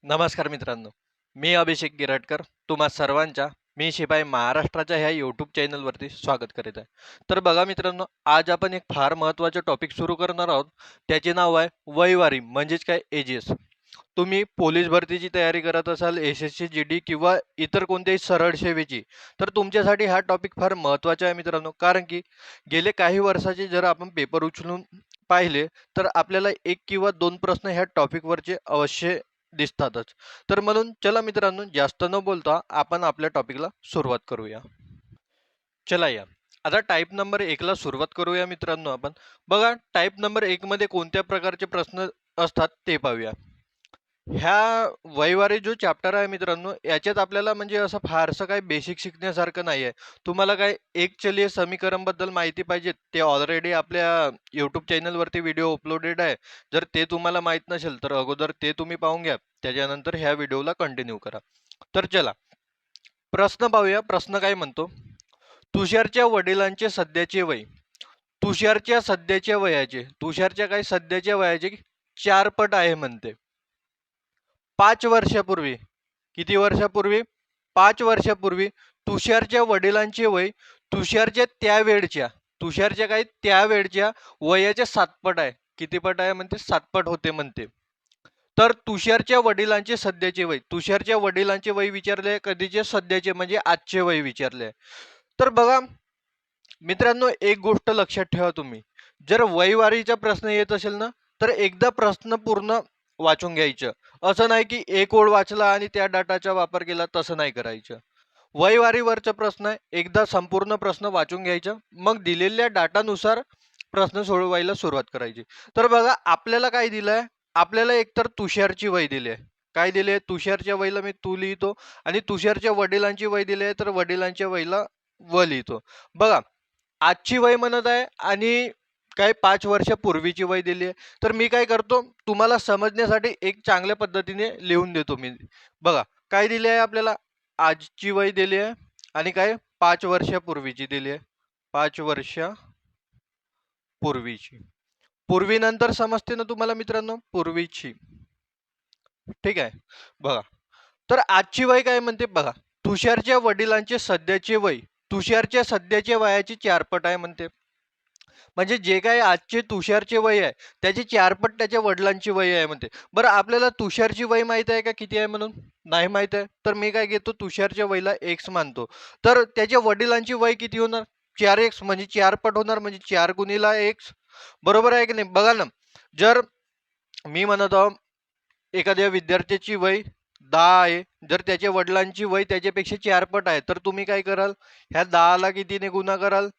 नमस्कार मित्रांनो, मी अभिषेक गिरटकर तुम्हा सर्वांच्या मी शिपाई महाराष्ट्राच्या ह्या यूट्यूब चॅनलवरती स्वागत करीत आहे. तर बघा मित्रांनो, आज आपण एक फार महत्त्वाचे टॉपिक सुरू करणार आहोत. त्याचे नाव आहे वयवारी म्हणजेच काय एजीएस. तुम्ही पोलीस भरतीची तयारी करत असाल, एसएससी जीडी किंवा इतर कोणत्याही सरळ सेवेची, तर तुमच्यासाठी हा टॉपिक फार महत्त्वाचा आहे मित्रांनो. कारण की गेले काही वर्षाचे जर आपण पेपर उचलून पाहिले तर आपल्याला एक किंवा दोन प्रश्न ह्या टॉपिकवरचे अवश्य दिसतातच. तर म्हणून चला मित्रांनो, जास्त न बोलता आपण आपल्या टॉपिकला सुरुवात करूया. चला या आता टाईप नंबर 1ला सुरुवात करूया मित्रांनो. आपण बघा, टाईप नंबर 1 मध्ये कोणत्या प्रकारचे प्रश्न असतात ते पाहूया. ह्या वयवारी जो चॅप्टर आहे मित्रांनो, याच्यात आपल्याला म्हणजे असं फारसं काही बेसिक शिकण्यासारखं नाही आहे. तुम्हाला काय एक चलीय समीकरण बद्दल माहिती पाहिजे, ते ऑलरेडी आपल्या यूट्यूब चॅनलवरती व्हिडिओ अपलोडेड आहे. जर ते तुम्हाला माहीत नसेल तर अगोदर ते तुम्ही पाहून घ्या, त्याच्यानंतर ह्या व्हिडिओला कंटिन्यू करा. तर चला प्रश्न पाहूया. प्रश्न काय म्हणतो, तुषारच्या वडिलांचे सध्याचे वय तुषारच्या काय सध्याच्या वयाचे 4 पट आहे म्हणते. 5 वर्षापूर्वी, किती वर्षापूर्वी? 5 वर्षापूर्वी तुषारच्या वडिलांचे वय तुषारच्या काही त्यावेळच्या वयाच्या 7 पट आहे. किती पट आहे म्हणते? 7 पट होते म्हणते. तर तुषारच्या वडिलांचे वय विचारले, कधीचे? सध्याचे म्हणजे आजचे वय विचारले. तर बघा मित्रांनो, एक गोष्ट लक्षात ठेवा तुम्ही, जर वयवारीचा प्रश्न येत असेल ना, तर एकदा प्रश्न पूर्ण वाचून घ्यायचं. असं नाही की एक ओळ वाचला आणि त्या डाटाचा वापर केला, तसं नाही करायचं. वयवारीवरचा प्रश्न आहे, एकदा संपूर्ण प्रश्न वाचून घ्यायचा, मग दिलेल्या डाटानुसार प्रश्न सोडवायला सुरुवात करायची. तर बघा आपल्याला काय दिलंय, आपल्याला एकतर तुषारची वय दिली आहे. काय दिले? तुषारच्या वयला मी तू लिहितो आणि तुषारच्या वडिलांची वय दिली आहे, तर वडिलांच्या वयला व लिहितो. बघा आजची वय म्हणत आहे आणि काय 5 वर्षापूर्वीची वय दिली आहे. तर मी काय करतो, तुम्हाला समजण्यासाठी एक चांगल्या पद्धतीने लिहून देतो मी. बघा काय दिले आहे आपल्याला, आजची वय दिली आहे आणि काय 5 वर्षापूर्वीची दिली आहे. 5 वर्षापूर्वीची, पूर्वी नंतर समजते ना तुम्हाला मित्रांनो, पूर्वीची. ठीक आहे. बघा तर आजची वय काय म्हणते बघा, तुषारच्या वडिलांचे सध्याचे वय तुषारच्या सध्याच्या वयाची 4 पट आहे म्हणते. म्हणजे जे काय आजचे तुषारचे वय आहे, त्याची 4 पट त्याच्या वडिलांची वय आहे म्हणते. बरं आपल्याला तुषारची वय माहित आहे का किती आहे म्हणून? नाही माहित आहे. तर मी काय घेतो, तुषारच्या वयला एक्स मानतो. तर त्याच्या वडिलांची वय किती होणार? 4x म्हणजे 4 पट होणार, म्हणजे 4 गुणिला एक्स. बरोबर आहे की नाही? बघा ना, जर मी म्हणत आहो एखाद्या विद्यार्थ्याची वय 10 आहे, जर त्याच्या वडिलांची वय त्याच्यापेक्षा 4 पट आहे, तर तुम्ही काय कराल, ह्या 10ला कितीने गुणा कराल?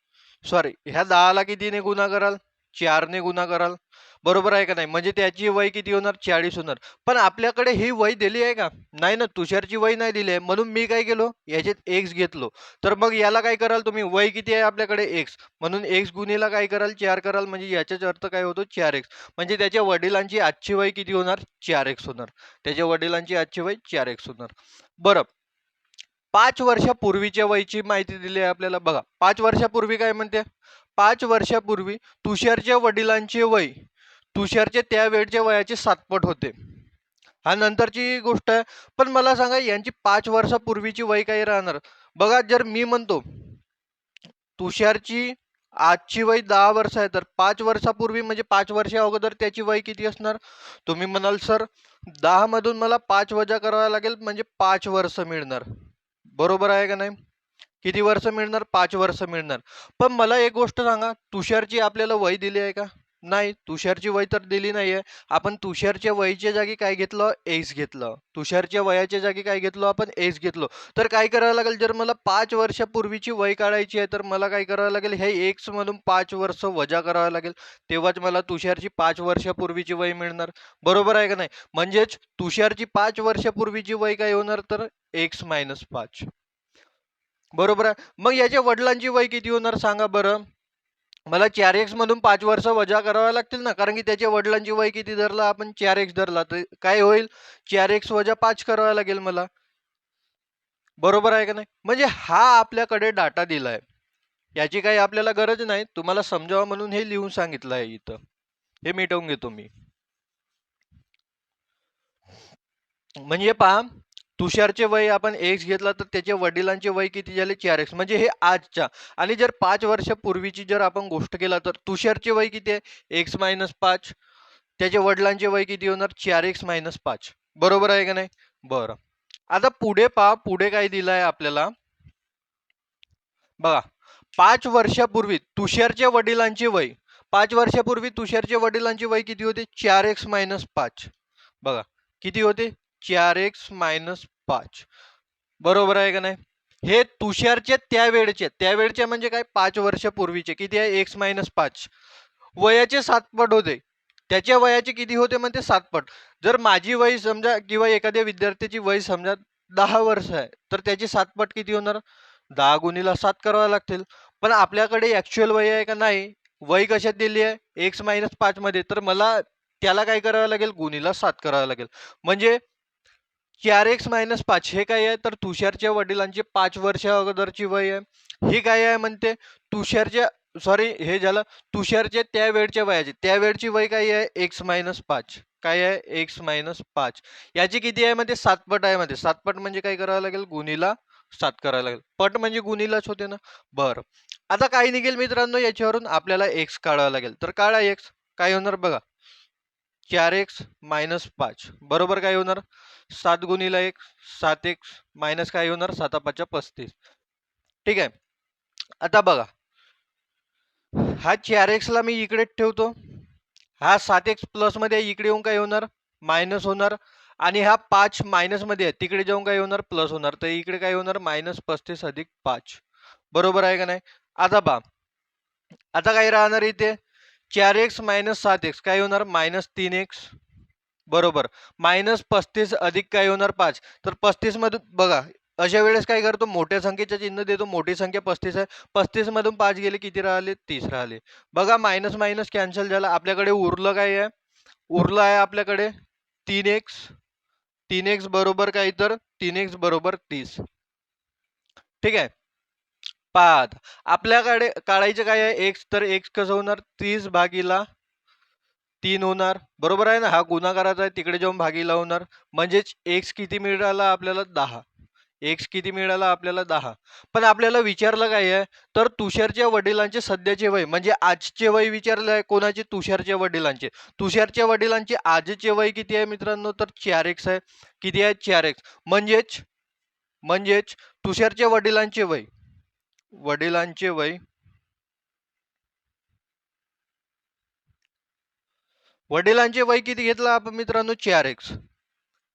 ह्या 10ला कितीने गुणा कराल? 4ने गुणा कराल. बरोबर आहे का नाही? म्हणजे त्याची वय किती होणार? 40 होणार. पण आपल्याकडे ही वय दिली आहे का? नाही ना, तुषारची वय नाही दिली आहे. म्हणून मी काय केलो, याच्यात एक्स घेतलो. तर मग याला काय कराल तुम्ही, वय किती आहे आपल्याकडे? एक्स. म्हणून एक्स गुणिला काय कराल? 4 कराल. म्हणजे याचाच अर्थ काय होतो? 4x. म्हणजे त्याच्या वडिलांची आजची वय किती होणार? 4x होणार. त्याच्या वडिलांची आजची वय 4x होणार. बरं 5 वर्षापूर्वीच्या वयची माहिती दिली आहे आपल्याला. बघा 5 वर्षापूर्वी काय म्हणते, 5 वर्षापूर्वी तुषारच्या वडिलांचे वय तुषारच्या त्या वेळच्या वयाचे 7 पट होते. हा नंतरची गोष्ट आहे. पण मला सांगा, यांची 5 वर्षापूर्वीची वय काय राहणार? बघा जर मी म्हणतो तुषारची आजची वय 10 वर्ष आहे, तर 5 वर्षापूर्वी म्हणजे 5 वर्षा अगोदर त्याची वय किती असणार? तुम्ही म्हणाल सर 10 मधून मला 5 वजा करावा लागेल, म्हणजे 5 वर्ष मिळणार. बरोबर आहे का नाही? किती वर्ष मिळणार? 5 वर्ष मिळणार. पण मला एक गोष्ट सांगा, तुषारची आपल्याला वय दिली आहे का? नाही, तुषारची वय तर दिली नाहीये. आपण तुषारच्या वयच्या जागी काय घेतलं? एक्स घेतलं. तुषारच्या वयाच्या जागी काय घेतलं आपण? एक्स घेतलो. तर काय करावं लागेल, जर मला 5 वर्षापूर्वीची वय काढायची आहे, तर मला काय करावं लागेल, हे एक्स मधून 5 वर्ष वजा करावं लागेल. तेव्हाच मला तुषारची 5 वर्षापूर्वीची वय मिळणार. बरोबर आहे का नाही? म्हणजेच तुषारची 5 वर्षापूर्वीची वय काय होणार, तर x-5. बरोबर आहे. मग याच्या वडिलांची वय किती होणार सांगा बरं? मला 4x मधून 5 वर्ष वजा करावे लागतील ना, कारण की त्याच्या वडिलांची वय किती धरला आपण? 4x धरला, तर काय होईल? 4x वजा 5 करावा लागेल मला. बरोबर आहे का नाही? म्हणजे हा आपल्याकडे डाटा दिलाय, याची काही आपल्याला गरज नाही. तुम्हाला समजावं म्हणून हे लिहून सांगितलं आहे इथं. हे मिटवून घेतो मी. म्हणजे पहा, तुषारचे वय आपण एक्स घेतला तर त्याच्या वडिलांचे वय किती झाले 4x, म्हणजे हे आजच्या. आणि जर 5 वर्षापूर्वीची जर आपण गोष्ट केला तर तुषारचे वय किती आहे x-5, त्याच्या वडिलांचे वय किती होणार 4x-5. बरोबर आहे का नाही? बरं, आता पुढे पहा, पुढे काय दिलंय आपल्याला बघा. 5 वर्षापूर्वी तुषारच्या वडिलांचे वय, 5 वर्षापूर्वी तुषारच्या वडिलांचे वय किती होते 4x-5. बघा किती होते 4x-5. बरोबर आहे का नाही? हे तुषारच्या त्यावेळचे म्हणजे काय 5 वर्षापूर्वीचे किती आहे x-5 वयाचे 7 पट होते. त्याच्या वयाचे किती होते म्हणते 7 पट. जर माझी वय समजा किंवा एखाद्या विद्यार्थ्याची वय समजा 10 वर्ष आहे तर त्याचे 7 पट किती होणार 10 गुणीला 7 करावं लागतील. पण आपल्याकडे ऍक्च्युअल वय आहे का नाही, वय कशात दिली आहे x-5 मध्ये, तर मला त्याला काय करावं लागेल गुणीला 7 करावं लागेल. म्हणजे 4x-5 हे काय आहे तर तुषारच्या वडिलांची 5 वर्ष अगोदरची वय आहे. हे काय आहे म्हणते तुषारच्या सॉरी हे झालं तुषारच्या त्यावेळच्या वयाची, त्यावेळची वय काय आहे x-5. काय आहे x-5. याची किती आहे म्हणते 7 पट आहे म्हणते. 7 पट म्हणजे काय करावं लागेल गुणीला 7 करावं लागेल. पट म्हणजे गुणीलाच होते ना. बरं, आता काय निघेल मित्रांनो याच्यावरून आपल्याला x काढावं लागेल. तर काढा x. काय होणार बघा 4x-5 बरोबर काय होणार 7 गुणीला 1 7x मायनस काय होणार 7-5 35. ठीक आहे. आता बघा हा 4x ला मी इकडे ठेवतो, हा 7x प्लस मध्ये इकडे येऊन काय होणार मायनस होणार, आणि हा 5 मायनस मध्ये आहे तिकडे जाऊन काय होणार प्लस होणार. तर इकडे काय होणार -35 अधिक 5. बरोबर आहे का नाही? आता पहा, आता काय राहणार इथे 4x - 7x काय होणार -3x. बरोबर, -35 अधिक काय होणार 5. तर 35 मधून बघा अशा वेळेस काय करतो मोठ्या संख्येचे चिन्ह देतो. मोठी संख्या 35 आहे, 35 मधून 5 गेले किती राहिले 30 राहिले. बघा मायनस मायनस कॅन्सल झाला. आपल्याकडे उरलं काय आहे, उरलं आहे आपल्याकडे 3x. 3x बरोबर काय तर 3x बरोबर 30. ठीक आहे. पाच आपल्याकडे काढायचं काय आहे x, तर x कसं होणार 30 भागीला 3 होणार. बरोबर आहे ना, हा गुणाकाराचा आहे तिकडे जाऊन भागीला होणार. म्हणजेच x किती मिळाला आपल्याला 10. x किती मिळाला आपल्याला 10. पण आपल्याला विचारलं काय आहे तर तुषारच्या वडिलांचे सध्याचे वय म्हणजे आजचे वय विचारलं आहे. कोणाचे तुषारच्या वडिलांचे. तुषारच्या वडिलांचे आजचे वय किती आहे मित्रांनो तर 4x आहे. किती आहे 4x. म्हणजेच तुषारच्या वडिलांचे वय वडिलांचे वय किती घेतलं आपण मित्रांनो 4x.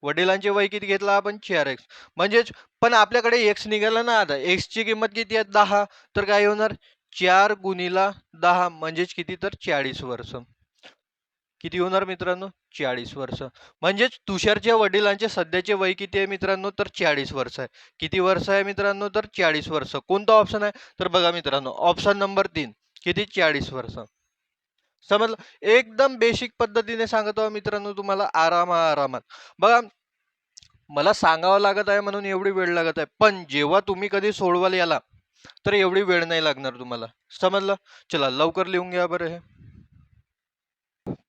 वडिलांचे वय किती घेतला आपण 4x. म्हणजेच पण आपल्याकडे x निघाला ना. आता x ची किंमत किती आहे 10. तर काय होणार 4 गुणीला 10 म्हणजेच किती तर 40 वर्ष. किती होणार मित्रांनो 40 वर्ष. म्हणजेच तुषारच्या वडिलांचे सध्याचे वय किती आहे मित्रांनो तर 40 वर्ष आहे. किती वर्ष आहे मित्रांनो तर 40 वर्ष. कोणता ऑप्शन आहे तर बघा मित्रांनो ऑप्शन नंबर 3 किती 40 वर्ष. समजलं. एकदम बेसिक पद्धतीने सांगतो मित्रांनो तुम्हाला आरामात. बघा मला सांगावं लागत आहे म्हणून एवढी वेळ लागत आहे, पण जेव्हा तुम्ही कधी सोडवाल याला तर एवढी वेळ नाही लागणार तुम्हाला. समजलं. चला लवकर लिहून घ्या बरं हे.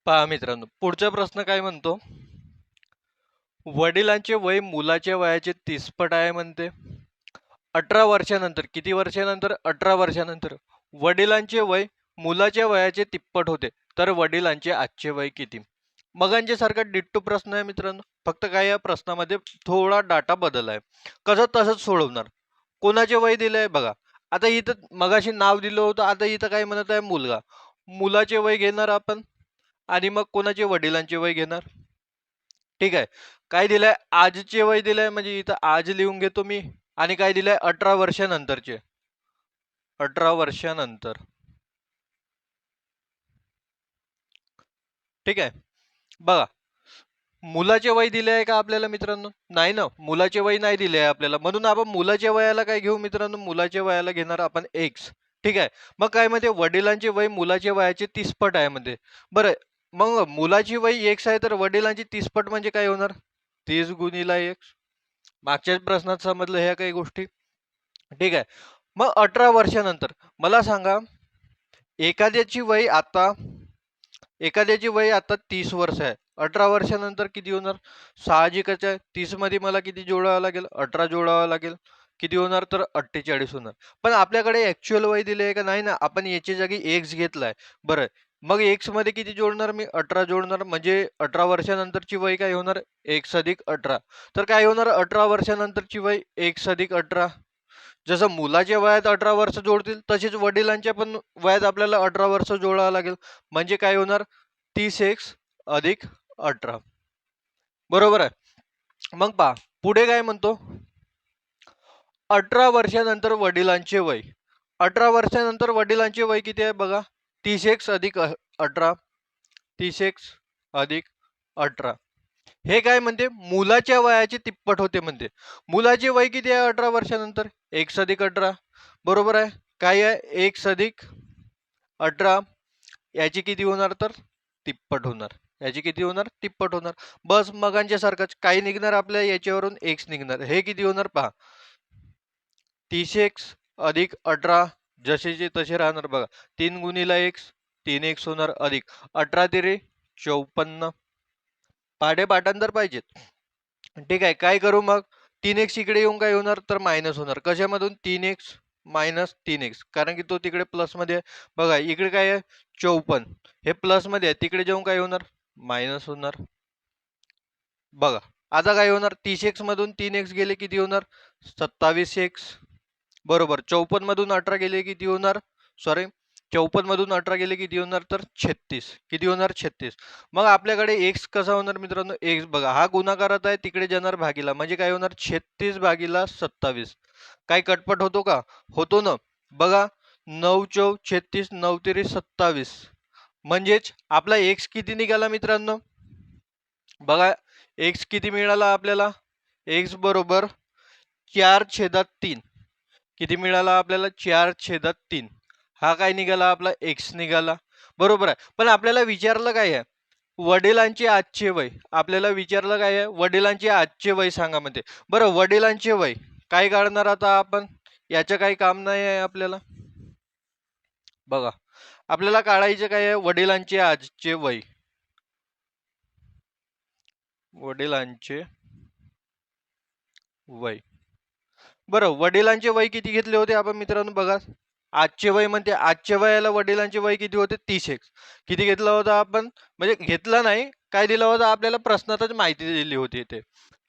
पहा मित्रांनो पुढचा प्रश्न काय म्हणतो, वडिलांचे वय मुलाच्या वयाचे 30 पट आहे म्हणते. 18 वर्षानंतर, किती वर्षानंतर 18 वर्षानंतर वडिलांचे वय मुलाच्या वयाचे तिप्पट होते तर वडिलांचे आजचे वय किती. मगांच्या सारखा डिट्टो प्रश्न आहे मित्रांनो, फक्त काय या प्रश्नामध्ये थोडा डाटा बदल आहे. कसं तसंच सोडवणार. कोणाचे वय दिलंय बघा. आता इथं मगाशी नाव दिलं होतं, आता इथं काय म्हणत आहे मुलगा. मुलाचे वय घेणार आपण आणि मग कोणाचे वडिलांचे वय घेणार. ठीक आहे. काय दिलंय आजचे वय दिलंय म्हणजे इथं आज लिहून घेतो मी, आणि काय दिलंय 18 वर्षानंतरचे. 18 वर्षानंतर. ठीक आहे. बघा मुलाचे वय दिले आहे का आपल्याला मित्रांनो, नाही ना. मुलाचे वय नाही दिले आहे आपल्याला, म्हणून आपण मुलाच्या वयाला काय घेऊ मित्रांनो, मुलाच्या वयाला घेणार आपण x. ठीक आहे. मग काय म्हणते वडिलांचे वय मुलाच्या वयाचे 30 पट आहे म्हणते. बरं मग मुलाची वय x आहे तर वडिलांची 30 पट म्हणजे काय होणार 30 गुणीला x. मागच्याच प्रश्नात समजलं ह्या काही गोष्टी. ठीक आहे. मग 18 वर्षानंतर मला सांगा, एखाद्याची वय आता 30 वर्ष आहे 18 वर्षानंतर किती होणार? साहजिकच आहे, 30 मध्ये मला किती जोडावं लागेल? 18 जोडावं लागेल. किती होणार? तर 48 होणार. पण आपल्याकडे ऍक्च्युअल वय दिले आहे का नाही ना, आपण याच्या जागी एक्स घेतलाय. बरं, मग एक्स मध्ये किती जोडणार मी? 18 जोडणार, म्हणजे 18 वर्षानंतरची वय काय होणार? एक्स अधिक 18. तर काय होणार? 18 वर्षानंतरची वय एक्स अधिक 18. जसं मुलाच्या वयात 18 वर्ष जोडतील, तसेच वडिलांच्या पण वयात आपल्याला 18 वर्ष जोडावं लागेल. म्हणजे काय होणार? 30x अधिक 18. बरोबर आहे. मग पहा पुढे काय म्हणतो? 18 वर्षानंतर वडिलांचे वय. 18 वर्षानंतर वडिलांचे वय किती आहे बघा? 30x अधिक 18. 30x अधिक 18. हे काय म्हणते? मुलाच्या वयाचे तिप्पट होते म्हणते. मुलाचे वय किती आहे 18 वर्षानंतर? x अधिक 18. बरोबर आहे. काय आहे? x अधिक 18. याची किती होणार? तर तिप्पट होणार. याची किती होणार? तिप्पट होणार. बस मगांच्या सारखंच काही निघणार आपल्या याच्यावरून x निघणार. हे किती होणार पहा? 30x अधिक 18 जसेचे तसे राहणार बघा. 3 गुणिला x 3x होणार अधिक 18 तिरे 54. पाढे पाठांतर पाहिजेत. ठीक आहे. काय करू मग? 3x इकडे येऊन काय होणार? तर मायनस होणार. कशामधून? 3x मायनस 3x, कारण की तो तिकडे प्लस मध्ये आहे. बघा इकडे काय आहे? 54. हे प्लस मध्ये आहे, तिकडे जाऊन काय होणार? मायनस होणार. बघा आता काय होणार? 30x मधून 3x गेले किती होणार? 27x. बरोबर. 54 मधून 18 गेले किती होणार? सॉरी, 54 मधून 18 गेले किती होणार? तर 36. किती होणार? 36. मग आपल्याकडे x कसा होणार मित्रांनो? x बघा हा गुणाकारात आहे, तिकडे जाणार भागीला, म्हणजे काय होणार? 36 भागीला 27. काय कटपट होतो का? होतो ना. बघा 9 चौ 36, 9 तिरी 27. म्हणजेच आपला x किती निघाला मित्रांनो? बघा x किती मिळाला आपल्याला? x बरोबर 4/3. किती मिळाला आपल्याला? 4/3. हा काय निघाला? आपला x निघाला. बरोबर आहे. पण आपल्याला विचारलं काय आहे? वडिलांचे आजचे वय. आपल्याला विचारलं काय आहे? वडिलांचे आजचे वय सांगा म्हणते. बरं, वडिलांचे वय काय काढणार आता आपण? याचं काही काम नाही आहे आपल्याला. बघा आपल्याला काढायचं काय आहे? वडिलांचे आजचे वय. वडिलांचे वय. बरं, वडिलांचे वय किती घेतले होते आपण मित्रांनो? बघा आजचे वय म्हणते, आजच्या वयाला वडिलांचे वय किती होते? 30x. किती घेतला होता आपण? म्हणजे घेतला नाही, काय दिला होता आपल्याला? प्रश्नातच माहिती दिली होती इथे.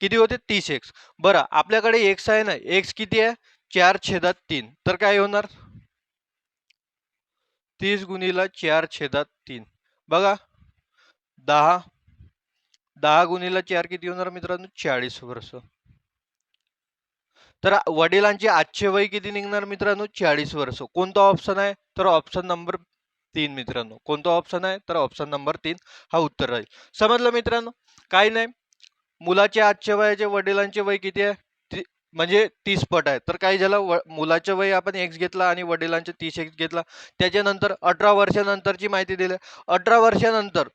किती होते? 30x. बरं आपल्याकडे x आहे ना, x किती आहे? 4/3. तर काय होणार? 30 गुणिला 4/3. बघा 10. 10 गुणिला 4 किती होणार मित्रांनो? 40 वर्ष. तर वडिलांचे आजचे वय किती निघणार मित्रांनो? 40 वर्ष. कोणता ऑप्शन आहे? तर ऑप्शन नंबर 3 मित्रांनो. कोणता ऑप्शन आहे? तर ऑप्शन नंबर 3 हा उत्तर राहील. समजलं मित्रांनो? काय नाही, मुलाचे आजच्या वयाचे वडिलांचे वय किती आहे? म्हणजे 30 पट आहे. तर काय झालं? मुलाचे वय आपण x घेतला आणि वडिलांचे 30x घेतला. त्याच्यानंतर 18 वर्षानंतरची माहिती दिली. 18 वर्षानंतर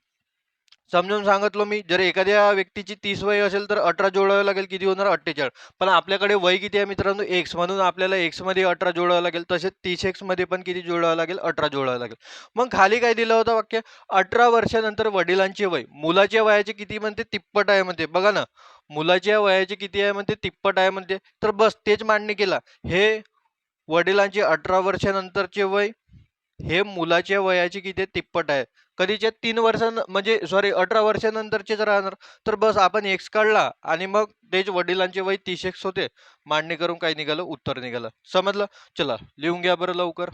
समजून सांगितलं मी, जर एखाद्या व्यक्तीची 30 वय असेल तर 18 जोडावे लागेल. किती होणार? 48. पण आपल्याकडे वय किती आहे मित्रांनो? x, म्हणून आपल्याला x मध्ये 18 जोडावं लागेल. तसेच 30x मध्ये पण किती जोडावं लागेल? 18 जोडावं लागेल. मग खाली काय दिलं होतं वाक्य? 18 वर्षानंतर वडिलांचे वय मुलाच्या वयाचे किती म्हणते? तिप्पट आहे म्हणते. बघा ना, मुलाच्या वयाचे किती आहे म्हणते? तिप्पट आहे म्हणते. तर बस तेच मान्य केला. हे वडिलांचे 18 वर्षानंतरचे वय हे मुलाच्या वयाचे किती? तिप्पट आहे. कधीच्या? 3 वर्षां म्हणजे सॉरी 18 वर्षानंतरचेच राहणार. तर बस आपण x काढला आणि मग तेच वडिलांचे वय 30x होते. मांडणी करून काय निघालं? उत्तर निघालं. समजलं? चला लिहून घ्या बरं लवकर.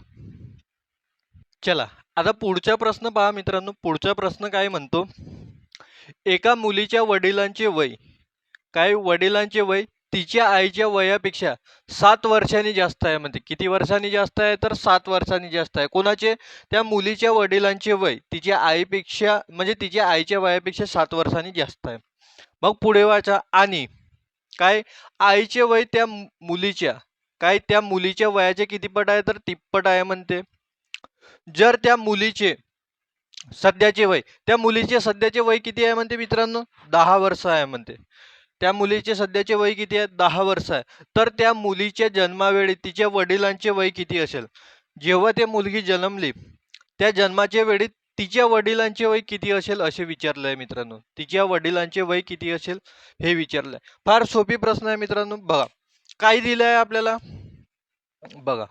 चला आता पुढचा प्रश्न पहा मित्रांनो. पुढचा प्रश्न काय म्हणतो? एका मुलीच्या वडिलांचे वय, काय वडिलांचे वय तिच्या आईच्या वयापेक्षा 7 वर्षांनी जास्त आहे म्हणते. किती वर्षांनी जास्त आहे? तर 7 वर्षांनी जास्त आहे. कोणाचे? त्या मुलीच्या वडिलांचे वय तिच्या आईपेक्षा, म्हणजे तिच्या आईच्या वयापेक्षा 7 वर्षांनी जास्त आहे. मग पुढे वाचा. आणि काय आईचे वय त्या मुलीच्या, काय त्या मुलीच्या वयाचे किती पट आहे? तर तिप्पट आहे म्हणते. जर त्या मुलीचे सध्याचे वय, त्या मुलीचे सध्याचे वय किती आहे म्हणते मित्रांनो? 10 वर्ष आहे म्हणते. त्या मुलीचे सध्याचे वय किती आहे? 10 वर्ष आहे. तर त्या मुलीच्या जन्मावेळी तिच्या वडिलांचे वय किती असेल? जेव्हा ती मुलगी जन्मली त्या जन्माच्या वेळी तिच्या वडिलांचे वय किती असेल असे विचारलंय मित्रांनो. तिच्या वडिलांचे वय किती असेल हे विचारलंय. फार सोपी प्रश्न आहे मित्रांनो. बघा काय दिलंय आपल्याला, बघा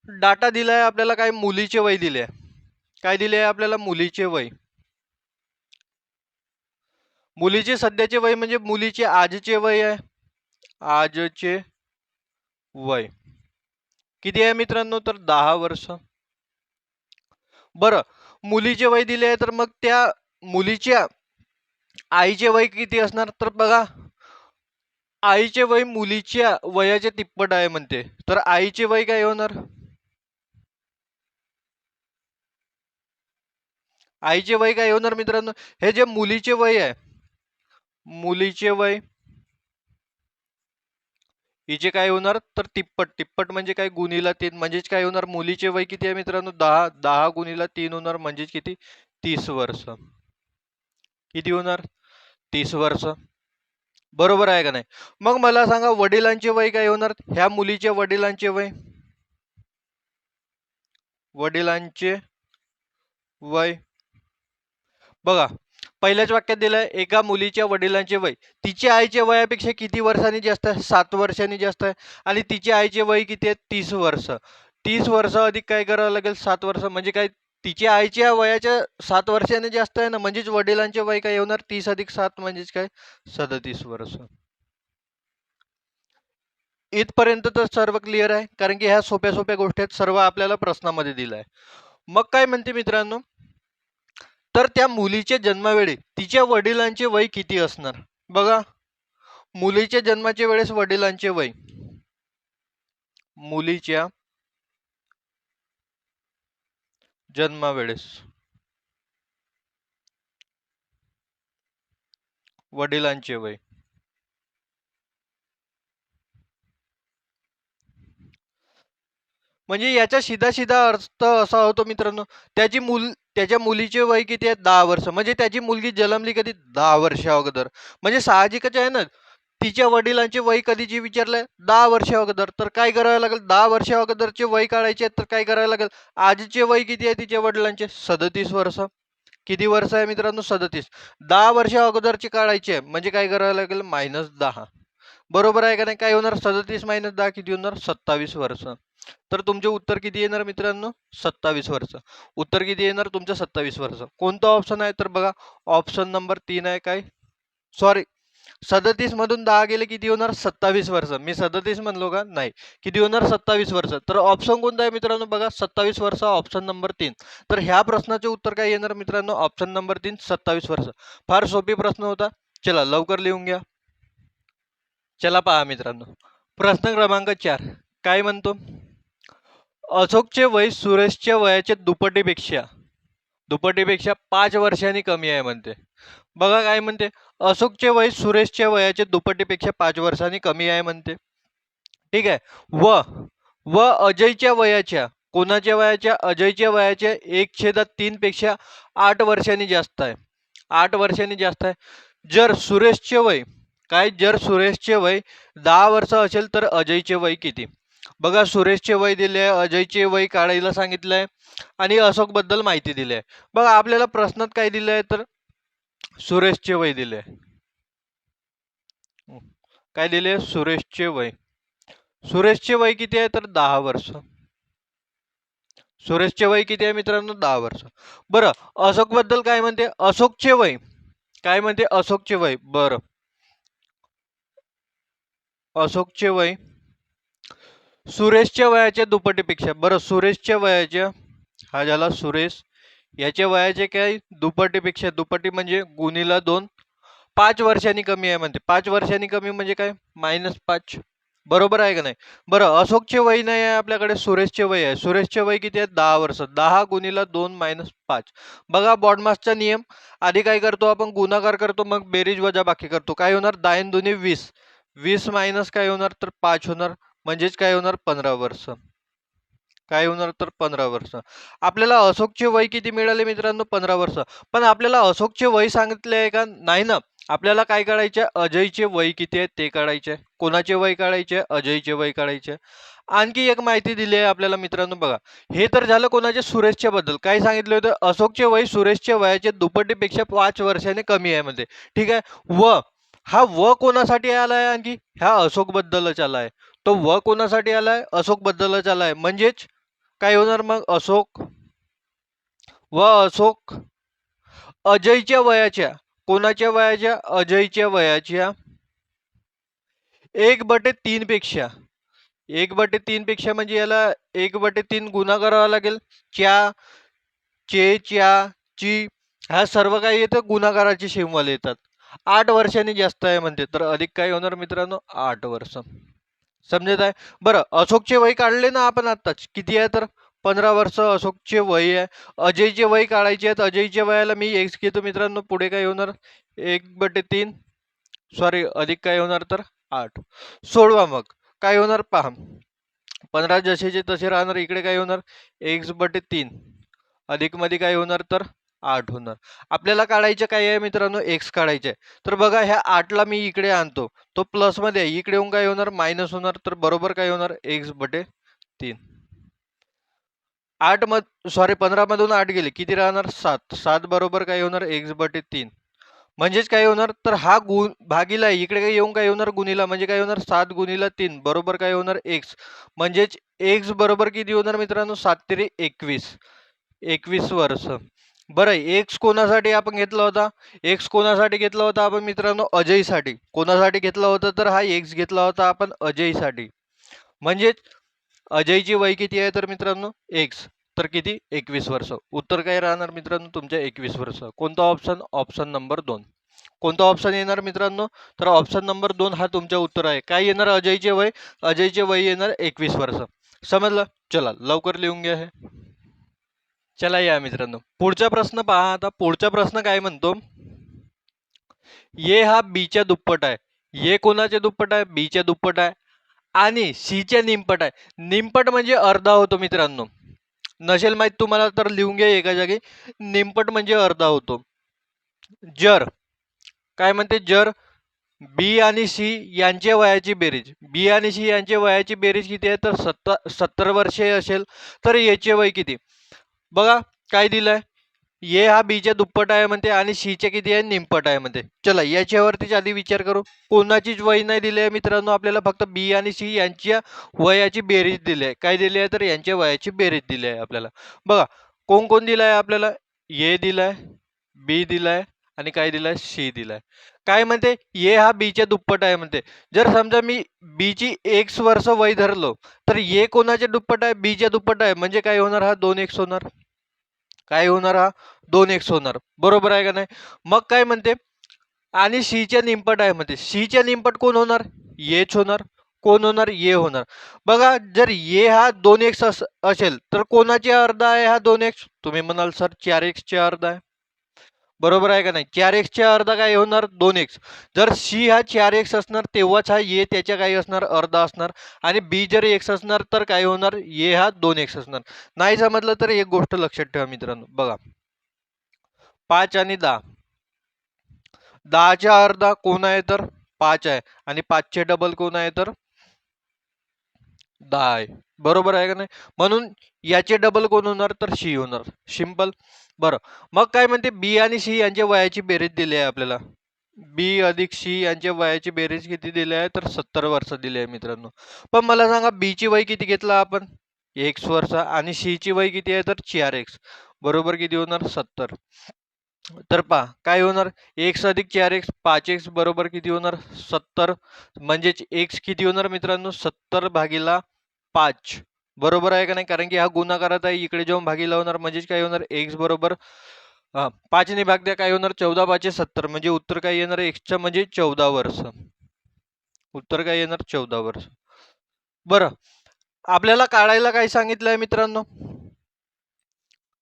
डाटा दिलाय आपल्याला, काय मुलीचे वय दिले, काय दिले आपल्याला, मुलीचे वय. मुलीचे सध्याचे वय म्हणजे मुलीचे आजचे वय आहे, आजचे वय किती आहे मित्रांनो, तर 10 वर्ष. बरं मुलीचे वय दिले आहे, तर मग त्या मुलीच्या आईचे वय किती असणार, तर बघा आईचे वय मुलीच्या वयाचे तिप्पट आहे म्हणते, तर आईचे वय काय होणार, आईचे वय काय होणार मित्रांनो, हे जे मुलीचे वय आहे, मुलीचे वय हिचे काय होणार, तर तिप्पट. तिप्पट म्हणजे काय, गुणीला 3 म्हणजेच काय होणार, मुलीचे वय किती आहे मित्रांनो, 10. 10 गुणीला 3 होणार म्हणजेच किती, 30 वर्ष. किती होणार, 30 वर्ष. बरोबर आहे का नाही. मग मला सांगा वडिलांचे वय काय होणार, ह्या मुलीच्या वडिलांचे वय, वडिलांचे वय बघा पहिल्याच वाक्यात दिलंय, एका मुलीच्या वडिलांचे वय तिच्या आईच्या वयापेक्षा किती वर्षांनी जास्त आहे, 7 वर्षांनी जास्त आहे. आणि तिच्या आईचे वय किती आहे, 30 वर्ष. 30 वर्ष अधिक काय करावं लागेल, 7 वर्ष, म्हणजे काय तिच्या आईच्या वयाच्या 7 वर्षांनी जास्त आहे ना, म्हणजेच वडिलांचे वय काय होणार, 30 अधिक 7 म्हणजेच काय, 37 वर्ष. इथपर्यंत तर सर्व क्लिअर आहे, कारण की ह्या सोप्या सोप्या गोष्टी आहेत, सर्व आपल्याला प्रश्नामध्ये दिलं आहे. मग काय म्हणते मित्रांनो, तर त्या मुलीच्या जन्मावेळी तिच्या वडिलांचे वय किती असणार. बघा मुलीच्या जन्माच्या वेळेस वडिलांचे वय, मुलीच्या जन्मावेळेस वडिलांचे वय, म्हणजे याचा सीधा सीधा अर्थ असा होतो मित्रांनो, त्याच्या मुलीचे वय किती आहे, 10 वर्ष. म्हणजे त्याची मुलगी जन्मली कधी, 10 वर्ष अगोदर. म्हणजे साहजिकच आहे ना, तिच्या वडिलांचे वय कधीची विचारलंय, 10 वर्ष अगोदर. तर काय करावं लागेल, 10 वर्ष अगोदरचे वय काढायचे तर काय करावं लागेल, आजचे वय किती आहे तिच्या वडिलांचे, 37 वर्ष. किती वर्ष आहे मित्रांनो, 37. 10 वर्ष अगोदरचे काढायचे म्हणजे काय करावं लागेल, -10. बरोबर आहे का नाही. काय होणार, 37 - 10 किती होणार, 27 वर्ष. तर तुमचे उत्तर किती येणार मित्रांनो, 27 वर्ष. उत्तर किती येणार तुमचं, 27 वर्ष. कोणता ऑप्शन आहे, तर बघा ऑप्शन नंबर 3 आहे. काय, सॉरी 37 मधून 10 गेले किती होणार, 27 वर्ष. मी 37 म्हणलो का, नाही, किती होणार, 27 वर्ष. तर ऑप्शन कोणता आहे मित्रांनो, बघा 27 वर्ष, ऑप्शन नंबर 3. तर ह्या प्रश्नाचे उत्तर काय येणार मित्रांनो, ऑप्शन नंबर 3, 27 वर्ष. फार सोपी प्रश्न होता. चला लवकर लिहून घ्या. चला पहा मित्रांनो, प्रश्न क्रमांक 4 काय म्हणतो, अशोकचे वय सुरेशच्या वयाच्या दुपटीपेक्षा 5 वर्षांनी कमी आहे म्हणते. बघा काय म्हणते, अशोकचे वय सुरेशच्या वयाच्या दुपटीपेक्षा 5 वर्षांनी कमी आहे म्हणते. ठीक आहे. व अजयच्या वयाच्या, कोणाच्या वयाच्या, अजयच्या वयाच्या 1/3 पेक्षा 8 वर्षांनी जास्त आहे, 8 वर्षांनी जास्त आहे. जर सुरेशचे वय काय, जर सुरेशचे वय 10 वर्ष असेल तर अजयचे वय किती. बघा सुरेशचे वय दिले, अजयचे वय काढायला सांगितलंय आणि अशोक बद्दल माहिती दिली आहे. बघा आपल्याला प्रश्नात काय दिलंय, तर सुरेशचे वय दिले. काय दिले, सुरेशचे वय. सुरेशचे वय किती आहे, तर 10 वर्ष. सुरेशचे वय किती आहे मित्रांनो, 10 वर्ष. बरं अशोक बद्दल काय म्हणते, अशोकचे वय काय म्हणते, अशोकचे वय. बरं अशोकचे वय सुरेशच्या वयाच्या दुपटीपेक्षा, बरं सुरेशच्या वयाच्या, हा झाला सुरेश, याच्या वयाचे काय, दुपटीपेक्षा, दुपटी म्हणजे गुणीला 2, 5 वर्षांनी कमी आहे म्हणते. 5 वर्षांनी कमी म्हणजे काय, -5. बरोबर आहे का नाही. बरं अशोकचे वय नाही आहे आपल्याकडे, सुरेशचे वय आहे. सुरेशचे वय किती आहे, 10 वर्ष. 10 गुणीला 2 -5. बघा बॉडमासचा नियम, आधी काय करतो आपण, गुणाकार करतो, मग बेरीज वजा बाकी करतो. काय होणार, 10 दुनी 20, 20 मायनस काय होणार, तर 5 होणार, म्हणजेच काय होणार, 15 वर्ष. काय होणार, तर 15 वर्ष. आपल्याला अशोकचे वय किती मिळाले मित्रांनो, 15 वर्ष. पण आपल्याला अशोकचे वय सांगितले आहे का, नाही ना. आपल्याला काय काढायचे, अजयचे वय किती आहे ते काढायचे. कोणाचे वय काढायचे, अजयचे वय काढायचे. आणखी एक माहिती दिली आहे आपल्याला मित्रांनो बघा. हे तर झालं कोणाच्या सुरेशच्या बद्दल. काय सांगितलं होतं, अशोकचे वय सुरेशच्या वयाच्या दुप्पटीपेक्षा 5 वर्षाने कमी आहे मध्ये. ठीक आहे. हा व कोणासाठी आलाय, आणखी ह्या अशोक बद्दलच आलाय. तो व कोणासाठी आलाय, अशोक बद्दलच आलाय. म्हणजेच काय होणार मग, अशोक अजयच्या वयाच्या, कोणाच्या वयाच्या, अजयच्या वयाच्या 1/3 पेक्षा, 1/3 पेक्षा म्हणजे याला 1/3 गुन्हा करावा लागेल. च्या, ची ह्या सर्व काही येतं गुन्हागाराचे शेमवाले येतात. 8 वर्षांनी जास्त आहे म्हणते, तर अधिक काय होणार मित्रांनो, 8 वर्ष. समजत आहे. बरं, अशोकचे वय काढले ना आपण आत्ताच, किती आहे तर 15 वर्ष अशोकचे वय आहे. अजयचे वय काढायचे आहेत. अजयच्या वयाला मी एक्स घेतो मित्रांनो. पुढे काय होणार, 1/3 सॉरी अधिक काय होणार तर 8. सोडवा मग काय होणार पहा. 15 जसेचे तसे राहणार. इकडे काय होणार, x/3 अधिक मध्ये काय होणार तर 8 होणार. आपल्याला काढायचं काय आहे मित्रांनो, एक्स काढायचे आहे. तर बघा ह्या 8ला मी इकडे आणतो, तो प्लस मध्ये आहे. इकडे येऊन काय होणार, मायनस होणार. तर बरोबर काय होणार, x/3. 15 मधून 8 गेले, किती राहणार, 7. 7 बरोबर काय होणार, x/3. म्हणजेच काय होणार तर हा गुण भागीला आहे. इकडे काय येऊन काय होणार, गुणिला. म्हणजे काय होणार, 7 गुणिला 3 बरोबर काय होणार, x. म्हणजेच x बरोबर किती होणार मित्रांनो, 7×3 21. 21 वर्ष. बरं, एक्स कोणासाठी आपण घेतला होता, एक्स कोणासाठी घेतला होता आपण मित्रांनो, अजयसाठी. कोणासाठी घेतला होता तर हा एक्स घेतला होता आपण अजयसाठी. म्हणजेच अजयची वय किती आहे तर मित्रांनो, एक्स. तर किती, 21 वर्ष. उत्तर काय राहणार मित्रांनो तुमच्या, 21 वर्ष. कोणता ऑप्शन, ऑप्शन नंबर 2. कोणता ऑप्शन येणार मित्रांनो, तर ऑप्शन नंबर 2 हा तुमचा उत्तर आहे. काय येणार, अजयचे वय येणार 21 वर्ष. समजलं. चला लवकर लिहून घ्या हे. चला या मित्रांनो, पुढचा प्रश्न पहा. आता पुढचा प्रश्न काय म्हणतो, ये हा बीच्या दुप्पट आहे. ये कोणाच्या दुप्पट आहे, बीच्या दुप्पट आहे. आणि सीच्या निमपट आहे. निमपट म्हणजे अर्धा होतो मित्रांनो. नसेल माहित तुम्हाला तर लिहून घ्या एका जागी. निमपट म्हणजे अर्धा होतो. जर काय म्हणते, जर बी आणि सी यांच्या वयाची बेरीज, बी आणि सी यांच्या वयाची बेरीज किती आहे तर 70 वर्षे असेल, तर याचे वय किती. बघा काय दिलंय, ये हा बीच्या दुप्पट आहे म्हणते आणि सीच्या किती आहे, निमपट आहे म्हणते. चला याच्यावरतीच आधी विचार करू. कोणाचीच वय नाही दिली आहे मित्रांनो आपल्याला, फक्त बी आणि सी यांच्या वयाची बेरीज दिली आहे. काय दिली आहे तर यांच्या वयाची बेरीज दिली आहे आपल्याला. बघा कोण कोण दिलाय आपल्याला, ए दिलाय, बी दिलाय आणि काय दिलाय, सी दिलाय. काय म्हणते, ए हा बीच्या दुप्पट आहे म्हणते. जर समजा मी बीची x वर्ष वय धरलो, तर ए कोणाच्या दुप्पट आहे, बीच्या दुप्पट आहे. म्हणजे काय होणार, हा 2x होणार. काय होणार, हा 2x होणार. बरोबर आहे का नाही. मग काय म्हणते, आणि सीच्या निमपट आहे म्हणते. सीच्या निमपट कोण होणार, एच होणार. कोण होणार, ए होणार. बघा जर ए हा 2x असेल तर कोणाचे अर्धा आहे हा 2x, तुम्ही म्हणाल सर 4x चे अर्धा आहे. बरोबर आहे का नाही. 4x चे अर्धा काय होणार, 2x. जर सी हा 4x असणार तेव्हाच हा ए त्याच्या काही असणार, अर्धा असणार. आणि बी जर x असणार तर काय होणार, ए हा 2x असणार. नाही समजलं तर एक गोष्ट लक्षात ठेवा मित्रांनो. बघा 5 आणि 10, 10च्या अर्धा कोण आहे तर 5 आहे. आणि 5चे डबल कोण आहे तर 10 आहे. बरोबर आहे का नाही. म्हणून याचे डबल कोण होणार तर सी होणार. सिंपल. बरं, मग काय म्हणते, बी आणि सी यांच्या वयाची बेरीज दिली आहे आपल्याला. बी अधिक सी यांच्या वयाची बेरीज किती दिली आहे तर 70 वर्ष दिली आहे मित्रांनो. पण मला सांगा, बी ची वय किती घेतला आपण, x वर्ष. आणि सी ची वय किती आहे तर 4x. बरोबर किती होणार, 70. तर पहा काय होणार, x अधिक 4x 5x बरोबर किती होणार, 70. म्हणजेच x किती होणार मित्रांनो, 70/5. बरोबर आहे का नाही. कारण की हा गुणाकारात आहे, इकडे जेव्हा भागीला होणार म्हणजेच काय होणार, x बरोबर 5 ने भाग द्या, काय होणार 14×5 = 70. म्हणजे उत्तर काय येणार, x म्हणजे 14 वर्ष. उत्तर काय येणार, 14 वर्ष. बरं, आपल्याला काढायला काय सांगितलंय मित्रांनो,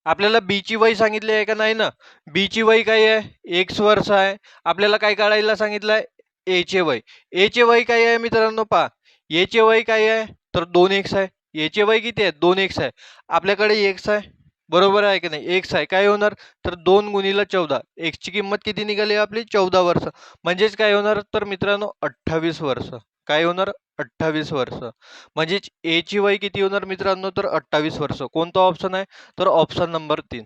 आपल्याला बी ची वय सांगितली आहे का नाही ना. बी ची वय काय आहे, x वर्ष आहे. आपल्याला काय काढायला सांगितलंय, ए चे वय. ए चे वय काय आहे मित्रांनो, पहा ए चे वय काय आहे तर 2x आहे. ए चे वय किती आहे, 2x आहे. आपल्याकडे x आहे. बरोबर आहे की नाही, x आहे. काय होणार तर 2 × 14. x ची किंमत किती निघाली आपली, 14 वर्ष. म्हणजेच काय होणार तर मित्रांनो 28 वर्ष. काय होणार 28 वर्ष. म्हणजेच ए ची वय किती होणार मित्रांनो तर 28 वर्ष. कोणता ऑप्शन आहे तर ऑप्शन नंबर 3.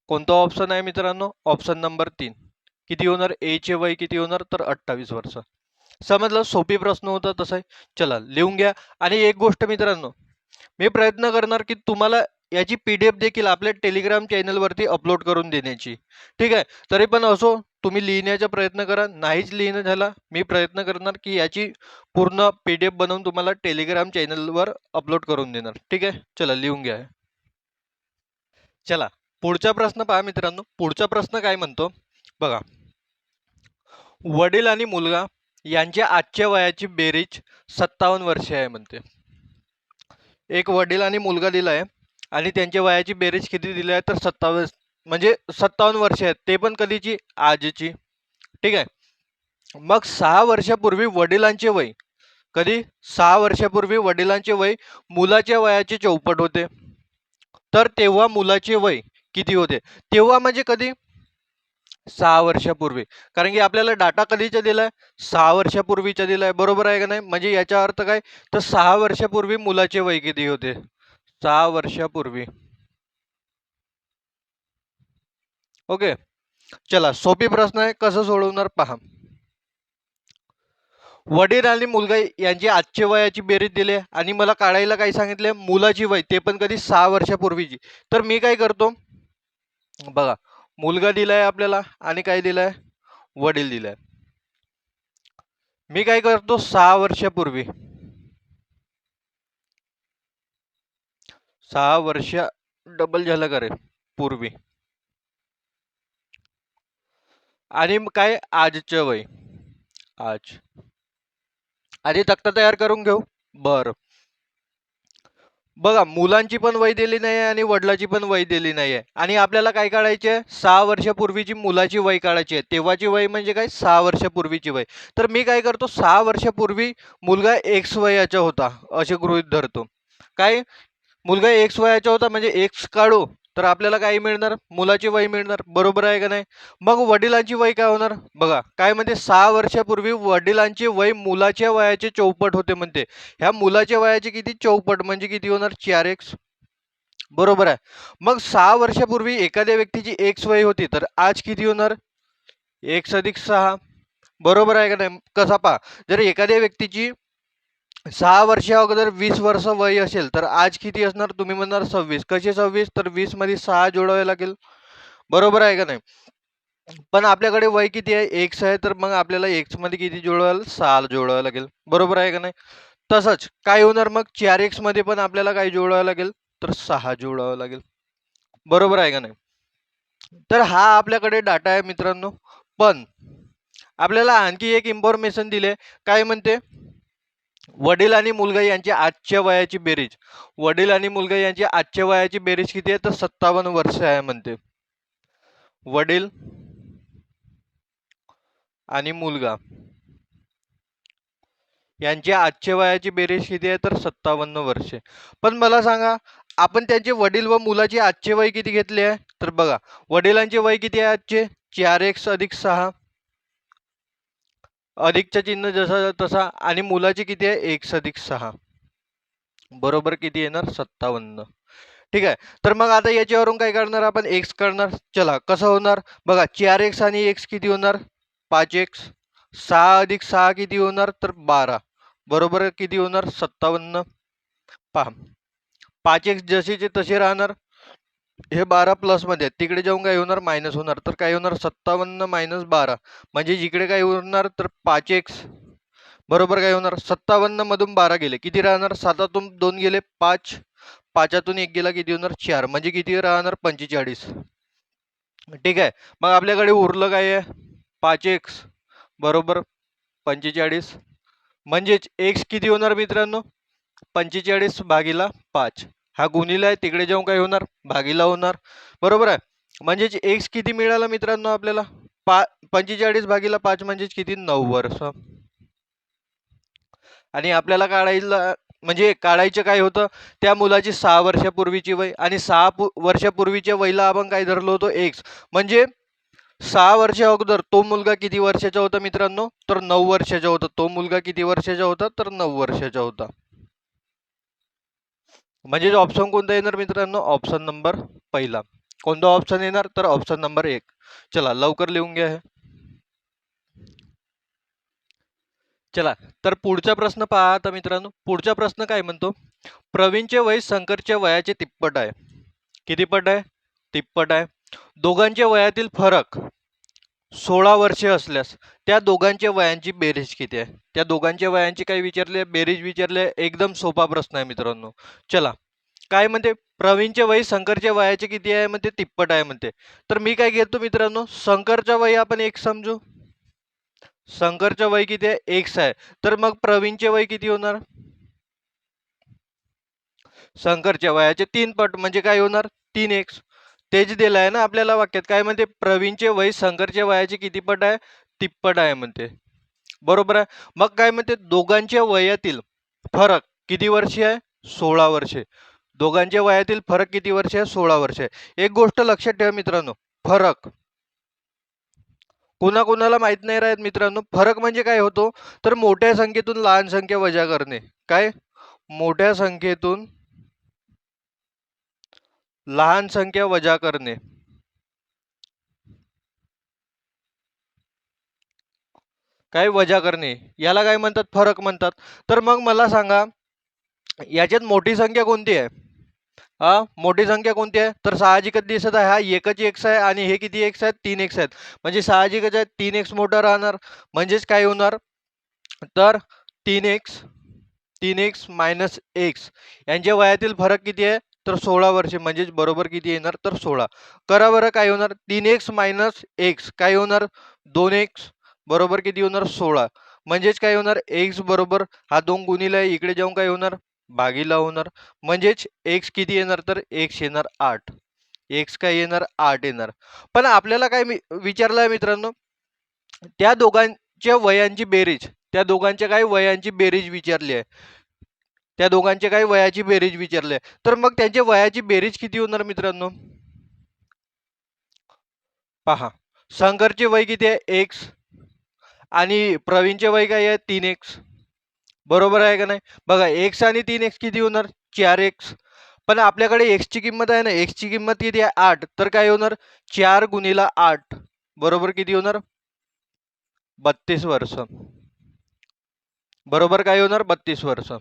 कोणता ऑप्शन आहे मित्रांनो ऑप्शन नंबर 3. किती होणार ए चे वय किती होणार तर 28 वर्ष. समजलं सोपी प्रश्न होता तसा. चला लिहून घ्या. आणि एक गोष्ट मित्रांनो मी प्रयत्न करणार की तुम्हाला याची PDF देखील आपल्या टेलिग्राम चॅनलवरती अपलोड करून देण्याची. ठीक आहे. तरी पण असो तुम्ही लिहिण्याचा प्रयत्न करा. नाहीच लिहिणं झाला मी प्रयत्न करणार की याची पूर्ण PDF बनवून तुम्हाला टेलिग्राम चॅनलवर अपलोड करून देणार. ठीक आहे. चला लिहून घ्या. चला पुढचा प्रश्न पहा मित्रांनो. पुढचा प्रश्न काय म्हणतो बघा. वडील आणि मुलगा यांच्या आजच्या वयाची बेरीज 57 वर्षे आहे म्हणते. एक वडील आणि मुलगा दिलाय आणि त्यांच्या वयाची बेरीज किती दिली आहे तर 57 म्हणजे 57 वर्षे आहेत. ते पण कधीची आजची. ठीक आहे. मग 6 वर्षापूर्वी वडिलांचे वय कधी 6 वर्षापूर्वी वडिलांचे वय मुलाच्या वयाचे चौपट होते. तर तेव्हा मुलाचे वय किती होते. तेव्हा म्हणजे कधी 6 वर्षापूर्वी. कारण की आपल्याला डाटा कधीचा दिलाय 6 वर्षापूर्वीचा दिलाय. बरोबर आहे का नाही. म्हणजे याचा अर्थ काय तर 6 वर्षापूर्वी मुलाचे वय किती होते 6 वर्षापूर्वी. ओके. चला सोपी प्रश्न आहे कसं सोडवणार पहा. वडील आणि मुलगा यांची आजच्या वयाची बेरीज दिली आणि मला काढायला काय सांगितले मुलाची वय ते पण कधी 6 वर्षापूर्वीची. तर मी काय करतो बघा मुलगा दिलाय आपल्याला आणि काय दिलाय वडील दिलाय. मी काय करतो 6 वर्षापूर्वी 6 वर्ष डबल झालं का रे पूर्वी आणि काय आजचं वय आज. आधी तक्ता तयार करून घेऊ. बर बघा मुलांची पण वय दिली नाही आहे आणि वडिलाची पण वय दिली नाही आहे आणि आपल्याला काय काढायचे आहे 6 वर्षापूर्वीची मुलाची वय काढायची आहे. तेव्हाची वय म्हणजे काय 6 वर्षापूर्वीची वय. तर मी काय करतो 6 वर्षापूर्वी मुलगा एक्स वयाचा होता असे गृहीत धरतो. काय मुलगा एक्स वयाचा होता म्हणजे एक्स काढू तर आपल्याला काय मिळणार मुलाची वय मिळणार. बरोबर आहे का नाही. मग वडिलांची वय काय होणार बघा काय म्हणते 6 वर्षापूर्वी वडिलांचे वय मुलाच्या वयाचे चौपट होते म्हणते. ह्या मुलाच्या वयाचे किती चौपट म्हणजे किती होणार 4x. बरोबर आहे. मग 6 वर्षापूर्वी एखाद्या व्यक्तीची एक्स वय होती तर आज किती होणार x अधिक 6. बरोबर आहे का नाही. कसा पहा जर एखाद्या व्यक्तीची 6 वर्षा अगोदर 20 वर्ष वय असेल तर आज किती असणार तुम्ही म्हणणार 26. कसे 26 तर 20 मध्ये 6 जोडावे लागेल. बरोबर आहे का नाही. पण आपल्याकडे वय किती आहे एक्स आहे तर मग आपल्याला एक्स मध्ये किती जोडावं 6 जोडावं लागेल. बरोबर आहे का नाही. तसंच काय होणार मग 4x मध्ये पण आपल्याला काय जोडावं लागेल तर 6 जोडावं लागेल. बरोबर आहे का नाही. तर हा आपल्याकडे डाटा आहे मित्रांनो. पण आपल्याला आणखी एक इन्फॉर्मेशन दिले काय म्हणते वडील आणि मुलगा यांच्या आजच्या वयाची बेरीज. वडील आणि मुलगा यांची आजच्या वयाची बेरीज किती आहे तर 57 वर्ष आहे म्हणते. वडील आणि मुलगा यांच्या आजच्या वयाची बेरीज किती आहे तर 57 वर्षे. पण मला सांगा आपण त्यांचे वडील व मुलाचे आजचे वय किती घेतले आहे तर बघा वडिलांचे वय किती आहे आजचे 4x अधिक 6 अधिकचं चिन्ह जसा तसा आणि मुलाचे किती आहे x अधिक 6 बरोबर किती येणार 57. ठीक आहे. तर मग आता याच्यावरून काय करणार आपण x करणार. चला कसं होणार बघा 4x आणि x किती होणार 5x. 6 अधिक 6 किती होणार तर 12 बरोबर किती होणार 57. पहा 5x जसेचे तसे राहणार. हे 12 प्लस मध्ये तिकडे जाऊन काय होणार मायनस होणार तर काय होणार 57 मायनस 12 म्हणजे जिकडे काय होणार तर 5x बरोबर काय होणार 57 मधून 12 गेले किती राहणार 7तून 2 गेले 5 5तून 1 गेला किती होणार 4 म्हणजे किती राहणार 45. ठीक आहे. मग आपल्याकडे उरलं काय आहे 5x बरोबर 45 म्हणजेच x किती होणार मित्रांनो 45 भागीला 5 हा गुणिला आहे तिकडे जाऊन काय होणार भागीला होणार. बरोबर आहे. म्हणजेच x किती मिळाला मित्रांनो आपल्याला 45 भागीला 5 म्हणजेच किती 9 वर्ष. आणि आपल्याला काढायला म्हणजे काढायचं काय होतं त्या मुलाची 6 वर्षापूर्वीची वय आणि 6 वर्षापूर्वीच्या वयला आपण काय धरलो होतो x म्हणजे 6 वर्ष अगोदर तो मुलगा किती वर्षाचा होता मित्रांनो? तर 9 वर्षाचा होता. तो मुलगा किती वर्षाचा होता? तर 9 वर्षाचा होता. म्हणजे ऑप्शन कोणता येणार मित्रांनो? ऑप्शन नंबर पहिला. कोणता ऑप्शन येणार? तर ऑप्शन नंबर 1. चला लवकर लिहून घ्या हे. चला तर पुढचा प्रश्न पहा आता मित्रांनो. पुढचा प्रश्न काय म्हणतो? प्रवीणचे वय शंकरच्या वयाचे तिप्पट आहे. किती पट आहे? तिप्पट आहे. दोघांच्या वयातील फरक 16 वर्षे असल्यास त्या दोघांच्या वयांची बेरीज किती आहे? त्या दोघांच्या वयांची काय विचारले? बेरीज विचारले. एकदम सोपा प्रश्न आहे मित्रांनो. चला काय म्हणते? प्रवीणचे वय शंकरच्या वयाचे किती आहे म्हणते? तिप्पट आहे म्हणते. तर मी काय घेतो मित्रांनो? शंकरच्या वय आपण एक समजू. शंकरचं वय किती आहे? एक्स आहे. तर मग प्रवीणचे वय किती होणार? शंकरच्या वयाचे 3 पट म्हणजे काय होणार? 3x. तेच दिलं आहे ना आपल्याला वाक्यात. काय म्हणते? प्रवीणचे वय शंकरच्या वयाचे किती पट आहे? तिप्पट आहे म्हणते. बरोबर आहे. मग काय म्हणते? दोघांच्या वयातील फरक किती वर्षे आहे? 16 वर्षे. दोघांच्या वयातील फरक किती वर्ष आहे? 16 वर्षे. एक गोष्ट लक्षात ठेवा मित्रांनो, फरक कोणाकोणाला माहित नाही राहत मित्रांनो. फरक म्हणजे काय होतो? तर मोठ्या संख्येतून लहान संख्या वजा करणे. काय? मोठ्या संख्येतून लहान संख्या वजा करणे. काय वजा करणे याला काय म्हणतात? फरक म्हणतात. तर मग मला सांगा याच्यात मोठी संख्या कोणती आहे? मोठी संख्या कोणती आहे? तर साहजिकच दिसत आहे हा एकच एक्स आहे आणि हे किती एक्स आहेत? 3x आहेत. म्हणजे साहजिकच आहे 3x मोठा राहणार. म्हणजेच काय होणार? तर 3x मायनस एक्स यांच्या वयातील फरक किती आहे? तर 16 वर्षे. म्हणजेच बरोबर किती येणार? तर 16. करा बरं काय होणार? 3x मायनस एक्स काय होणार? 2x बरोबर किती होणार? 16. म्हणजेच काय होणार? एक्स बरोबर हा 2 गुणिले इकडे जाऊन काय होणार? भागीला होणार. म्हणजेच एक्स किती येणार? तर एक्स येणार 8. एक्स काय येणार? 8 येणार. पण आपल्याला काय विचारलं आहे मित्रांनो? त्या दोघांच्या वयांची बेरीज. त्या दोघांच्या काय वयांची बेरीज विचारली आहे. त्या दोघांच्या काय वयाची बेरीज विचारली आहे. तर मग त्यांच्या वयाची बेरीज किती होणार मित्रांनो? पहा शंकरचे वय किती आहे? एक्स आणि प्रवीणचे वय काय आहे? 3x. बरोबर आहे का नाही? बघा एक्स आणि 3x किती होणार? 4x. पण आपल्याकडे एक्स ची किंमत आहे ना, एक्स ची किंमत किती आहे? 8. तर काय होणार? 4 गुणिला 8 बरोबर किती होणार? 32 वर्ष. बरोबर काय होणार? 32 वर्ष.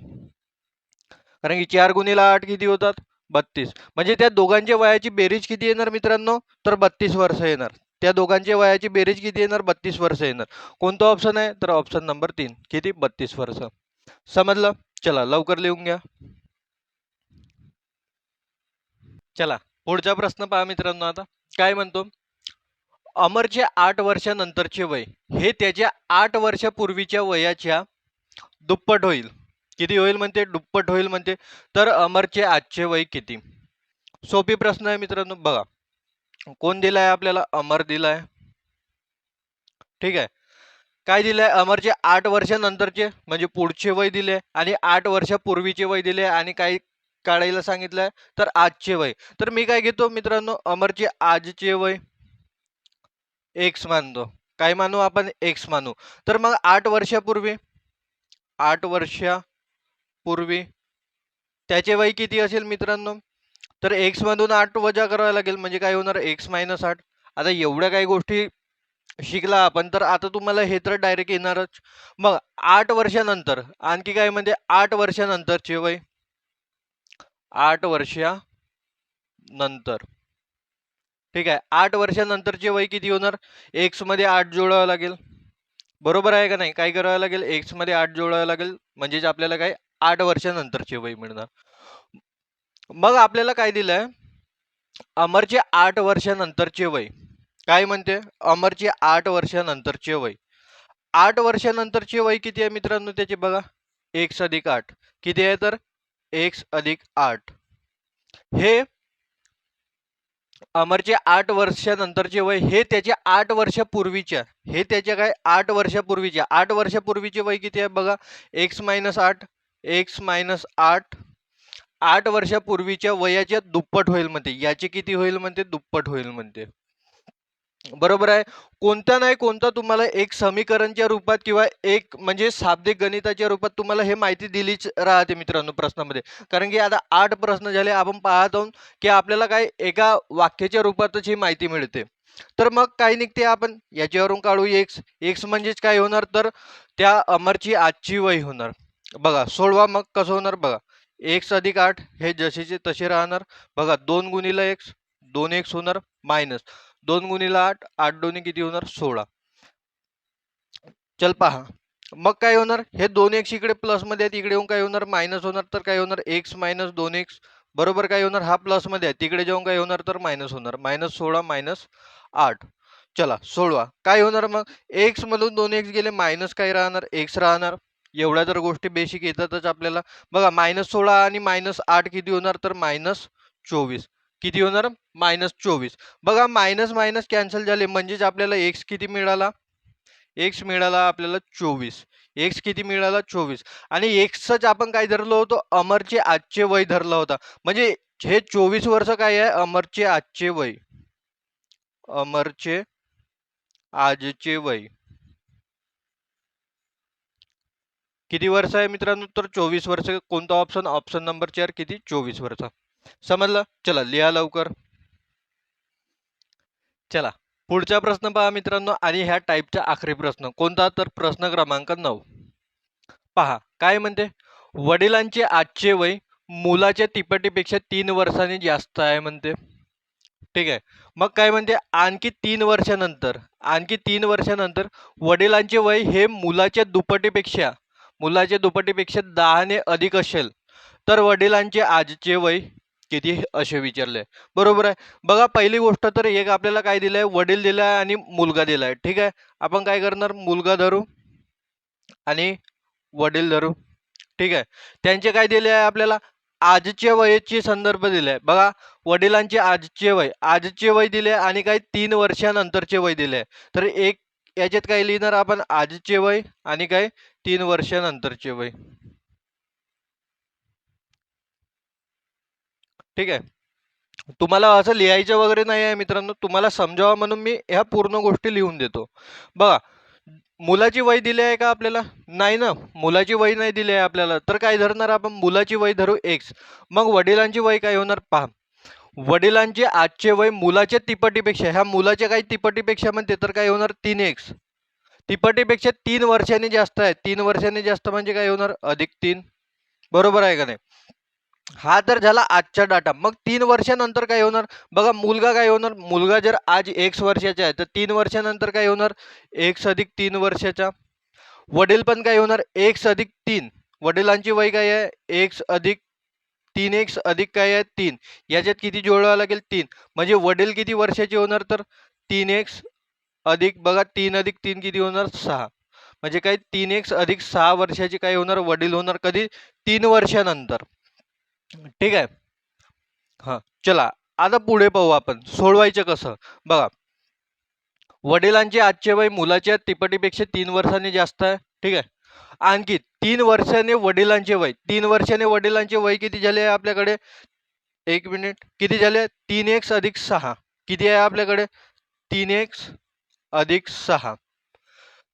कारण की 4 गुणिला 8 किती होतात? 32. म्हणजे त्या दोघांच्या वयाची बेरीज किती येणार मित्रांनो? तर 32 वर्ष येणार. त्या दोघांच्या वयाची बेरीज किती येणार? 32 वर्ष येणार. कोणतं ऑप्शन आहे? तर ऑप्शन नंबर 3. किती? 32 वर्ष. समजलं? चला लवकर लिहून घ्या. चला पुढचा प्रश्न पहा मित्रांनो. आता काय म्हणतो? अमरचे 8 वर्षानंतरचे वय हे त्याच्या 8 वर्षापूर्वीच्या वयाच्या दुप्पट होईल. किती होईल म्हणते? दुप्पट होईल म्हणते. तर अमरचे आजचे वय किती? सोपी प्रश्न आहे मित्रांनो. बघा कोण दिलाय आपल्याला? अमर दिलाय. ठीक आहे. काय दिलंय? अमरचे 8 वर्षानंतरचे म्हणजे पुढचे वय दिले आणि 8 वर्षापूर्वीचे वय दिले आणि काय काढायला सांगितलंय? तर आजचे वय. तर मी काय घेतो मित्रांनो? अमरचे आजचे वय एक्स मानतो. काय मानू आपण? एक्स मानू. तर मग 8 वर्षापूर्वी 8 वर्षापूर्वी त्याचे वय किती असेल मित्रांनो? तर एक्स मधून 8 वजा करावं लागेल म्हणजे काय होणार? X minus 8. आता एवढ्या काही गोष्टी शिकला आपण तर आता तुम्हाला हे तर डायरेक्ट येणारच. मग 8 वर्षानंतर आणखी काय म्हणजे 8 वर्षानंतरचे वय 8 वर्षानंतर. ठीक आहे. 8 वर्षानंतरचे वय किती होणार? एक्स मध्ये 8 जोडावं लागेल. बरोबर आहे का नाही? काय करावं लागेल? एक्स मध्ये 8 जोडावं लागेल म्हणजेच आपल्याला काय 8 वर्षानंतरचे वय मिळणार. मग आपल्याला काय दिलंय? अमरचे 8 वर्षानंतरचे वय. काय म्हणते? अमरचे 8 वर्षानंतरचे वय. 8 वर्षानंतरचे वय किती आहे मित्रांनो त्याचे? बघा एक्स अधिक 8 किती आहे? तर एक्स अधिक 8. हे अमरचे 8 वर्षानंतरचे वय हे त्याच्या 8 वर्षापूर्वीच्या हे त्याच्या काय 8 वर्षापूर्वीच्या 8 वर्षापूर्वीचे वय किती आहे? बघा एक्स मायनस 8 एक्स मायनस 8 8 वर्षापूर्वीच्या वयाच्या दुप्पट होईल म्हणते. याचे किती होईल म्हणते? दुप्पट होईल म्हणते. बरोबर आहे. कोणता नाही कोणता तुम्हाला एक समीकरणच्या रूपात किंवा एक म्हणजे शाब्दिक गणिताच्या रूपात तुम्हाला हे माहिती दिलीच राहते मित्रांनो प्रश्नामध्ये. कारण की आता 8 प्रश्न झाले आपण पाहत आहोत की आपल्याला काय एका वाक्याच्या रूपातच ही माहिती मिळते. तर मग काय निघते आपण याच्यावरून काढू एक्स. एक्स म्हणजेच काय होणार तर त्या अमरची आजची वय होणार. बघा सोडवा मग कसं होणार बघा. एक्स अधिक 8 हे जसेचे तसे राहणार. बघा 2 गुणिले एक्स 2 एक्स होणार मायनस 2 गुणिले 8 8 दोन्ही किती होणार 16. चल पहा मग काय होणार हे 2 एक्स इकडे प्लस मध्ये आहेत इकडे येऊन काय होणार मायनस होणार तर काय होणार एक्स मायनस 2 एक्स बरोबर काय होणार हा प्लस मध्ये आहे तिकडे जाऊन काय होणार तर मायनस होणार मायनस 16 मायनस 8. चला सोडवा काय होणार मग एक्स मधून 2 एक्स गेले मायनस काय राहणार एक्स राहणार. एवढ्या जर गोष्टी बेसिक येतातच आपल्याला. बघा मायनस 16 आणि मायनस 8 किती होणार तर मायनस 24. किती होणार मायनस 24. बघा मायनस मायनस कॅन्सल झाले म्हणजेच आपल्याला एक्स किती मिळाला एक्स मिळाला आपल्याला 24. एक्स किती मिळाला 24 आणि एक्सच आपण काय धरलं होतं अमरचे आजचे वय धरलं होता म्हणजे हे 24 वर्ष काय आहे अमरचे आजचे वय. अमरचे आजचे वय किती वर्ष आहे मित्रांनो तर 24 वर्ष. कोणता ऑप्शन ऑप्शन नंबर 4 किती 24 वर्ष. समजलं चला लिहा लवकर. चला पुढचा प्रश्न पहा मित्रांनो आणि ह्या टाईपचा आखरी प्रश्न कोणता तर प्रश्न क्रमांक 9 पहा काय म्हणते वडिलांचे आजचे वय मुलाच्या तिपटीपेक्षा 3 वर्षांनी जास्त आहे म्हणते. ठीक आहे मग काय म्हणते आणखी तीन वर्षानंतर वडिलांचे वय हे मुलाच्या दुपटीपेक्षा 10 ने अधिक असेल तर वडिलांचे आजचे वय किती असे विचारले. बरोबर आहे. बघा पहिली गोष्ट तर एक आपल्याला काय दिलंय वडील दिलाय आणि मुलगा दिलाय. ठीक आहे आपण काय करणार मुलगा धरू आणि वडील धरू. ठीक आहे त्यांचे काय दिले आहे आपल्याला आजचे वयाचे संदर्भ दिले बघा. वडिलांचे आजचे वय दिले आणि काही 3 वर्षानंतरचे वय दिले. तर एक याच्यात काय लिहिणार आपण आजचे वय आणि काय 3 वर्षानंतरचे वय. ठीक आहे तुम्हाला असं लिहायचं वगैरे नाही आहे मित्रांनो तुम्हाला समजावा म्हणून मी ह्या पूर्ण गोष्टी लिहून देतो. बघा मुलाची वय दिली आहे का आपल्याला नाही ना मुलाची वय नाही दिली आहे आपल्याला तर काय धरणार आपण मुलाची वय धरू एक्स. मग वडिलांची वय काय होणार पहा वडिलांचे आजचे वय मुलाच्या तिपटीपेक्षा ह्या मुलाच्या काही तिपटीपेक्षा म्हणते तर काय होणार 3x. तिपटीपेक्षा 3 वर्षांनी जास्त आहे 3 वर्षांनी जास्त म्हणजे काय होणार अधिक 3. बरोबर आहे का नाही. हा तर झाला आजचा डाटा. मग 3 वर्षानंतर काय होणार बघा मुलगा काय होणार मुलगा जर आज x वर्षाचा आहे तर 3 वर्षानंतर काय होणार x अधिक 3 वर्षाचा. वडील पण काय होणार x अधिक 3 वडिलांची वय काय आहे x अधिक 3x अधिक काय आहे 3 याच्यात किती जोडावं लागेल 3 म्हणजे वडील किती वर्षाचे होणार तर 3x अधिक बघा 3 अधिक 3 किती होणार 6 म्हणजे काय 3x अधिक 6 वर्षाचे काय होणार वडील होणार कधी 3 वर्षानंतर. ठीक आहे हा चला आता पुढे पाहू आपण सोडवायचं कसं. बघा वडिलांचे आजचे वय मुलाच्या तिपटीपेक्षा 3 वर्षांनी जास्त आहे. ठीक आहे आणखी 3 वर्षाने वडिलांचे वय 3 वर्षाने वडिलांचे वय किती झाले आहे आपल्याकडे एक मिनिट किती झाले 3x अधिक 6 किती आहे आपल्याकडे 3x अधिक 6.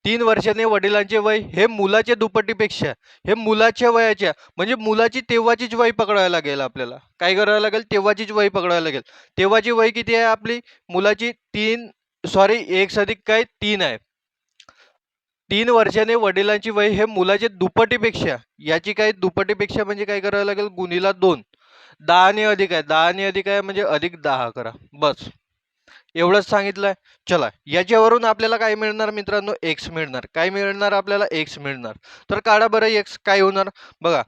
3 वर्षाने वडिलांचे वय हे मुलाच्या दुपटीपेक्षा हे मुलाच्या वयाच्या म्हणजे मुलाची तेव्हाचीच वय पकडायला लागेल आपल्याला काय करावं लागेल तेव्हाचीच वय पकडायला लागेल. तेव्हाची वय किती आहे आपली मुलाची 3 अधिक काय 3 आहे. 3 वर्षाने वडिलांची वय हे मुलाच्या दुपटीपेक्षा याची काय दुपटीपेक्षा म्हणजे काय करावं लागेल गुणीला 2 10 ने अधिक आहे 10 ने अधिक आहे म्हणजे अधिक 10 करा बस एवढंच सांगितलंय. चला याच्यावरून आपल्याला काय मिळणार मित्रांनो एक्स मिळणार. काय मिळणार आपल्याला एक्स मिळणार. तर काढा बरं एक्स काय होणार बघा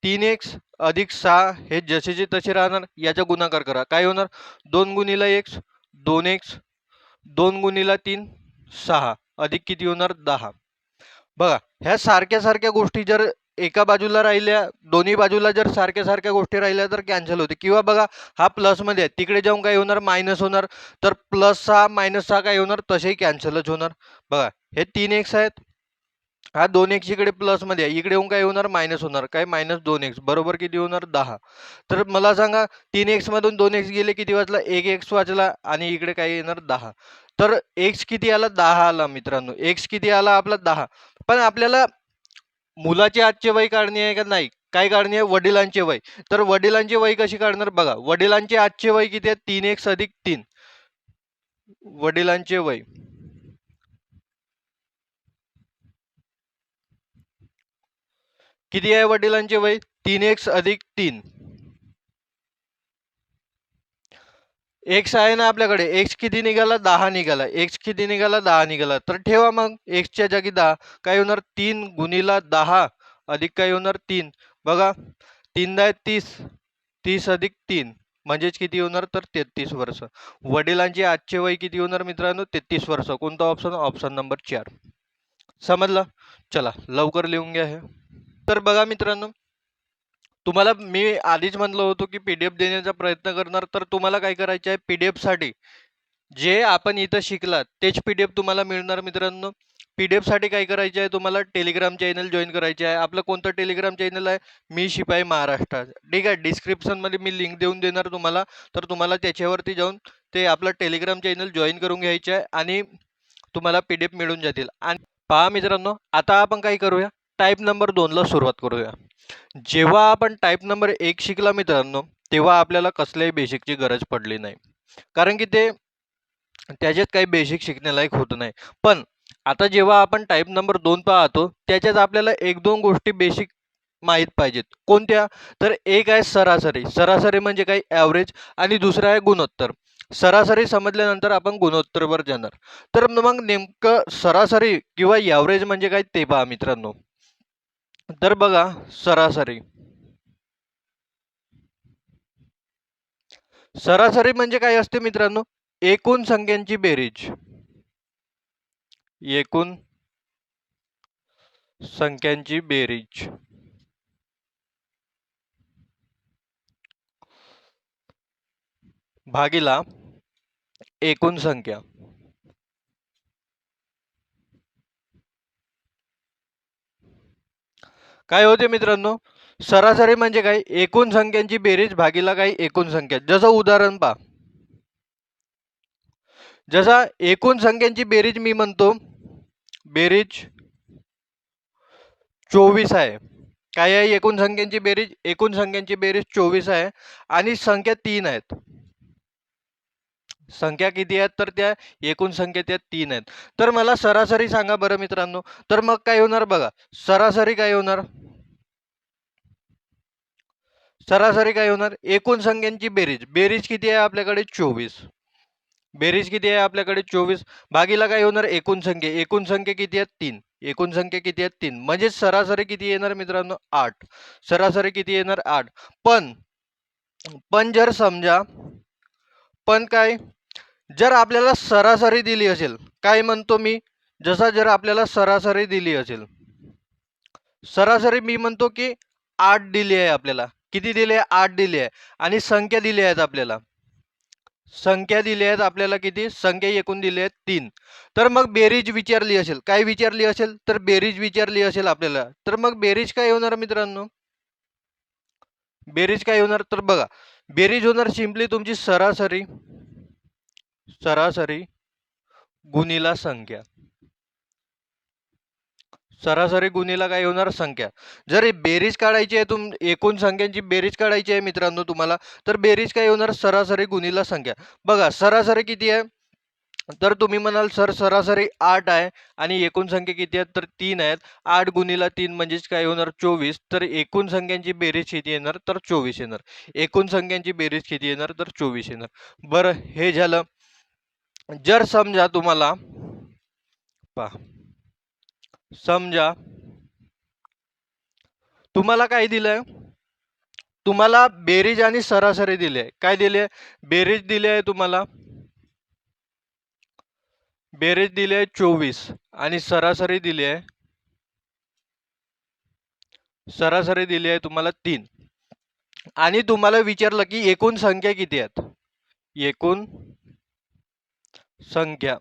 3x अधिक 6 हे जसेचे तसे राहणार याचा गुणाकार करा काय होणार 2 गुणिला x 2x 2 गुणिला 3 6 अधिक किती होणार 10. बघा ह्या सारख्या सारख्या गोष्टी जर एका बाजूला राहिल्या दोन्ही बाजूला जर सारख्या सारख्या गोष्टी राहिल्या तर कॅन्सल होते किंवा बघा हा प्लस मध्ये आहे तिकडे जाऊन काय होणार मायनस होणार तर +6 - 6 काय होणार तसेही कॅन्सलच होणार. बघा हे 3x आहेत हा 2x इकडे प्लस मध्ये आहे, इकडे येऊन काय होणार मायनस होणार, काय मायनस 2x बरोबर किती होणार 10. तर मला सांगा 3x मधून 2x गेले किती वाचला, 1x वाचला आणि इकडे काय येणार 10. तर x किती आला 10 आला मित्रांनो, x किती आला आपला 10. पण आपल्याला मुलाचे आजचे वय काढणे आहे का नाही, काय काढणे आहे वडिलांचे वय. तर वडिलांचे वय कशी काढणार बघा, वडिलांचे आजचे वय किती आहे 3x अधिक 3. वडिलांचे वय किती आहे, वडिलांचे वय 3x अधिक 3. एक्स आहे ना आपल्याकडे, एक्स किती निघाला 10 निघाला, एक्स किती निघाला 10 निघाला. तर ठेवा मग एक्सच्या जागी 10, काय होणार 3 गुणिला 10 अधिक काय होणार 3. बघा 3 10 30, 30 अधिक 3 म्हणजेच किती होणार तर 33 वर्ष. वडिलांचे आजचे वय किती होणार मित्रांनो 33 वर्ष. कोणता ऑप्शन, ऑप्शन नंबर 4. समजलं. चला लवकर लिहून घ्या हे. तर बघा मित्रांनो, तुम्हाला मी आधीच म्हणलो होतो की पीडीएफ देण्याचा प्रयत्न करणार. तर तुम्हाला काय करायचे आहे, पीडीएफ साठी जे आपण इथं शिकलात तेच पीडीएफ तुम्हाला मिळणार मित्रांनो. पीडीएफ साठी काय करायचे आहे, तुम्हाला टेलिग्राम चॅनल जॉईन करायचे आहे. आपलं कोणतं टेलिग्राम चॅनल आहे, मी शिपाई महाराष्ट्र. ठीक आहे, डिस्क्रिप्शन मध्ये मी लिंक देऊन देणार तुम्हाला. तर तुम्हाला त्याच्यावरती जाऊन ते आपलं टेलिग्राम चॅनल जॉईन करून घ्यायचे आहे आणि तुम्हाला पीडीएफ मिळून जातील. आणि पहा मित्रांनो, आता आपण काय करूया, टाईप नंबर 2 ला सुरुवात करूया. जेव्हा आपण टाईप नंबर 1 शिकला मित्रांनो, तेव्हा आपल्याला कसल्याही बेसिकची गरज पडली नाही, कारण की ते त्याच्यात काही बेसिक शिकण्यालायक होत नाही. पण आता जेव्हा आपण टाईप नंबर 2 पाहतो, त्याच्यात आपल्याला एक दोन गोष्टी बेसिक माहीत पाहिजेत. कोणत्या, तर एक आहे सरासरी. सरासरी म्हणजे काय, ॲव्हरेज. आणि दुसरं आहे गुणोत्तर. सरासरी समजल्यानंतर आपण गुणोत्तरवर जाणार. तर मग नेमकं सरासरी किंवा ॲव्हरेज म्हणजे काय ते पहा मित्रांनो. तर बघा सरासरी, सरासरी म्हणजे काय असते मित्रांनो, एकूण संख्यांची बेरीज. एकूण संख्यांची बेरीज भागीला एकूण संख्या. काय होते मित्रांनो, सरासरी म्हणजे काय, एकूण संख्यांची बेरीज भागीला काय एकूण संख्या. जसं उदाहरण पहा, जसा एकूण संख्यांची बेरीज मी म्हणतो, बेरीज 24 आहे. काय आहे एकूण संख्यांची बेरीज, एकूण संख्यांची बेरीज 24 आहे आणि संख्या 3 आहेत. संख्या किती आहेत, तर त्या एकूण संख्या त्या 3 आहेत. तर मला सरासरी सांगा बरं मित्रांनो. तर मग काय होणार बघा, सरासरी काय होणार, सरासरी काय होणार, एकूण संख्यांची बेरीज. बेरीज किती आहे आपल्याकडे 24. बेरीज किती आहे आपल्याकडे 24 भागीला काय होणार एकूण संख्या. एकूण संख्या किती आहेत 3. एकूण संख्या किती आहेत 3, म्हणजे सरासरी किती येणार मित्रांनो 8. सरासरी किती येणार 8. पण जर समजा, पण काय, जर आपल्याला सरासरी दिली असेल, काय म्हणतो मी, जसा जर आपल्याला सरासरी दिली असेल, सरासरी मी म्हणतो की 8 दिली आहे आपल्याला. किती दिली आहे 8 दिली आहे. आणि संख्या दिली आहेत आपल्याला, संख्या दिली आहेत आपल्याला किती, संख्या एकूण दिली आहेत 3. तर मग बेरीज विचारली असेल, काय विचारली असेल, तर बेरीज विचारली असेल आपल्याला. तर मग बेरीज काय होणार मित्रांनो, बेरीज काय होणार, तर बघा बेरीज होणार सिंपली तुमची सरासरी, सरासरी गुणिला संख्या. सरासरी गुणिला काय होणार संख्या. जर बेरीज काढायची आहे, एकूण संख्यांची बेरीज काढायची आहे मित्रांनो तुम्हाला, तर बेरीज काय होणार सरासरी गुणिला संख्या. बघा सरासरी किती आहे, तर तुम्ही म्हणाल सर सरासरी 8 आहे आणि एकूण संख्या किती आहेत, तर 3 आहेत. 8 गुणिला 3 म्हणजेच काय होणार 24. तर एकूण संख्यांची बेरीज किती येणार, तर 24 येणार. एकूण संख्यांची बेरीज किती येणार, तर 24 येणार. बरं हे झालं. जर समजा तुम्हाला पहा, समजा तुम्हाला काय दिलंय, तुम्हाला बेरीज आणि सरासरी दिली आहे. काय दिले, बेरीज दिली आहे तुम्हाला, बेरीज दिली आहे 24 आणि सरासरी दिली आहे, सरासरी दिली आहे तुम्हाला 3. आणि तुम्हाला विचारलं की एकूण संख्या किती आहेत, एकूण संख्या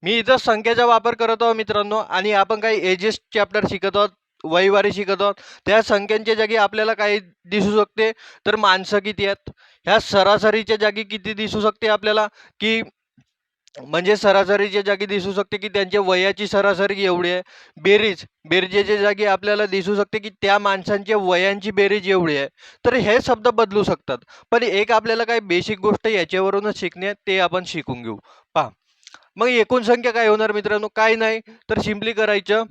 मी इथं संख्येचा वापर करत आहोत मित्रांनो, आणि आपण काही एजेस चॅप्टर शिकत आहोत, वयवारी शिकत आहोत. त्या संख्यांच्या जागी आपल्याला काय दिसू शकते, तर माणसं किती आहेत. ह्या सरासरीच्या जागी किती दिसू शकते आपल्याला, की म्हणजे सरासरीच्या जागी दिसू शकते की त्यांच्या वयाची सरासरी एवढी आहे. बेरीजच्या जागी आपल्याला दिसू शकते की त्या माणसांच्या वयांची बेरीज एवढी आहे. तर हे शब्द बदलू शकतात. पण एक आपल्याला काही बेसिक गोष्ट याच्यावरूनच शिकणे, ते आपण शिकून घेऊ. पहा, मग एकूण संख्या काय होणार मित्रांनो, काय नाही तर सिम्पली करायचं,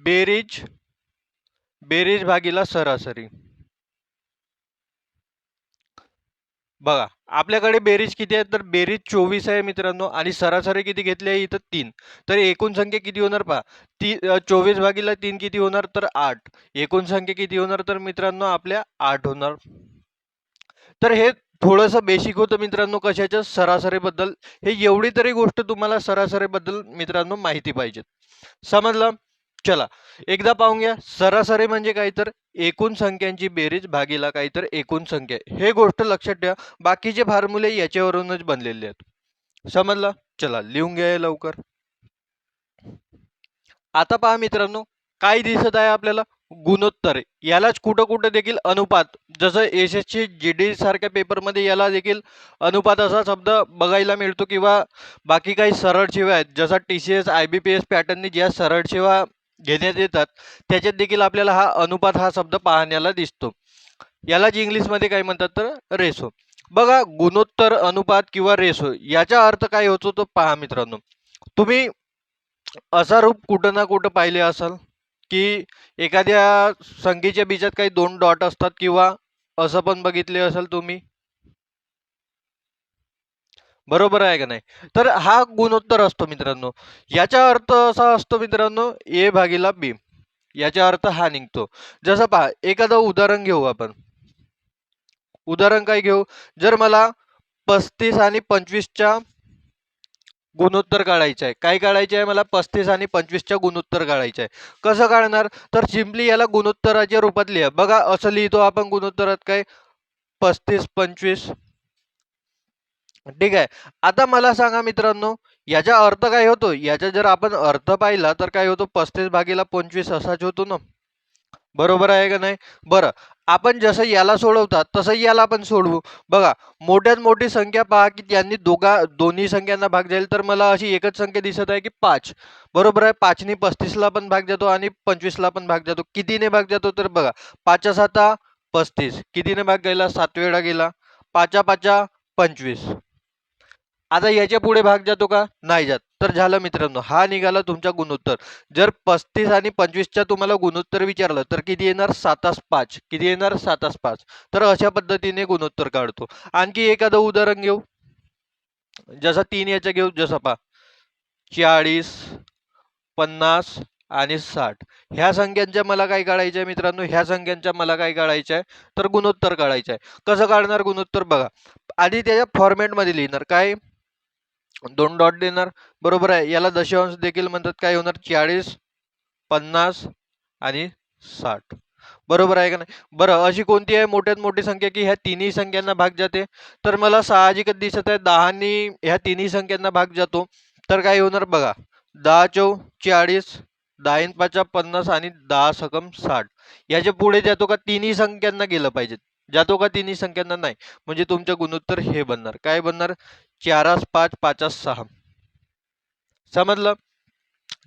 बेरीज बेरीज भागीला सरासरी. बघा, आपल्याकडे बेरीज किती आहे, तर बेरीज 24 आहे मित्रांनो, आणि सरासरी किती घेतली आहे इथं 3. तर एकूण संख्या किती होणार पहा, 24 भागीला 3 किती होणार, तर 8. एकूण संख्या किती होणार, तर मित्रांनो आपल्या 8 होणार. तर हे थोडंसं बेसिक होतं मित्रांनो कशाच्या, सरासरीबद्दल. हे एवढी तरी गोष्ट तुम्हाला सरासरीबद्दल मित्रांनो माहिती पाहिजे. समजलं. चला, एकदा पाहून घ्या, सरासरी म्हणजे काय, तर एकूण संख्यांची बेरीज भागीला काय, तर एकूण संख्या. हे गोष्ट लक्षात ठेवा, बाकीचे फॉर्म्युले याच्यावरूनच बनलेले आहेत. समजलं. चला, लिहून घ्या हे लवकर. आता पहा मित्रांनो, काय दिसत आहे आपल्याला, गुणोत्तर. यालाच कुठं कुठं देखील अनुपात, जसं एसएससी जीडी सारख्या पेपरमध्ये याला देखील अनुपात असा शब्द बघायला मिळतो, किंवा बाकी काही सरळ शिव्या आहेत, जसा टीसीएस आयबीपीएस पॅटर्ननी ज्या सरळ शिव्या घेण्यात येतात, त्याच्यात देखील आपल्याला हा अनुपात हा शब्द पाहण्याला दिसतो. यालाच इंग्लिशमध्ये काय म्हणतात, तर रेशो. बघा, गुणोत्तर, अनुपात किंवा रेशो याचा अर्थ काय होतो तो पहा मित्रांनो. तुम्ही असा रूप कुठं ना कुठं पाहिले असाल, की एखाद्या संख्येच्या बीजात काही 2 डॉट असतात, किंवा असं पण बघितले असाल तुम्ही. बरोबर आहे का नाही. तर हा गुणोत्तर असतो मित्रांनो. याचा अर्थ असा असतो मित्रांनो, ए भागीला बी. याचा अर्थ हा निघतो. जसं पहा, एखादं उदाहरण घेऊ आपण. उदाहरण काय घेऊ, जर मला 35 आणि 25च्या गुणोत्तर काढायचं आहे. काय काढायचे आहे मला, 35 आणि 25च्या गुणोत्तर काढायचं आहे. कसं काढणार, तर सिम्पली याला गुणोत्तराच्या रूपात लिहा. बघा, असं लिहितो आपण गुणोत्तरात, काय 35 25. ठीक आहे. आता मला सांगा मित्रांनो, याचा अर्थ काय होतो, याचा जर आपण अर्थ पाहिला तर काय होतो, 35 भागीला 25 असाच होतो ना. बरोबर आहे का नाही. बरं, आपण जसं याला सोडवतात तसं याला पण सोडवू. बघा, मोठ्यात मोठी संख्या पहा, की त्यांनी दोन्ही संख्यांना भाग जाईल, तर मला अशी एकच संख्या दिसत आहे की 5. बरोबर आहे. 5नी 35ला पण भाग जातो आणि 25ला पण भाग जातो. कितीने भाग जातो, तर बघा, 5 7 35. कितीने भाग गेला, 7 वेळा गेला. 5 5 25. आता याच्या पुढे भाग जातो का, नाही जात. तर झालं मित्रांनो, हा निघाला तुमचा गुणोत्तर. जर 35 आणि 25च्या तुम्हाला गुणोत्तर विचारलं तर किती येणार, 7 5. किती येणार, 7 5. तर अशा पद्धतीने गुणोत्तर काढतो. आणखी एखादं उदाहरण घेऊ, जसं 3 याचं घेऊ. जसं पहा, 40 50 आणि 60. ह्या संख्यांच्या मला काय काढायचं आहे मित्रांनो, ह्या संख्यांच्या मला काय काढायचं आहे, तर गुणोत्तर काढायचं आहे. कसं काढणार गुणोत्तर, बघा, आधी त्याच्या फॉर्मॅटमध्ये लिहिणार. काय, 2 डॉट देणार. बरोबर आहे. याला दशांश देखील म्हणतात. काय होणार, 40 50 आणि 60. बरोबर आहे का नाही. बरं, अशी कोणती आहे मोठ्यात मोठी संख्या की ह्या तिन्ही संख्यांना भाग जाते, तर मला साहजिकच दिसत आहे 10नी ह्या तिन्ही संख्यांना भाग जातो. तर काय होणार बघा, 10 चौ 40, 10 इन 5 50 आणि 10 सकम 60. याच्या पुढे जातो का, तिन्ही संख्यांना गेलं पाहिजे. जातो का, तिन्ही संख्यांना नाही. म्हणजे तुमचं गुणोत्तर हे बनणार. काय बनणार, 4 5 5 6. समजलं.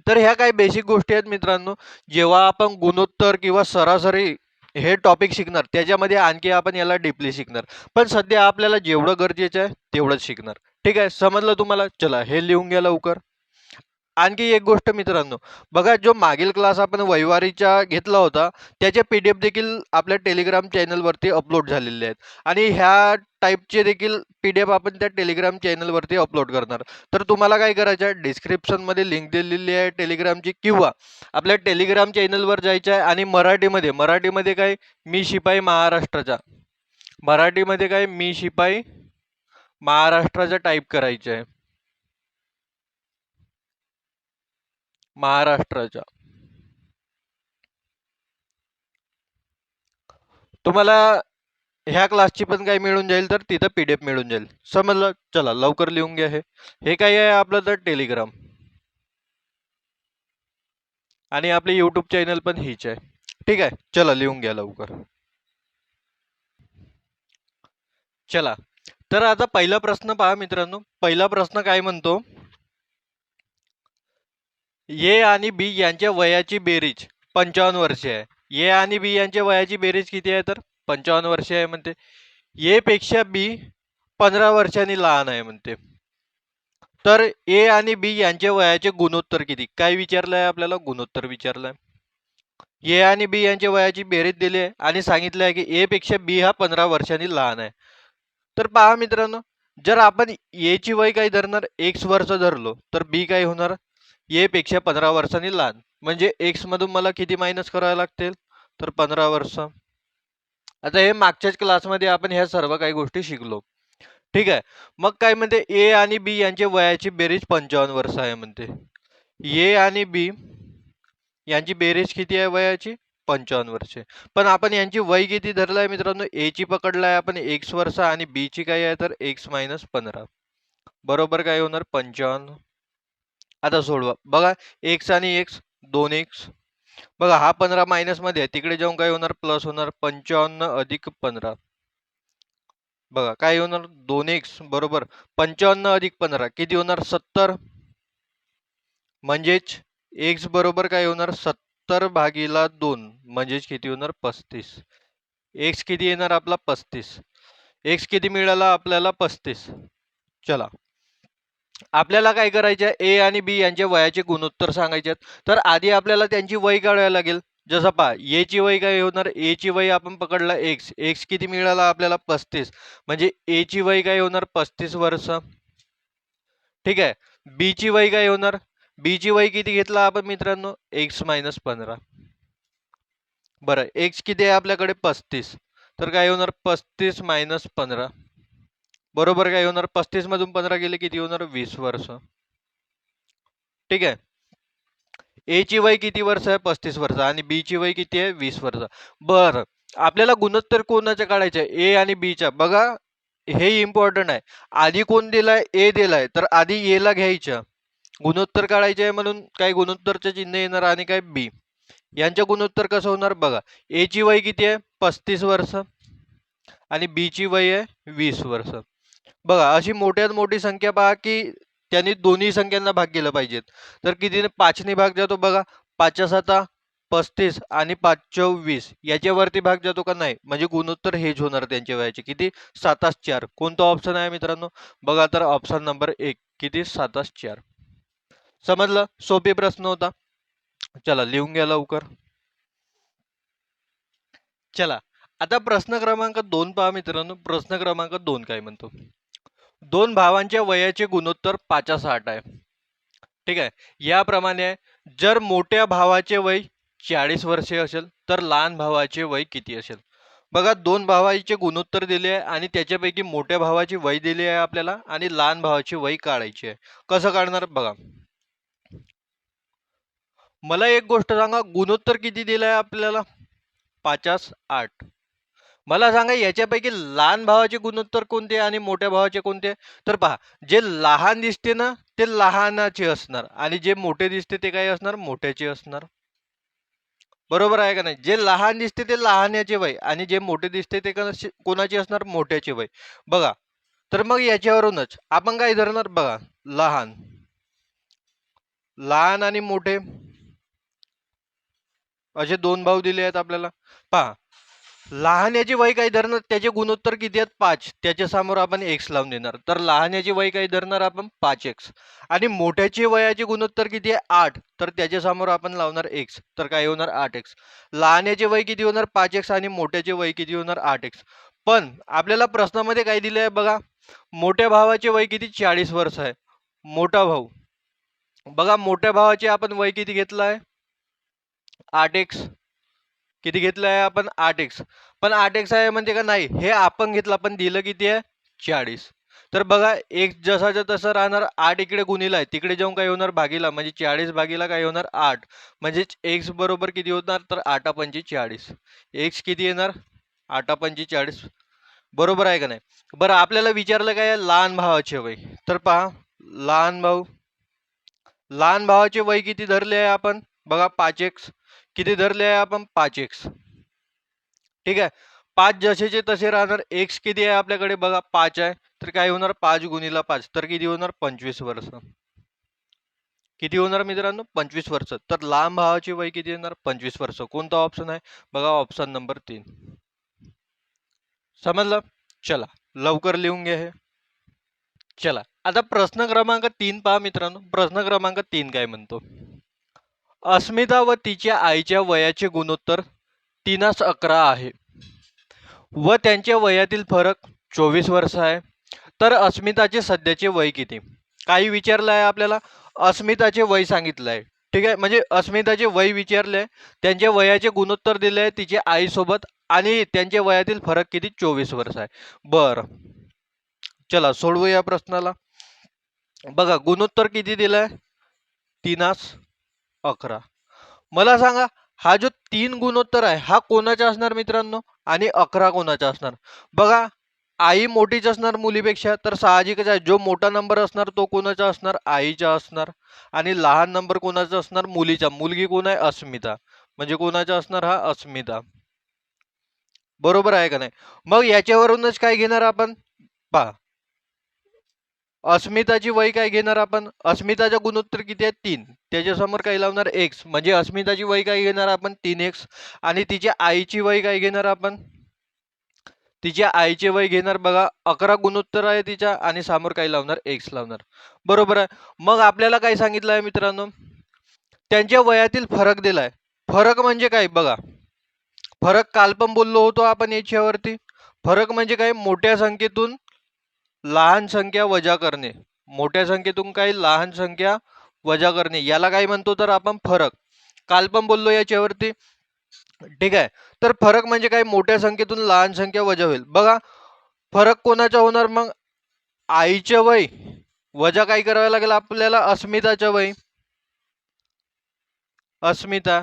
तर ह्या काही बेसिक गोष्टी आहेत मित्रांनो. जेव्हा आपण गुणोत्तर किंवा सरासरी हे टॉपिक शिकणार, त्याच्यामध्ये आणखी आपण याला डीपली शिकणार. पण सध्या आपल्याला जेवढं गरजेचं आहे तेवढंच शिकणार. ठीक आहे, समजलं तुम्हाला. चला, हे लिहून घ्या लवकर. आणखी एक गोष्ट मित्रांनो, बघा, जो मागील क्लास आपण वैवारीचा घेतला होता, त्याचे PDF देखील आपल्या टेलिग्राम चॅनलवरती अपलोड झालेले आहेत. आणि ह्या टाईपचे देखील PDF आपण त्या टेलिग्राम चॅनलवरती अपलोड करणार. तर तुम्हाला काय करायचं आहे, डिस्क्रिप्शनमध्ये लिंक दिलेली आहे टेलिग्रामची, किंवा आपल्या टेलिग्राम चॅनलवर जायचं आहे आणि मराठीमध्ये काय, मी शिपाई महाराष्ट्राचा, मराठीमध्ये काय, मी शिपाई महाराष्ट्राचा टाईप करायचं आहे. महाराष्ट्राच्या. तुम्हाला ह्या क्लासची पण काय मिळून जाईल तर तिथं PDF मिळून जाईल. समजलं? चला लवकर लिहून घ्या. हे काय आहे आपलं तर टेलिग्राम, आणि आपली यूट्यूब चॅनल पण हीच आहे. ठीक आहे, चला लिहून घ्या लवकर. चला, तर आता पहिला प्रश्न पहा मित्रांनो. पहिला प्रश्न काय म्हणतो, ए आणि बी यांच्या वयाची बेरीज 55 वर्षे आहे. ए आणि बी यांच्या वयाची बेरीज किती आहे तर 55 वर्षे आहे म्हणते. ए पेक्षा बी 15 वर्षांनी लहान आहे म्हणते. तर ए आणि बी यांच्या वयाचे गुणोत्तर किती? काय विचारलंय आपल्याला? गुणोत्तर विचारलंय. ए आणि बी यांच्या वयाची बेरीज दिली आहे आणि सांगितलं आहे की ए पेक्षा बी हा 15 वर्षांनी लहान आहे. तर पहा मित्रांनो, जर आपण ए ची वय काय धरणार, x वर्ष धरलो, तर बी काय होणार, ए पेक्षा 15 वर्षांनी लहान. म्हणजे x मधून मला किती मायनस करावे लागतील तर 15 वर्ष. आता हे मागच्याच क्लासमध्ये आपण ह्या सर्व काही गोष्टी शिकलो. ठीक आहे, मग काय म्हणते, ए आणि बी यांच्या वयाची बेरीज 55 वर्ष आहे म्हणते. ए आणि बी यांची बेरीज किती आहे वयाची? 55 वर्षे. पण आपण यांची वय किती धरलाय मित्रांनो? ए ची पकडलाय आपण x वर्ष आणि बी ची काय आहे तर x - 15. बरोबर काय होणार? 55. आता सोडवा बघा, x आणि x 2x. बघा हा 15 मायनस मध्ये आहे, तिकडे जाऊन काय होणार? प्लस होणार. 55 अधिक 15. बघा काय होणार? 2x बरोबर 55 अधिक 15 किती होणार? 70. म्हणजेच x बरोबर काय होणार? 70 भागीला 2 म्हणजेच किती होणार? 35. x किती येणार आपला? 35. x किती मिळाला आपल्याला? 35. चला, आपल्याला काय करायचं, ए आणि बी यांच्या वयाचे गुणोत्तर सांगायचे. तर आधी आपल्याला त्यांची वय काढायला लागेल. जसं पहा, ए ची वय काय होणार? ए ची वय आपण पकडला x किती मिळाला आपल्याला? 35. म्हणजे ए ची वय काय होणार? 35 वर्ष. ठीक आहे, बी ची वय काय होणार? बी ची वय किती घेतला आपण मित्रांनो? x - 15. बरं, x किती आहे आपल्याकडे? 35. तर काय होणार? 35 - 15 बरोबर काय होणार? 35 मधून 15 गेले किती होणार? 20 वर्ष. ठीक आहे, ए ची वय किती वर्ष आहे? 35 वर्ष. आणि बी ची वय किती आहे? 20 वर्ष. बरं, आपल्याला गुणोत्तर कोणाच्या काढायचं? ए आणि बी च्या. बघा हे इम्पॉर्टंट आहे. आधी कोण दिलाय? ए दिलाय, तर आधी ए ला घ्यायचं. गुणोत्तर काढायचे आहे म्हणून काय गुणोत्तरचे चिन्ह येणार आणि काय बी. यांच्या गुणोत्तर कसं होणार बघा. ए ची वय किती आहे? 35 वर्ष आणि बी ची वय आहे 20 वर्ष. बघा अशी मोठ्यात मोठी संख्या पहा की त्यांनी दोन्ही संख्यांना भाग केलं पाहिजेत. तर कितीने? 5 ने भाग जातो बघा. 5 7 35 आणि 5 24 याच्यावरती भाग जातो का? नाही. म्हणजे गुणोत्तर हेच होणार त्यांच्या वयाचे. किती? 7 4. कोणता ऑप्शन आहे मित्रांनो? बघा तर ऑप्शन नंबर 1. किती? 7 4. समजलं? सोपे प्रश्न होता. चला लिहून घ्या लवकर. चला, आता प्रश्न क्रमांक 2 पहा मित्रांनो. प्रश्न क्रमांक 2 काय म्हणतो, दोन भावांच्या वयाचे गुणोत्तर 5:60 आहे. ठीक आहे, याप्रमाणे जर मोठ्या भावाचे वय 40 वर्षे असेल तर लहान भावाचे वय किती असेल? बघा, दोन भावाचे गुणोत्तर दिले आहे आणि त्याच्यापैकी मोठ्या भावाची वय दिली आहे आपल्याला आणि लहान भावाची वय काढायची आहे. कसं काढणार बघा. मला एक गोष्ट सांगा, गुणोत्तर किती दिलं आहे आपल्याला? 5:8. मला सांगा याच्यापैकी लहान भावाचे गुणोत्तर कोणते आणि मोठ्या भावाचे कोणते? तर पहा, जे लहान दिसते ना ते लहानाचे असणार आणि जे मोठे दिसते ते काय असणार? मोठ्याचे असणार. बरोबर आहे का नाही? जे लहान दिसते ते लहानाचे वय आणि जे मोठे दिसते ते कोणाचे असणार? मोठ्याचे वय. बघा, तर मग याच्यावरूनच आपण काय धरणार बघा. लहान लहान आणि मोठे असे दोन भाव दिले आहेत आपल्याला. पहा, लहानाचे वय काय धरणार? त्याचे गुणोत्तर किती आहेत? 5. त्याच्या समोर आपण x लावून देणार. तर लहानाचे वय काय धरणार आपण? 5x. आणि मोठ्याचे वयाचे गुणोत्तर किती आहे? 8. तर त्याच्या समोर आपण लावणार x. तर काय होणार? 8x. लहानाचे वय किती होणार? 5x आणि मोठ्याचे वय किती होणार? 8x. पण आपल्याला प्रश्नामध्ये काय दिले आहे बघा, मोठ्या भावाचे वय किती? 40 वर्ष आहे. मोठा भाऊ बघा, मोठ्या भावाचे आपण वय किती घेतलं आहे? 8x. किती घेतलं आहे आपण? 8x. पण 8x आहे म्हणजे का नाही? हे आपण घेतलं, पण दिलं किती आहे? 40. तर बघा, x जसाच्या तसं राहणार. 8 इकडे गुणिला आहे, तिकडे जाऊन काय होणार? भागीला. म्हणजे 40 भागीला काय होणार? 8. म्हणजे x बरोबर किती होणार? तर 8 पंचे 40. x किती येणार? 8 पंचे 40. बरोबर आहे का नाही? बरं आपल्याला विचारलं काय लहान भावाचे वय, तर पहा लहान भाऊ, लहान भावाचे वय किती धरले आहे आपण? बघा 5x. किती धरले आहे आपण? 5x. ठीक आहे. 5 जसेचे तसे राहणार. x किती आहे आपल्याकडे? बघा 5 आहे. तर काय होणार? 5 गुणिले 5 तर किती होणार? 25 वर्ष. किती होणार मित्रांनो? 25 वर्ष. तर लहान भावाचे वय किती येणार? 25 वर्ष. कोणता ऑप्शन आहे? बघा ऑप्शन नंबर 3. समजलं? चला लवकर लिहून घ्या हे. चला आता प्रश्न क्रमांक 3 पहा मित्रांनो. प्रश्न क्रमांक 3 काय म्हणतो? अस्मिता व तिच्या आईच्या वयाचे गुणोत्तर 3:11 आहे व त्यांच्या वयातील फरक 24 वर्ष आहे. तर अस्मिताचे सध्याचे वय किती? काही विचारलं आहे आपल्याला. अस्मिताचे वय सांगितलं आहे. ठीक आहे, म्हणजे अस्मिताचे वय विचारले, त्यांच्या वयाचे गुणोत्तर दिले आहे तिच्या आईसोबत आणि त्यांच्या वयातील फरक किती? 24 वर्ष आहे. बरं चला सोडवू या प्रश्नाला. बघा गुणोत्तर किती दिलाय? 3:11. मला सांगा हा जो 3 गुणोत्तर आहे हा कोणाचा असणार मित्रांनो आणि 11 कोणाचा असणार? बघा आई मोठीच असणार मुलीपेक्षा, तर साहजिकच आहे जो मोठा नंबर असणार तो कोणाचा असणार? आईचा असणार. आणि लहान नंबर कोणाचा असणार? मुलीचा. मुलगी कोण आहे? अस्मिता. म्हणजे कोणाचा असणार? हा अस्मिता. बरोबर आहे का नाही? मग याच्यावरूनच काय घेणार आपण? पहा अस्मिताची वय काय घेणार आपण? अस्मिताचा गुणोत्तर किती आहे? 3. त्याच्यासमोर काय लावणार? x. म्हणजे अस्मिताची वय काय घेणार आपण? 3x. आणि तिच्या आईची वय काय घेणार आपण? तिच्या आईचे वय घेणार बघा 11 गुणोत्तर आहे तिच्या आणि समोर काय लावणार? x लावणार. बरोबर आहे. मग आपल्याला काय सांगितलं आहे मित्रांनो? त्यांच्या वयातील फरक दिलाय. फरक म्हणजे काय? बघा फरक काल पण बोललो होतो आपण याच्यावरती. फरक म्हणजे काय? मोठ्या संख्येतून लहान संख्या वजा करणे. मोठ्या संख्येतून काय? लहान संख्या वजा करणे, याला काय म्हणतो? तर आपण फरक. काल पण बोललो याच्यावरती. ठीक आहे. तर फरक म्हणजे काय? मोठ्या संख्येतून लहान संख्या वजा होईल. बघा फरक कोणाचा होणार मग? आईचे वय वजा काय करावं लागेल आपल्याला? अस्मिताचं वय. अस्मिता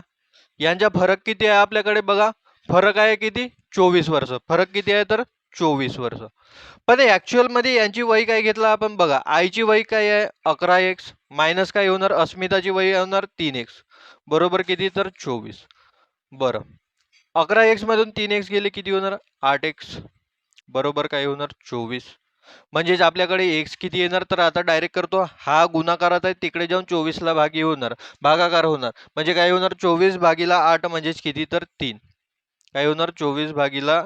यांचा फरक किती आहे आपल्याकडे? बघा फरक आहे किती? 24 वर्ष. फरक किती आहे? तर 24 वर्ष. पण ऍक्च्युअल मध्ये यांची वय काय घेतला आपण? बघा आईची वय काय आहे? 11x मायनस काय होणार? अस्मिताची वय होणार 3x. बरोबर किती? तर 24. बरं 11x मधून 3x गेले किती होणार? 8x. बरोबर काय होणार? 24. म्हणजेच आपल्याकडे x किती येणार? तर आता डायरेक्ट करतो, हा गुणाकारात आहे तिकडे जाऊन 24 ला भागी होणार, भागाकार होणार. म्हणजे काय होणार? 24 भागीला 8 म्हणजेच किती? तर 3. काय होणार? 24 भागीला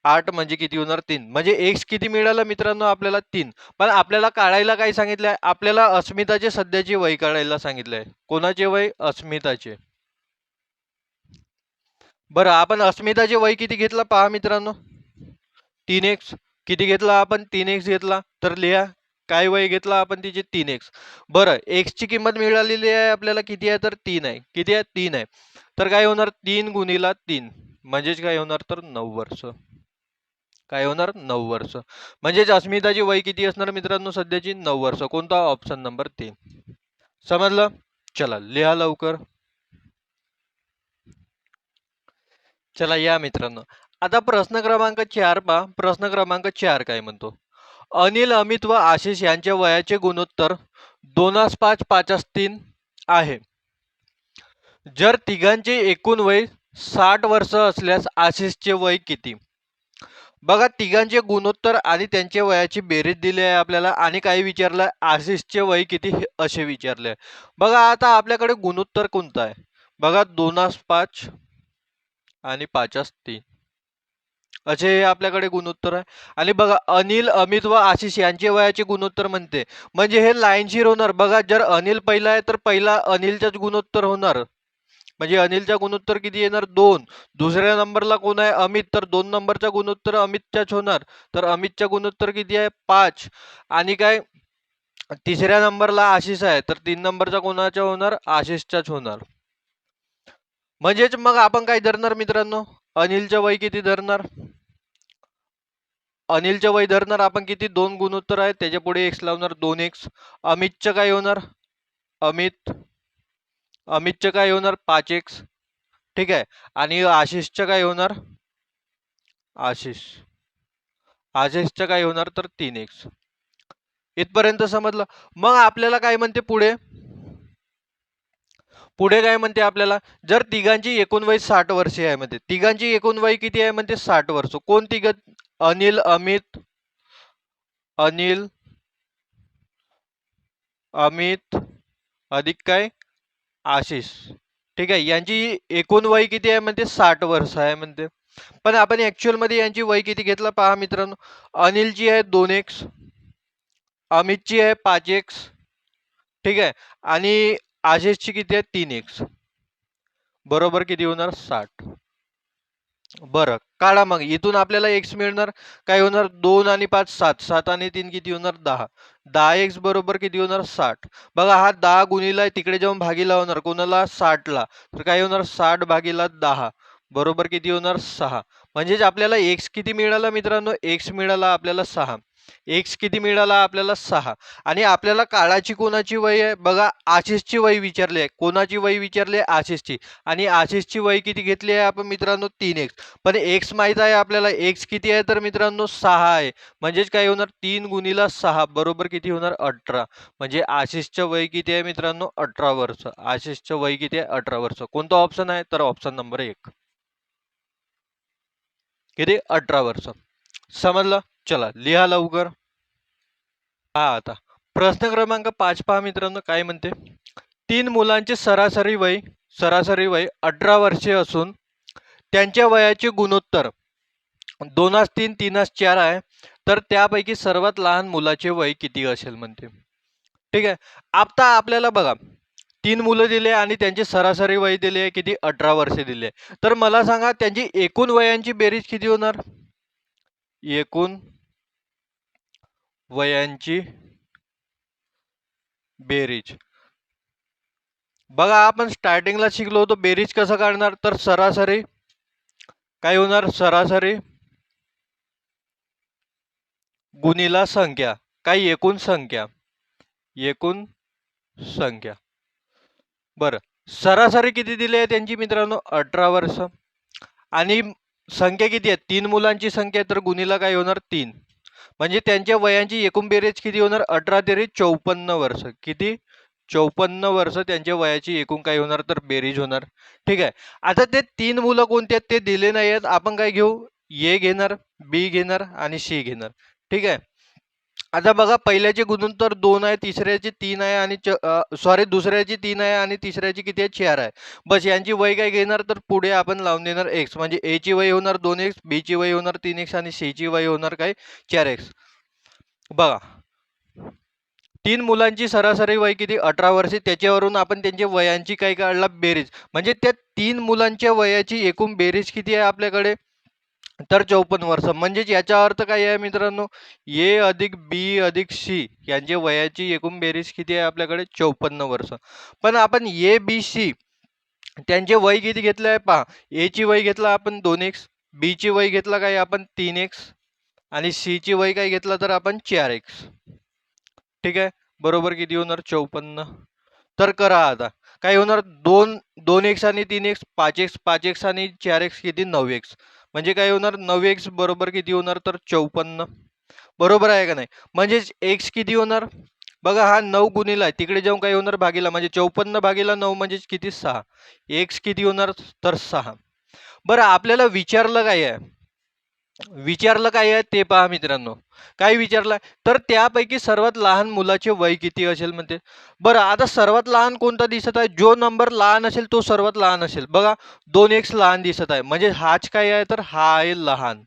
8 म्हणजे किती होणार? 3. म्हणजे x किती मिळालं मित्रांनो आपल्याला? 3. पण आपल्याला काढायला काय सांगितलंय? आपल्याला अस्मिताचे सध्याचे वय काढायला सांगितलंय. कोणाचे वय? अस्मिताचे. बरं आपण अस्मिताचे वय किती घेतलं पहा मित्रांनो? 3x. किती घेतला आपण? 3x घेतला. तर लिहा काय वय घेतला आपण तिचे? 3x. बरं x ची किंमत मिळालेली आहे आपल्याला किती आहे? तर 3 आहे. किती आहे? 3 आहे. तर काय होणार? 3 गुणिला 3 म्हणजेच काय होणार? तर 9 वर्ष. काय होणार? 9 वर्ष. म्हणजेच अस्मिताची वय किती असणार मित्रांनो सध्याची? 9 वर्ष. कोणता? Option number 3. समजलं? चला लिहा लवकर. चला या मित्रांनो आता प्रश्न क्रमांक 4 पहा. प्रश्न क्रमांक 4 काय म्हणतो? अनिल, अमित व आशिष यांच्या वयाचे गुणोत्तर 2:5 5:3 आहे. जर तिघांचे एकूण वय 60 वर्ष असल्यास आशिषचे वय किती? बघा तिघांचे गुणोत्तर आणि त्यांच्या वयाची बेरीज दिली आहे आपल्याला आणि काय विचारलं? आशिषचे वय किती असे विचारले. बघा आता आपल्याकडे गुणोत्तर कोणतं आहे? बघा 2:5 आणि 5:3 असे हे आपल्याकडे गुणोत्तर आहे. आणि बघा अनिल, अमित व आशिष यांचे वयाचे गुणोत्तर म्हणते, म्हणजे हे लाईनशीर होणार. बघा जर अनिल पहिला आहे तर पहिला अनिलचाच गुणोत्तर होणार. म्हणजे अनिलचा गुणोत्तर किती येणार? 2. दुसऱ्या नंबरला कोण आहे? अमित. तर 2 नंबरचा गुणोत्तर अमितचाच होणार. तर अमितचा गुणोत्तर किती आहे? 5. आणि काय तिसऱ्या नंबरला आशिष आहे तर 3 नंबरचा कोणाचा होणार? आशिषचाच होणार. म्हणजेच मग आपण काय धरणार मित्रांनो? अनिलचं वय किती धरणार? अनिलचं वय धरणार आपण किती? 2 गुणोत्तर आहे त्याच्या पुढे x लावणार 2x. अमितचं काय होणार? अमितचं काय होणार? 5x. ठीक आहे. आणि आशिषचं काय होणार? आशिष आशेषचं काय होणार तर 3x. इथपर्यंत समजलं. मग आपल्याला काय म्हणते पुढे, पुढे काय म्हणते आपल्याला, जर तिघांची एकूण वय 60 वर्षे आहे म्हणते, तिघांची एकूण वय किती आहे म्हणते 60 वर्ष. कोण तिघ, अनिल अमित, अनिल अमित अधिक काय आशिष. ठीक आहे, यांची एकूण वय किती आहे म्हणते 60 वर्ष आहे म्हणते. पण आपण ऍक्च्युअल मध्ये यांची वय किती घेतलं पहा मित्रांनो. अनिलची आहे 2x, अमितची आहे 5x, ठीक आहे, आणि आशिषची किती आहे 3x. बरोबर किती होणार 60. बरं काढा मग, इथून आपल्याला x मिळणार काय होणार 2 आणि 5 7, 7 आणि 3 किती होणार 10. 10x बरोबर किती होणार 60. बघा हा 10 गुणिला तिकडे जाऊन भागीला होणार कोणाला 60 ला, तर काय होणार 60 भागीला 10 बरोबर किती होणार 6. म्हणजेच आपल्याला x किती मिळाला मित्रांनो, x मिळाला आपल्याला 6. x किती मिळाला आपल्याला 6. आणि आपल्याला काळाची कोणाची वय आहे बघा, आशिषची वय विचारली आहे. कोणाची वय विचारली आहे आशिषची, आणि आशिषची वय किती घेतली आहे आपण मित्रांनो 3x. पण x माहित आहे आपल्याला, x किती आहे तर मित्रांनो 6 आहे. म्हणजेच काय होणार 3 गुणिला 6 बरोबर किती होणार 18. म्हणजे आशिषचं वय किती आहे मित्रांनो 18 वर्ष. आशिषचं वय किती आहे 18 वर्ष. कोणता ऑप्शन आहे तर ऑप्शन नंबर 1, किती 18 वर्ष. समजलं. चला लिहा लवकर. हा आता प्रश्न क्रमांक 5 पहा मित्रांनो काय म्हणते. 3 मुलांचे सरासरी वय 18 वर्षे असून त्यांच्या वयाचे गुणोत्तर 2:3 3:4 आहे, तर त्यापैकी सर्वात लहान मुलाचे वय किती असेल म्हणते. ठीक आहे, आता आपल्याला बघा 3 मुलं दिले आणि त्यांचे सरासरी वय दिले किती 18 वर्षे दिले. तर मला सांगा त्यांची एकूण वयांची बेरीज किती होणार. एकूण वयांची बेरीज बघा, आपण स्टार्टिंगला शिकलो होतो बेरीज कसं काढणार, तर सरासरी काय होणार सरासरी गुणिला संख्या, काय एकूण संख्या, एकूण संख्या. बरं सरासरी किती दिली आहे त्यांची मित्रांनो 18 वर्ष, आणि संख्या किती आहे 3 मुलांची संख्या, तर गुणिला काय होणार 3. म्हणजे त्यांच्या वयांची एकूण बेरीज किती होणार 18 तेरी 54 वर्ष. किती 54 वर्ष त्यांच्या वयाची एकूण काय होणार तर बेरीज होणार. ठीक आहे, आता ते 3 मुलं कोणते आहेत ते दिले नाही आहेत. आपण काय घेऊ, ए घेणार, बी घेणार आणि सी घेणार. ठीक आहे, आता बघा पहिल्याचे गुणोत्तर 2 आहे, तिसऱ्याचे 3 आहे, आणि सॉरी दुसऱ्याची 3 आहे आणि तिसऱ्याची किती आहे 4 आहे. बस यांची वय काय घेणार तर पुढे आपण लावून देणार x. म्हणजे a ची वय होणार 2x, b ची वय होणार 3x आणि c ची वय होणार काय 4x. बघा 3 मुलांची सरासरी वय किती 18 वर्षे, त्याच्यावरून आपण त्यांच्या वयांची काय काढला बेरीज. म्हणजे त्या 3 मुलांच्या वयाची एकूण बेरीज किती आहे आपल्याकडे तर 54 वर्ष. म्हणजेच याचा अर्थ काय आहे मित्रांनो, ए अधिक बी अधिक सी यांच्या वयाची एकूण बेरीज किती आहे आपल्याकडे 54 वर्ष. पण आपण ए बी सी त्यांचे वय किती घेतले आहे पहा. ए ची वय घेतला आपण 2x, बी ची वय घेतला काय आपण 3x आणि सी ची वय काय घेतला तर आपण 4x. ठीक आहे, बरोबर किती होणार 54. तर करा आता काय होणार 2x आणि 3x 5x, 5x आणि 4x किती 9x. म्हणजे काय होणार 9x बरोबर किती होणार तर 54. बरोबर आहे का नाही. म्हणजेच x किती होणार बघा, हा 9 गुणिला तिकडे जाऊन काय होणार भागीला, म्हणजे 54 भागीला 9 म्हणजे किती 6. x किती होणार तर 6. बरं आपल्याला विचारलं काय आहे ते पहा मित्रांनो. काय विचारलं तर त्यापैकी सर्वात लहान मुलाचे वय किती असेल म्हणते. बरं आता सर्वात लहान कोणता दिसत आहे, जो नंबर लहान असेल तो सर्वात लहान असेल. बघा 2x लहान दिसत आहे, म्हणजे हाच काय आहे तर हा आहे लहान.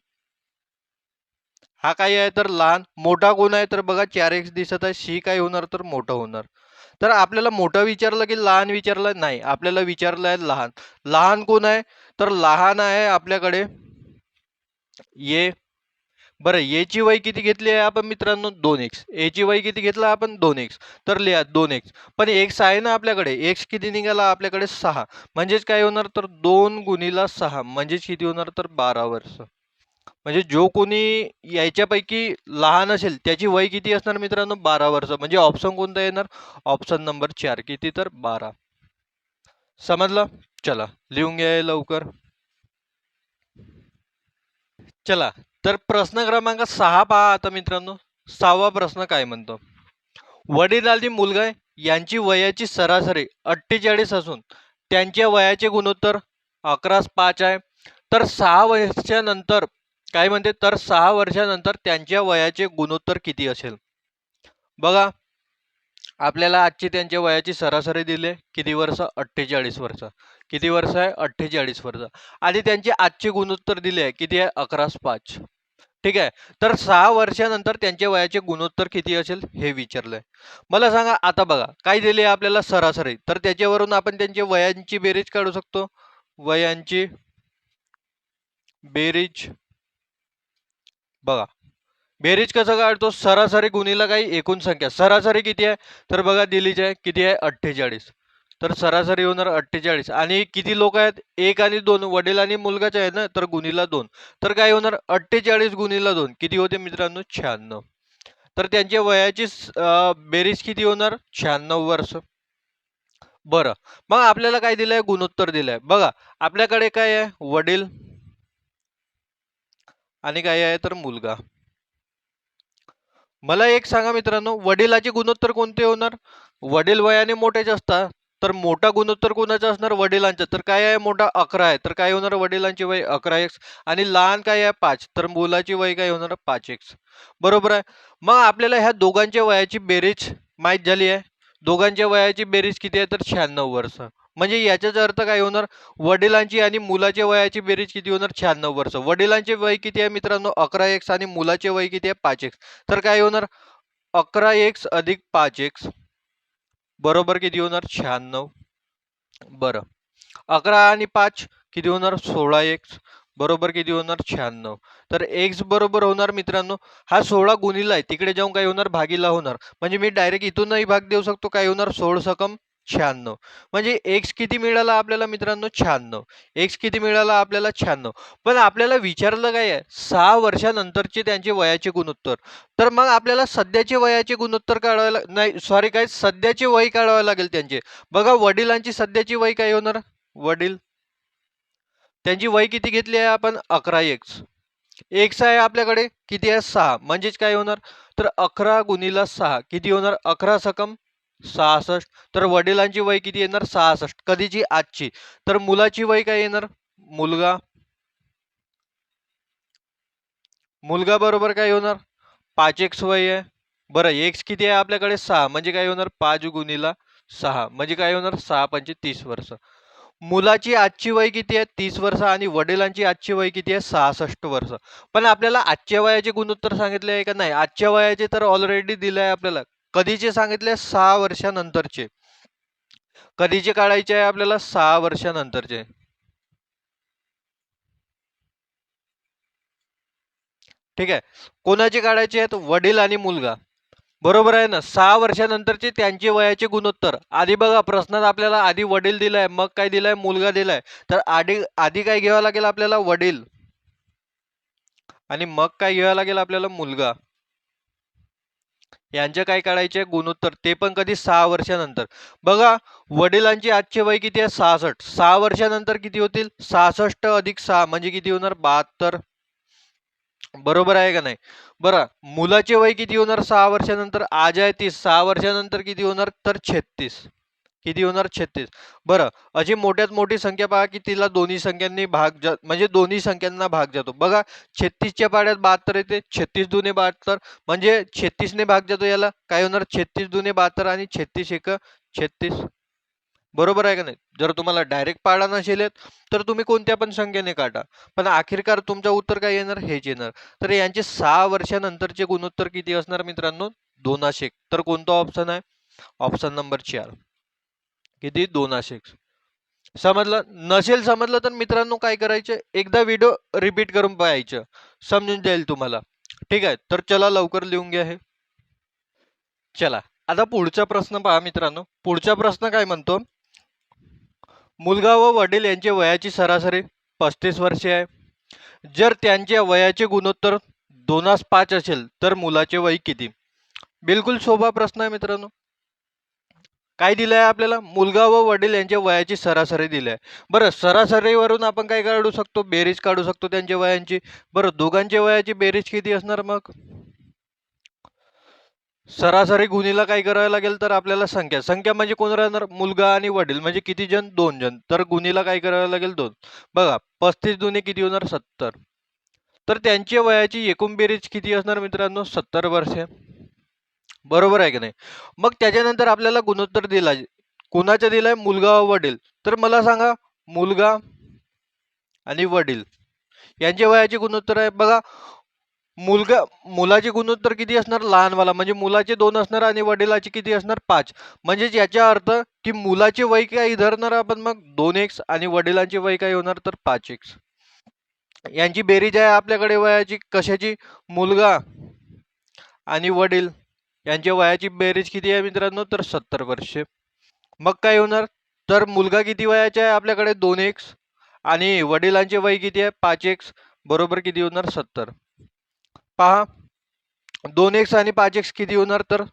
हा काय आहे तर लहान. मोठा कोण आहे तर बघा 4x दिसत आहे, सी काय होणार तर मोठं होणार. तर आपल्याला मोठं विचारलं की लहान विचारलं नाही, आपल्याला विचारलं आहे लहान. लहान कोण आहे तर लहान आहे आपल्याकडे ये. बरं ए ची वय किती घेतली आहे आपण मित्रांनो 2x. ए ची वय किती घेतला आपण 2x, तर लिहा 2x. पण x आहे ना आपल्याकडे, x किती निघाला आपल्याकडे 6. म्हणजेच काय होणार तर 2 गुणिला 6 म्हणजेच किती होणार तर 12 वर्ष. म्हणजे जो कोणी याच्यापैकी लहान असेल त्याची वय किती असणार मित्रांनो 12 वर्ष. म्हणजे ऑप्शन कोणता येणार ऑप्शन नंबर 4 किती तर 12. समजलं. चला लिहून घ्या लवकर. चला तर प्रश्न क्रमांक 6 पहा आता मित्रांनो. 6वा प्रश्न काय म्हणतो, वडील आणि मुलगा यांची वयाची सरासरी 48 असून त्यांच्या वयाचे गुणोत्तर 11:5 आहे. तर 6 वर्षानंतर काय म्हणते, तर 6 वर्षानंतर त्यांच्या वयाचे गुणोत्तर किती असेल. बघा, आपल्याला आजची त्यांच्या वयाची सरासरी दिली आहे, किती वर्ष, 48 वर्ष. किती वर्ष आहे, 48 वर्ष. आणि त्यांचे आजचे गुणोत्तर दिले आहे, किती आहे, 11:5. ठीक आहे. तर 6 वर्षानंतर त्यांच्या वयाचे गुणोत्तर किती असेल हे विचारलंय. मला सांगा आता, बघा काय दिले आपल्याला सरासरी, तर त्याच्यावरून आपण त्यांच्या वयांची बेरीज काढू शकतो. वयांची बेरीज, बघा बेरीज कसं काढतो, सरासरी गुणिला काही एकूण संख्या. सरासरी किती आहे, तर बघा दिलीच आहे, किती आहे, 48. तर सरासरी होणार 48. आणि किती लोक आहेत, 1 आणि 2, वडील आणि मुलगाच आहे ना, तर गुणिला 2. तर काय होणार, 48 गुणिला 2 किती होते मित्रांनो, 96. तर त्यांच्या वयाची बेरीज किती होणार, 96 वर्ष. बरं, मग आपल्याला काय दिलंय, गुणोत्तर दिलंय. बघा आपल्याकडे काय आहे, वडील आणि काय आहे, तर मुलगा. मला एक सांगा मित्रांनो, वडिलाचे गुणोत्तर कोणते होणार, वडील वयाने मोठेच असतात, तर मोठा गुणोत्तर कोणाचा असणार, वडिलांचा. तर काय आहे, मोठा 11 आहे, तर काय होणार, वडिलांची वय 11x. आणि लहान काय आहे, 5, तर मुलाची वय काय होणार, 5x. बरोबर आहे. मग आपल्याला ह्या दोघांच्या वयाची बेरीज माहीत झाली आहे. दोघांच्या वयाची बेरीज किती आहे, तर 96 वर्ष. म्हणजे याचाच अर्थ काय होणार, वडिलांची आणि मुलाच्या वयाची बेरीज किती होणार, 96 वर्ष. वडिलांचे वय किती आहे मित्रांनो, 11x, आणि मुलाचे वय किती आहे, 5x. तर काय होणार, 11x अधिक 5x बरोबर किती होणार, 96. बरं, 11 आणि 5 किती होणार, 16x बरोबर किती होणार, 96. तर x बरोबर होणार मित्रांनो, हा 16 गुणिला आहे, तिकडे जाऊन काय होणार, भागीला होणार. म्हणजे मी डायरेक्ट इथूनही भाग देऊ शकतो, काय होणार, 16 सकम 96. म्हणजे x किती मिळाला आपल्याला मित्रांनो, 96. x किती मिळाला आपल्याला, 96. पण आपल्याला विचारलं काय आहे, 6 वर्षानंतरचे त्यांचे वयाचे गुणोत्तर. तर मग आपल्याला सध्याचे वयाचे गुणोत्तर काढायला, नाही सॉरी, काय सध्याचे वय काढावे लागेल त्यांचे. बघा वडिलांची सध्याची वय काय होणार, वडील त्यांची वय किती घेतली आहे आपण, 11x. x आहे आपल्याकडे किती आहे, 6. म्हणजेच काय होणार, तर 11 गुणिला 6 किती होणार, 11 सकम 66. तर वडिलांची वय किती येणार, 66. कधीची, आजची. तर मुलाची वय काय येणार, मुलगा मुलगा बरोबर काय होणार, 5x वय आहे. बरं, x किती आहे आपल्याकडे, 6. म्हणजे काय होणार, 5 गुणिला 6 म्हणजे काय होणार, 6 पंचे 30 वर्ष. मुलाची आजची वय किती आहे, 30 वर्ष. आणि वडिलांची आजची वय किती आहे, 66 वर्ष. पण आपल्याला आजच्या वयाचे गुणोत्तर सांगितले आहे का, नाही आजच्या वयाचे तर ऑलरेडी दिले आहे आपल्याला. कधीचे सांगितले, 6 वर्षानंतरचे. कधीचे काढायचे आहे आपल्याला, 6 वर्षानंतरचे. ठीक आहे, कोणाचे काढायचे आहेत, वडील आणि मुलगा. बरोबर आहे ना, 6 वर्षानंतरचे त्यांचे वयाचे गुणोत्तर. आधी बघा प्रश्नात आपल्याला आधी वडील दिलाय, मग काय दिलाय, मुलगा दिलाय. तर आधी आधी काय घ्यावं लागेल आपल्याला, वडील, आणि मग काय घ्यावं लागेल आपल्याला, मुलगा. यांचे काय काढायचे गुणोत्तर, ते पण कधी, 6 वर्षानंतर. बघा वडिलांची आजचे वय किती आहे, 66. 6 वर्षानंतर किती होतील, 66 अधिक 6 म्हणजे किती होणार, 72. बरोबर आहे का नाही. बरं, मुलाचे वय किती होणार 6 वर्षानंतर, आज आहे 30. 6 वर्षानंतर किती होणार, तर 36. किती होणार, 36. बरं, अशी मोठ्यात मोठी संख्या पहा की तिला दोन्ही संख्यांनी भाग म्हणजे दोन्ही संख्यांना भाग जातो. बघा 36च्या पाड्यात 72 येते, 36 दुने 72 म्हणजे 36 ने भाग जातो याला, काय होणार, 36 दुने 72 आणि 36 एक 36. बरोबर आहे का नाही. जर तुम्हाला डायरेक्ट पाडा नसेल येत, तर तुम्ही कोणत्या पण संख्येने काढा, पण आखिरकार तुमचं उत्तर काय येणार, हेच येणार. तर यांचे 6 वर्षानंतरचे गुणोत्तर किती असणार मित्रांनो, 2 तर कोणता ऑप्शन आहे, ऑप्शन नंबर 4. किती, 2. समजलं नसेल, समजलं तर मित्रांनो काय करायचं, एकदा व्हिडिओ रिपीट करून पाहायचं, समजून जाईल तुम्हाला. ठीक आहे, तर चला लवकर लिहून घ्या हे. चला आता पुढचा प्रश्न पहा मित्रांनो. पुढचा प्रश्न काय म्हणतो, मुलगा व वडील यांचे वयाची सरासरी 35 वर्षे आहे. जर त्यांच्या वयाचे गुणोत्तर 2:5 असेल तर मुलाचे वय किती. बिलकुल सोपा प्रश्न आहे मित्रांनो. काय दिलंय आपल्याला? मुलगा व वडील यांच्या वयाची सरासरी दिली आहे. बरं, सरासरीवरून आपण काय काढू शकतो? बेरीज काढू शकतो त्यांच्या वयांची. बरं, दोघांच्या वयाची बेरीज किती असणार मग? सरासरी गुणीला काय करावं लागेल? तर आपल्याला संख्या, संख्या म्हणजे कोण राहणार? मुलगा आणि वडील, म्हणजे किती जण? 2 जण. तर गुणीला काय करावं लागेल? 2. बघा, 35 दुणे किती होणार? 70. तर त्यांच्या वयाची एकूण बेरीज किती असणार मित्रांनो? 70 वर्षे. बरोबर आहे की नाही? मग त्याच्यानंतर आपल्याला गुणोत्तर दिला, कोणाचा दिलाय? मुलगा व वडील. तर मला सांगा, मुलगा आणि वडील यांच्या वयाचे गुणोत्तर आहे. बघा, मुलाचे गुणोत्तर किती असणार? लहानवाला म्हणजे मुलाचे 2 असणार आणि वडिलाचे किती असणार? 5. म्हणजेच याचा अर्थ की मुलाचे वय काय धरणार आपण मग? 2x आणि वडिलांचे वय काय होणार? तर 5x. यांची बेरीज आहे आपल्याकडे वयाची कशाची? मुलगा आणि वडील यांच्या वयाची बेरीज किती आहे मित्रांनो? तर 70 वर्षे. मग काय होणार? तर मुलगा किती वयाचा आहे आपल्याकडे? 2x आणि वडिलांचे वय किती आहे? 5x. बरोबर किती होणार? 70. पहा, 2x आणि 5x किती होणार? तर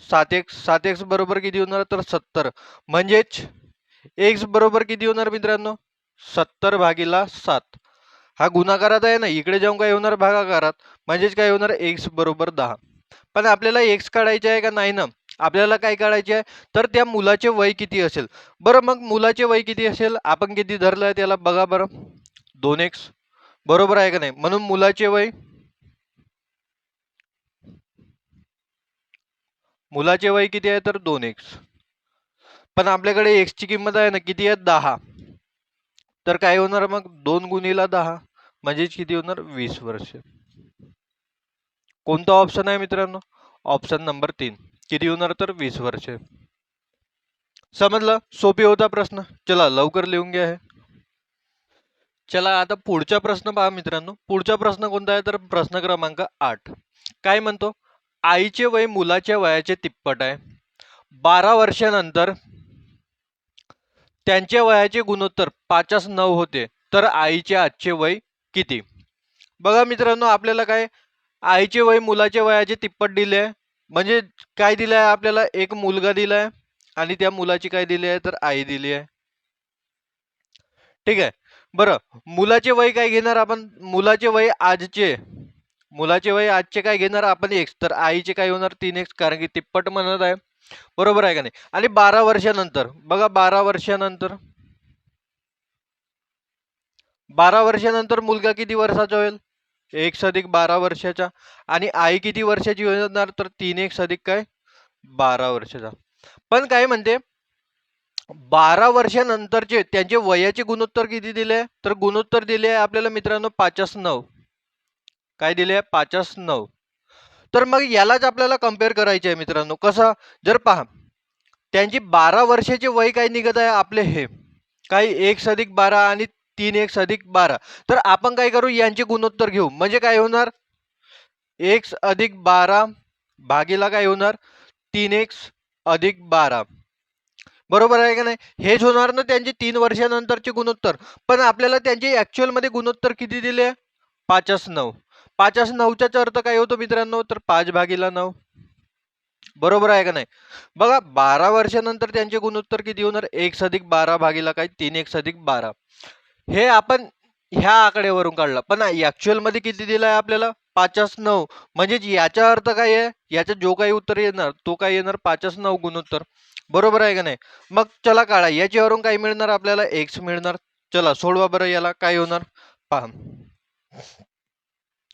7x. 7x बरोबर किती होणार? तर 70. म्हणजेच x बरोबर किती होणार मित्रांनो? 70 भागीला 7. हा गुणाकारात आहे ना, इकडे जाऊन काय होणार? भागाकारात. म्हणजेच काय होणार? x बरोबर 10. पण आपल्याला x काढायचे आहे का नाही ना? आपल्याला काय काढायचे आहे? तर त्या मुलाचे वय किती असेल. बरं, मग मुलाचे वय किती असेल? आपण किती धरलंय त्याला बघा बरं. 2x. बरोबर आहे का नाही? म्हणून मुलाचे वय किती आहे? तर 2x. पण आपल्याकडे x ची किंमत आहे ना, किती आहे? 10. तर काय होणार मग? 2 गुणीला 10 म्हणजेच किती होणार? 20 वर्ष. कोणता ऑप्शन आहे मित्रांनो? Option number 3. किती होणार? तर 20 वर्षे. समजलं? सोपी होता प्रश्न. चला लवकर लिहून घ्या हे. चला आता पुढचा प्रश्न पहा मित्रांनो. पुढचा प्रश्न कोणता आहे? तर प्रश्न क्रमांक 8. काय म्हणतो? आईचे वय मुलाच्या वयाचे तिप्पट आहे. 12 वर्षानंतर त्यांच्या वयाचे गुणोत्तर 5:9 होते, तर आईचे आजचे वय किती? बघा मित्रांनो, आपल्याला काय? आईचे वय मुलाच्या वयाचे तिप्पट दिले आहे. म्हणजे काय दिलं आहे आपल्याला? एक मुलगा दिलाय आणि त्या मुलाची काय दिली आहे? तर आई दिली आहे. ठीक आहे. बरं, मुलाचे वय काय घेणार आपण? मुलाचे वय आजचे काय घेणार आपण? x. तर आईचे काय होणार? 3x, कारण की तिप्पट म्हणत आहे. बरोबर आहे का नाही? आणि 12 वर्षानंतर बघा, 12 वर्षानंतर मुलगा किती वर्षाचा होईल? 1 अधिक 12 वर्षाचा. आणि आई किती वर्षाची होणार? तर 3x अधिक काय? 12 वर्षाचा. पण काय म्हणते? 12 वर्षानंतरचे त्यांचे वयाचे गुणोत्तर किती दिले? तर गुणोत्तर दिले आहे आपल्याला मित्रांनो 5:9. काय दिले आहे? 5:9. तर मग यालाच आपल्याला कम्पेअर करायचे आहे मित्रांनो. कसं? जर पहा, त्यांची 12 वर्षाचे वय काय निघत आहे आपले? हे काय? 1 अधिक 12 आणि 3x अधिक 12. तर आपण काय करू? यांचे गुणोत्तर घेऊ. म्हणजे काय होणार? 1 अधिक 12 भागीला काय होणार? 3x अधिक 12. बरोबर आहे का नाही? हेच होणार ना त्यांचे 3 वर्षानंतरचे गुणोत्तर. पण आपल्याला त्यांचे ऍक्च्युअल मध्ये गुणोत्तर किती दिले? 5:9. 5:9चा अर्थ काय होतो मित्रांनो? तर 5/9. बरोबर आहे का नाही? बघा, 12 वर्षानंतर त्यांचे गुणोत्तर किती होणार? 1 अधिक 12 भागीला काय? 3x अधिक 12. हे आपण ह्या आकड्यावरून काढला, पण ऍक्च्युअल मध्ये किती दिलाय आपल्याला? 5:9. म्हणजे याचा अर्थ काय आहे? याचा जो काही उत्तर येणार तो काय येणार? 5:9 गुणोत्तर. बरोबर आहे का नाही? मग चला काढा, याच्यावरून काय मिळणार आपल्याला? x मिळणार. चला सोडवा बरं, याला काय होणार पहा.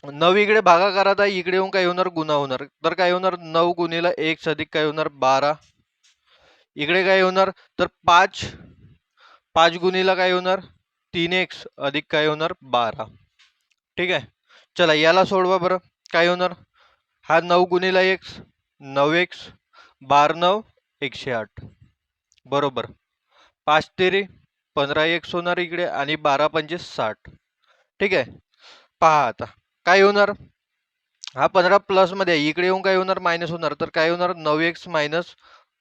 9 इकडे भागाकारात आहे, इकडे येऊन काय होणार? गुणा होणार. तर काय होणार? 9 गुणीला 1 अधिक काय होणार? 12. इकडे काय होणार? तर 5 गुणीला काय होणार? 3x अधिक काय होणार? 12. ठीक आहे. चला याला सोडवा बरं. काय होणार? हा 9 गुणीला x 9x, 12 108. बरोबर. 5 तेरी 15x होणार इकडे आणि 12 पंचे 60. ठीक आहे. पहा आता काय होणार? हा 15 प्लस मध्ये इकडे येऊन काय होणार? मायनस होणार. तर काय होणार? 9x minus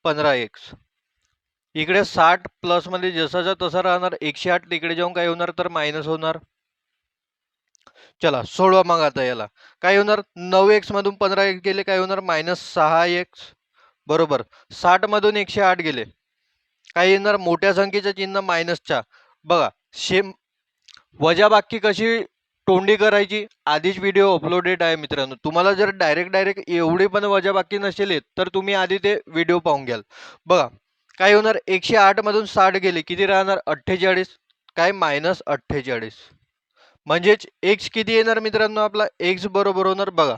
15x. इकडे 60 प्लस मध्ये जसाचा तसा राहणार. 108 इकडे जाऊन काय होणार? तर मायनस होणार. चला सोडवा मग आता याला. काय होणार? 9x मधून 15x गेले काय होणार? -6x. बरोबर. 60 मधून 108 गेले, काय येणार? मोठ्या संख्येचं चिन्ह मायनसच्या. बघा सेम वजाबाकी कशी तोंडी करायची आधीच व्हिडिओ अपलोडेड आहे मित्रांनो. तुम्हाला जर डायरेक्ट एवढी पण वजाबाकी नसेल येत तर तुम्ही आधी ते व्हिडिओ पाहून घ्याल. बघा काय होणार? 108 मधून 60 गेले, किती राहणार? 48. काय? -48. म्हणजेच एक्स किती येणार मित्रांनो? आपला एक्स बरोबर होणार, बघा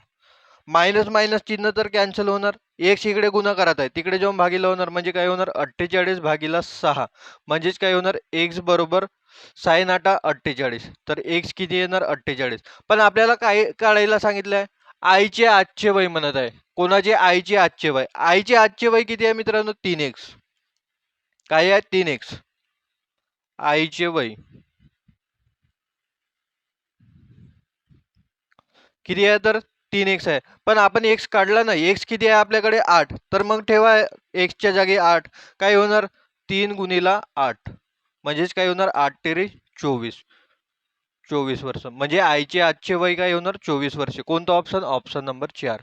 मायनस मायनस चिन्ह तर कॅन्सल होणार, एक्स इकडे गुणाकारात आहे तिकडे जाऊन भागीला होणार, म्हणजे काय होणार? 48 भागीला 6. म्हणजेच काय होणार? एक्स बरोबर साइन आटा 48. तर एक्स किती येणार? 48. पण आपल्याला काय काढायला सांगितलंय? आईचे आजचे वय म्हणत आहे. कोणाचे? आईचे आजचे वय. आईचे आजचे वय किती आहे मित्रांनो? 3x. काय आहे? 3x. आईचे वय किती आहे? तर 3x आहे. पण आपण एक्स काढला नाही, एक्स किती आहे आपल्याकडे? 8. तर मग ठेवा एक्सच्या जागी 8. काय होणार? 3 गुणिला 8. म्हणजेच काय होणार? 8 तेरे 24. 24 वर्ष. म्हणजे आईचे आजचे वय काय होणार? 24 वर्ष. कोणता ऑप्शन? Option number 4.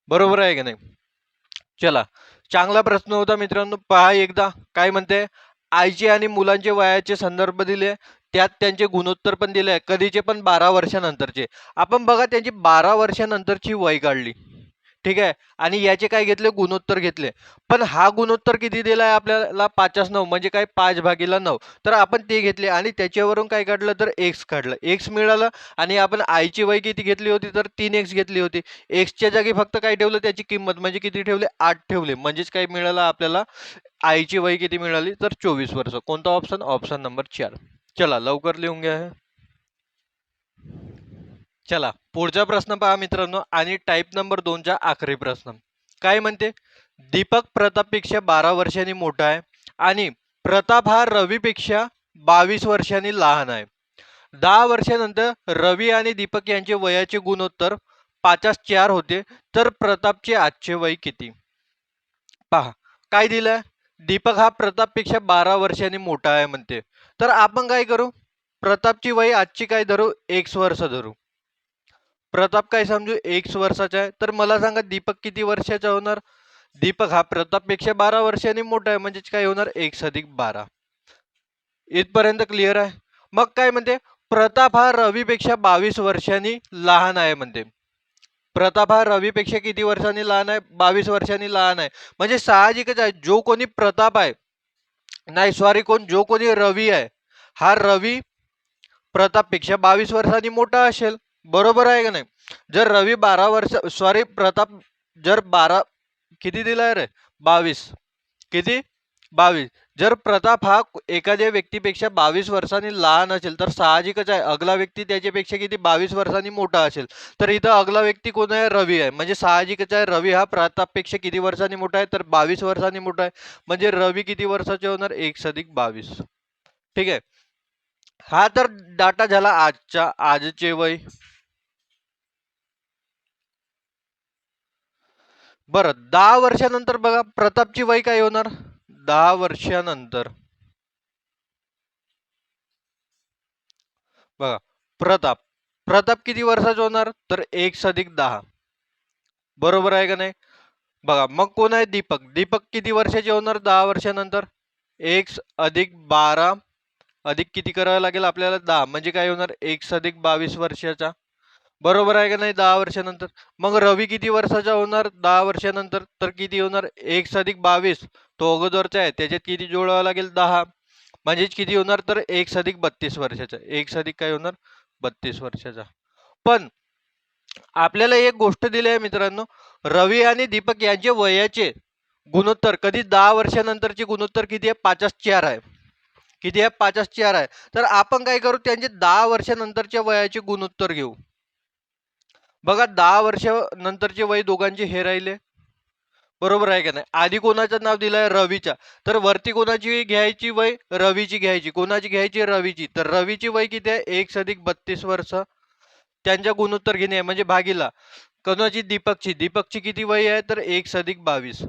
बरोबर आहे की नाही? चला, चांगला प्रश्न होता मित्रांनो. पहा एकदा काय म्हणते. आईचे आणि मुलांचे वयाचे संदर्भ दिले, त्यात त्यांचे गुणोत्तर पण दिले, कधीचे? पण 12 वर्षानंतरचे. आपण बघा त्यांची 12 वर्षानंतरची वय काढली, ठीक आहे, आणि याचे काय घेतले? गुणोत्तर घेतले. पण हा गुणोत्तर किती दिलाय आपल्याला? 5/9. म्हणजे काय? 5/9. तर आपण ते घेतले आणि त्याच्यावरून काय काढलं? तर एक्स काढलं, एक्स मिळालं. आणि आपण आईची वय किती घेतली होती? तर 3x घेतली होती. एक्सच्या जागी फक्त काय ठेवलं? त्याची किंमत. म्हणजे किती ठेवले? 8 ठेवले. म्हणजेच काय मिळालं आपल्याला? आईची वय किती मिळाली? तर 24 वर्ष. कोणता ऑप्शन? Option number 4. चला लवकर लिहून घ्या. चला पुढचा प्रश्न पहा मित्रांनो, आणि टाईप नंबर 2चा आखरी प्रश्न. काय म्हणते? दीपक प्रतापपेक्षा 12 वर्षांनी मोठा आहे आणि प्रताप हा रवीपेक्षा 22 वर्षांनी लहान आहे. 10 वर्षानंतर रवी आणि दीपक यांचे वयाचे गुणोत्तर 5/4 होते, तर प्रतापचे आजचे वय किती? पहा काय दिलंय? दीपक हा प्रतापपेक्षा 12 वर्षांनी मोठा आहे म्हणते. तर आपण काय करू? प्रतापची वय आजची काय धरू? x वर्ष धरू. प्रताप काय समजू? x वर्षाचा आहे. तर मला सांगा दीपक किती वर्षाचा होणार? दीपक हा प्रतापपेक्षा 12 वर्षांनी मोठा आहे, म्हणजेच काय होणार? 1+12. इथपर्यंत क्लिअर आहे? मग काय म्हणते? प्रताप हा रवीपेक्षा 22 वर्षांनी लहान आहे म्हणते. प्रताप हा रवीपेक्षा किती वर्षांनी लहान आहे? 22 वर्षांनी लहान आहे. म्हणजे साहजिकच आहे, जो कोणी प्रताप आहे, नाही सॉरी, जो कोणी रवी आहे, हा रवी प्रतापपेक्षा 22 वर्षांनी मोठा असेल. बरोबर आहे का नाही? जर रवी 12 वर्ष, सॉरी प्रताप जर 12 किती दिलाय रे? 22. किती? 22. जर प्रताप हा एखाद्या व्यक्तीपेक्षा 22 वर्षांनी लहान असेल, तर साहजिकच आहे अगला व्यक्ती त्याच्यापेक्षा किती? 22 वर्षांनी मोठा असेल. तर इथं अगला व्यक्ती कोण आहे? रवी आहे. म्हणजे साहजिकच आहे रवी हा प्रतापपेक्षा किती वर्षांनी मोठा आहे? तर 22 वर्षांनी मोठा आहे. म्हणजे रवी किती वर्षाचे होणार? 1+22. ठीक आहे. हा तर डाटा झाला आजचे वय. बरं 10 वर्षानंतर बघा प्रतापची वय काय होणार? 10 वर्षानंतर बघा प्रताप प्रताप किती वर्षाचा होणार? तर 1+10. बरोबर आहे का नाही? बघा मग कोण आहे? दीपक. दीपक किती वर्षाचे होणार 10 वर्षानंतर? 1+12 अधिक किती करावं लागेल आपल्याला? 10. म्हणजे काय होणार? 1+22 वर्षाचा. बरोबर आहे का नाही? 10 वर्षानंतर. मग रवी किती वर्षाचा होणार 10 वर्षानंतर? तर किती होणार? 1+22. तो अगोदरचा आहे, त्याच्यात किती जोडावं लागेल? 10. म्हणजेच किती होणार? तर 1+32 वर्षाचा. 1+ काय होणार? 32 वर्षाचा. पण आपल्याला एक गोष्ट दिली आहे मित्रांनो, रवी आणि दीपक यांचे वयाचे गुणोत्तर कधी 10 वर्षानंतरचे गुणोत्तर किती आहे? 5/4 आहे. किती आहे? 5/4 आहे. तर आपण काय करू? त्यांचे 10 वर्षानंतरच्या वयाचे गुणोत्तर घेऊ. बघा 10 वर्ष नंतरचे वय दोघांचे हे राहिले. बरोबर आहे का नाही? आधी कोणाचं नाव दिलंय? रवीच्या. तर वरती कोणाची घ्यायची वय? रवीची घ्यायची. कोणाची घ्यायची? रवीची. तर रवीची वय किती आहे? 1+32 वर्ष. त्यांच्या गुणोत्तर घेणे म्हणजे भागीला. कोणाची? दीपकची. दीपकची किती वय आहे? तर 1+22.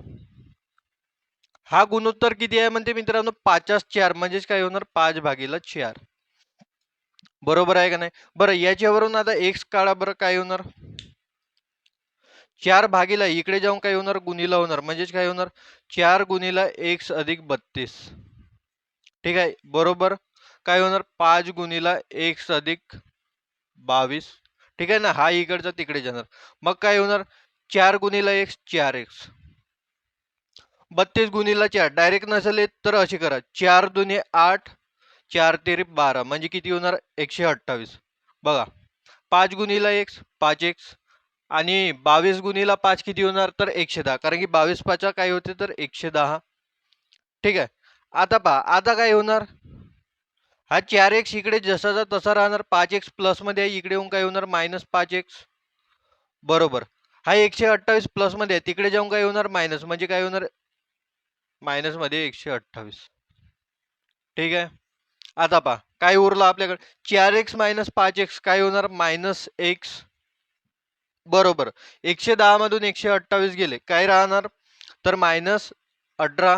हा गुणोत्तर किती आहे म्हणते मित्रांनो? 5/4. म्हणजेच काय होणार? 5/4. बरोबर आहे का नाही? बरं याच्यावरून आता एक्स काढा बरं, काय होणार? 4 भागीला इकडे जाऊन काय होणार गुणिला होणार म्हणजेच काय होणार 4 गुणिला x अधिक 32. ठीक आहे बरोबर काय होणार 5 गुणिला x अधिक 22. ठीक आहे ना हा इकडचा तिकडे जाणार मग काय होणार 4 गुणिला x 4x 32 गुणिला 4 डायरेक्ट नसेल येत तर अशी करा 4 दुने 8 4 तेरी 12 म्हणजे किती होणार 128. बघा 5 गुणिला x 5x आणि 22 गुणिला 5 किती होणार तर 110 कारण की 22 पाचा काय होते तर 110. ठीक आहे आता पहा आता काय होणार हा 4x इकडे जसाचा तसा राहणार 5x प्लस मध्ये आहे इकडे येऊन काय होणार -5x बरोबर हा 128 प्लस मध्ये आहे तिकडे जाऊन काय होणार मायनस म्हणजे काय होणार मायनस मध्ये 128. ठीक आहे आता पहा काय उरलं आपल्याकडे 4x - 5x काय होणार -x बरोबर 110 मधून 128 गेले काय राहणार तर -18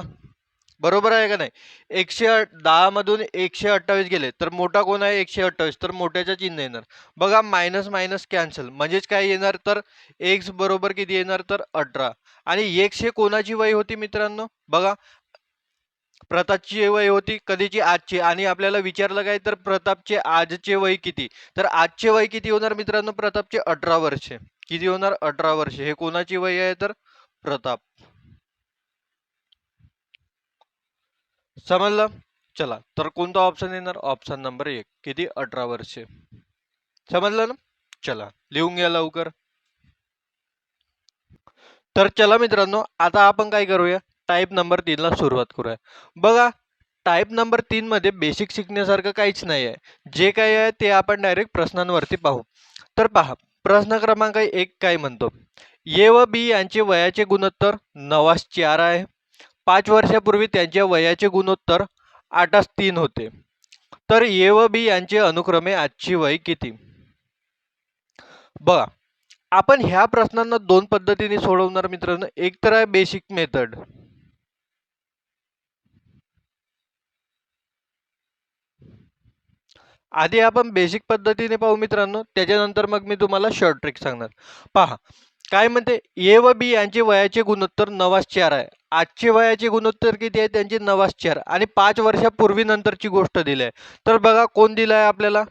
बरोबर आहे का नाही 110 मधून 128 गेले तर मोठा कोण आहे 128 तर मोठ्याच्या चिन्ह येणार बघा मायनस मायनस कॅन्सल म्हणजेच काय येणार तर x बरोबर किती येणार तर 18 आणि x हे कोणाची वय होती मित्रांनो बघा प्रतापची वय होती कधीची आजची आणि आपल्याला विचारलं काय तर प्रतापचे आजचे वय किती तर आजचे वय किती होणार मित्रांनो प्रतापचे 18 वर्षे किती होणार 18 वर्षे हे कोणाची वय आहे तर प्रताप समजलं चला तर कोणता ऑप्शन येणार ऑप्शन नंबर 1 किती 18 वर्षे समजलं ना चला लिहून घ्या लवकर तर चला मित्रांनो आता आपण काय करूया टाईप नंबर 3 ला सुरुवात करूया बघा टाईप नंबर 3 मध्ये बेसिक शिकण्यासारखं काहीच नाही आहे जे काही आहे ते आपण डायरेक्ट प्रश्नांवरती पाहू तर पहा प्रश्न क्रमांक 1 काय म्हणतो ए व बी यांचे वयाचे गुणोत्तर 9:4 आहे 5 वर्षापूर्वी त्यांच्या वयाचे गुणोत्तर 8:3 होते तर ए व बी यांचे अनुक्रमे आजची वय किती बघा आपण ह्या प्रश्नांना दोन पद्धतीने सोडवणार मित्रांनो एक तर आहे बेसिक मेथड आधी आपण बेसिक पद्धतीने पाहू मित्रांनो त्याच्यानंतर मग मी तुम्हाला शॉर्ट ट्रिक सांगणार पहा काय म्हणते ए व बी यांचे वयाचे गुणोत्तर 9:4 आहे आजचे वयाचे गुणोत्तर किती आहे त्यांचे 9:4 आणि 5 वर्षापूर्वी नंतरची गोष्ट दिली आहे तर बघा कोण दिलं आहे आपल्याला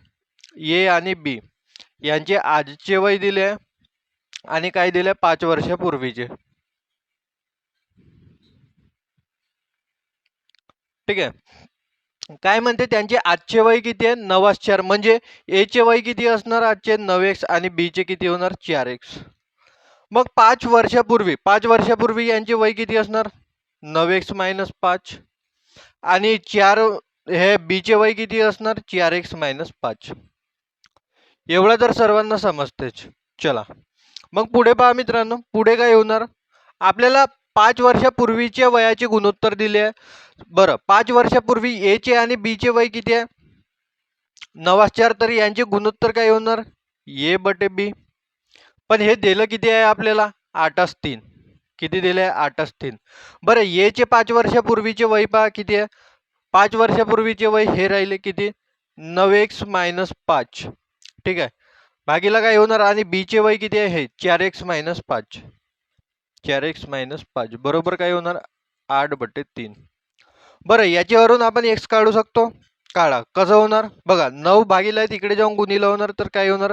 ए आणि बी यांचे आजचे वय दिले आहे आणि काय दिले 5 वर्षापूर्वीचे ठीक आहे काय म्हणते त्यांचे आजचे वय किती आहे 9:4 म्हणजे ए चे वय किती असणार आजचे 9x आणि बी चे किती होणार 4x मग 5 वर्षापूर्वी यांचे वय किती असणार 9x - 5 आणि 4 हे बी चे वय किती असणार 4x - 5 एवढं तर सर्वांना समजतेच चला मग पुढे पहा मित्रांनो पुढे काय होणार आपल्याला 5 वर्षापूर्वीच्या वयाचे गुणोत्तर दिले आहे बरं 5 वर्षापूर्वी ए चे आणि बी चे वय किती आहे 9:4 तर यांचे गुणोत्तर काय होणार ए बटे बी पण हे दिलं किती आहे आपल्याला 8:3 किती दिले आहे 8:3 बरं ए चे 5 वर्षापूर्वीचे वय पहा किती आहे 5 वर्षापूर्वीचे वय हे राहिले किती 9x - 5 ठीक आहे भागीला काय होणार आणि बी चे वय किती आहे हे 4x - 5 4x - 5 बरोबर काय होणार 8/3 बरं याच्यावरून आपण x काढू शकतो काढा कसं होणार बघा 9 भागीला तिकडे जाऊन गुणिला होणार तर काय होणार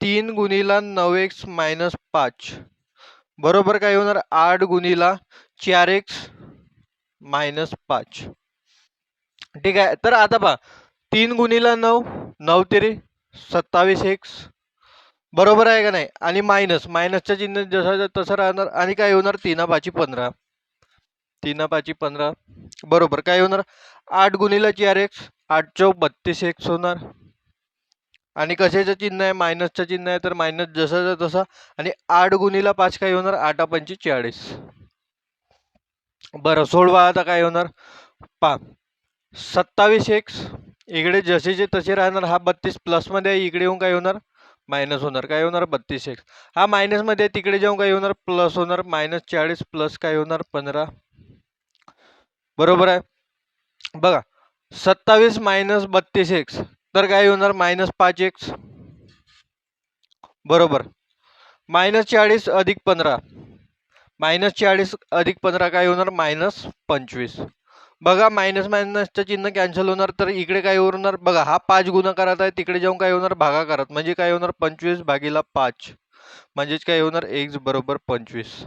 3 गुणिला 9x - 5 बरोबर काय होणार 8 गुणिला 4x - 5 ठीक आहे तर आता पहा 3 गुणिला 9 9 तेरी 27x बरोबर आहे का नाही आणि मायनसचं चिन्ह जसं तसं राहणार आणि काय होणार 3×5 = 15 3×5 = 15 बरोबर काय होणार 8 गुणिला 4x 8 × 4 = 32x होणार आणि कशाचं चिन्ह आहे मायनसचं चिन्ह आहे तर मायनस जसं तसं आणि 8 गुणिला 5 काय होणार 8×5 = 40 बरं सोडवा आता काय होणार पहा 27x इकडे जसेचे तसे राहणार हा 32 प्लस मध्ये इकडे येऊन काय होणार मायनस होणार काय होणार 32x हा मायनस मध्ये तिकडे जाऊन काय होणार प्लस होणार -40 प्लस काय होणार 15 बरोबर आहे बघा 27 - 32x तर काय होणार -5x बरोबर -40 अधिक 15, -40 अधिक 15 काय होणार? -25. बघा मायनस मायनसचं चिन्ह कॅन्सल होणार, तर इकडे काय होणार बघा, हा 5 गुणाकारात आहे, तिकडे जाऊन काय होणार? भागाकारात. म्हणजे काय होणार? 25 भागीला 5, म्हणजेच काय होणार? x बरोबर 25.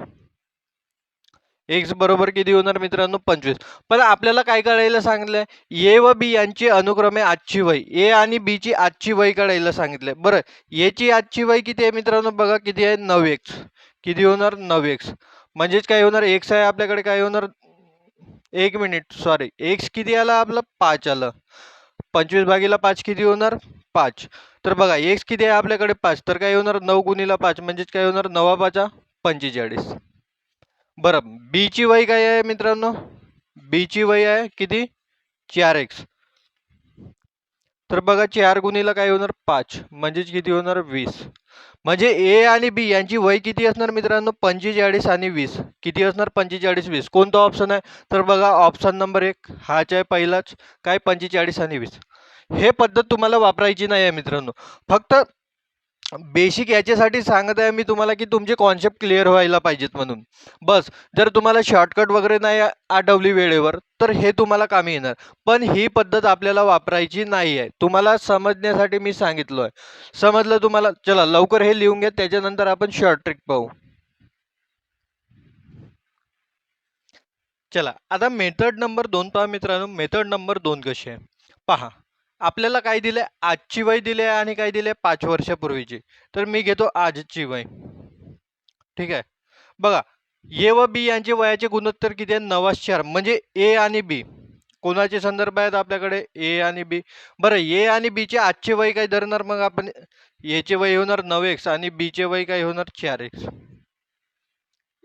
x बरोबर किती होणार मित्रांनो? 25. पण आपल्याला काय काढायला सांगितलंय? ए व बी यांची अनुक्रमे आजची वय, ए आणि बी ची आजची वय काढायला सांगितलंय. बरं, ए ची आजची वय किती आहे मित्रांनो? बघा किती आहे? 9x. किती होणार? 9x. म्हणजेच काय होणार? x आहे आपल्याकडे, काय होणार? 1 मिनिट, सॉरी, x किती आला आपलं? 5 आलं. 25 भागीला 5 किती होणार? 5. तर बघा x किती आहे आपल्याकडे? 5. तर काय होणार? 9 गुणिला 5 म्हणजेच काय होणार? 9 5 45. बरं, बी ची वय काय आहे मित्रांनो? बी ची वय आहे किती? 4x. तर बघा 4 गुणिला काय होणार? 5, म्हणजेच किती होणार? 20. म्हणजे ए आणि बी यांची वय किती असणार मित्रांनो? 45 आणि 20. किती असणार? 45 20. कोणता ऑप्शन आहे? तर बघा ऑप्शन नंबर 1 हाच आहे पहिलाच. काय? 45 आणि 20. हे पद्धत तुम्हाला वापरायची नाही आहे मित्रांनो. फक्त बेसिक याच्यासाठी सांगत आहे मी तुम्हाला की तुमचे कॉन्सेप्ट क्लिअर व्हायला पाहिजेत म्हणून. बस, जर तुम्हाला शॉर्टकट वगैरे नाही आठवली वेळेवर तर हे तुम्हाला कामी येणार. पण ही पद्धत आपल्याला वापरायची नाही आहे. तुम्हाला समजण्यासाठी मी सांगितलं आहे. समजलं तुम्हाला? चला लवकर हे लिहून घ्या, त्याच्यानंतर आपण शॉर्ट ट्रिक पाहू. चला आता मेथड नंबर 2 पहा मित्रांनो. मेथड नंबर 2 कशी आहे पहा. आपल्याला काय दिले? आजची वय दिले आणि काय दिले? 5 वर्षापूर्वीची. तर मी घेतो आजची वय. ठीक आहे. बघा, ए व बी यांचे वयाचे गुणोत्तर किती आहे? 9:4. म्हणजे ए आणि बी कोणाचे संदर्भ आहेत आपल्याकडे? ए आणि बी. बरं, ए आणि बी चे आजचे वय काय धरणार मग आपण? ए चे वय होणार 9x आणि बी चे वय काय होणार? 4x.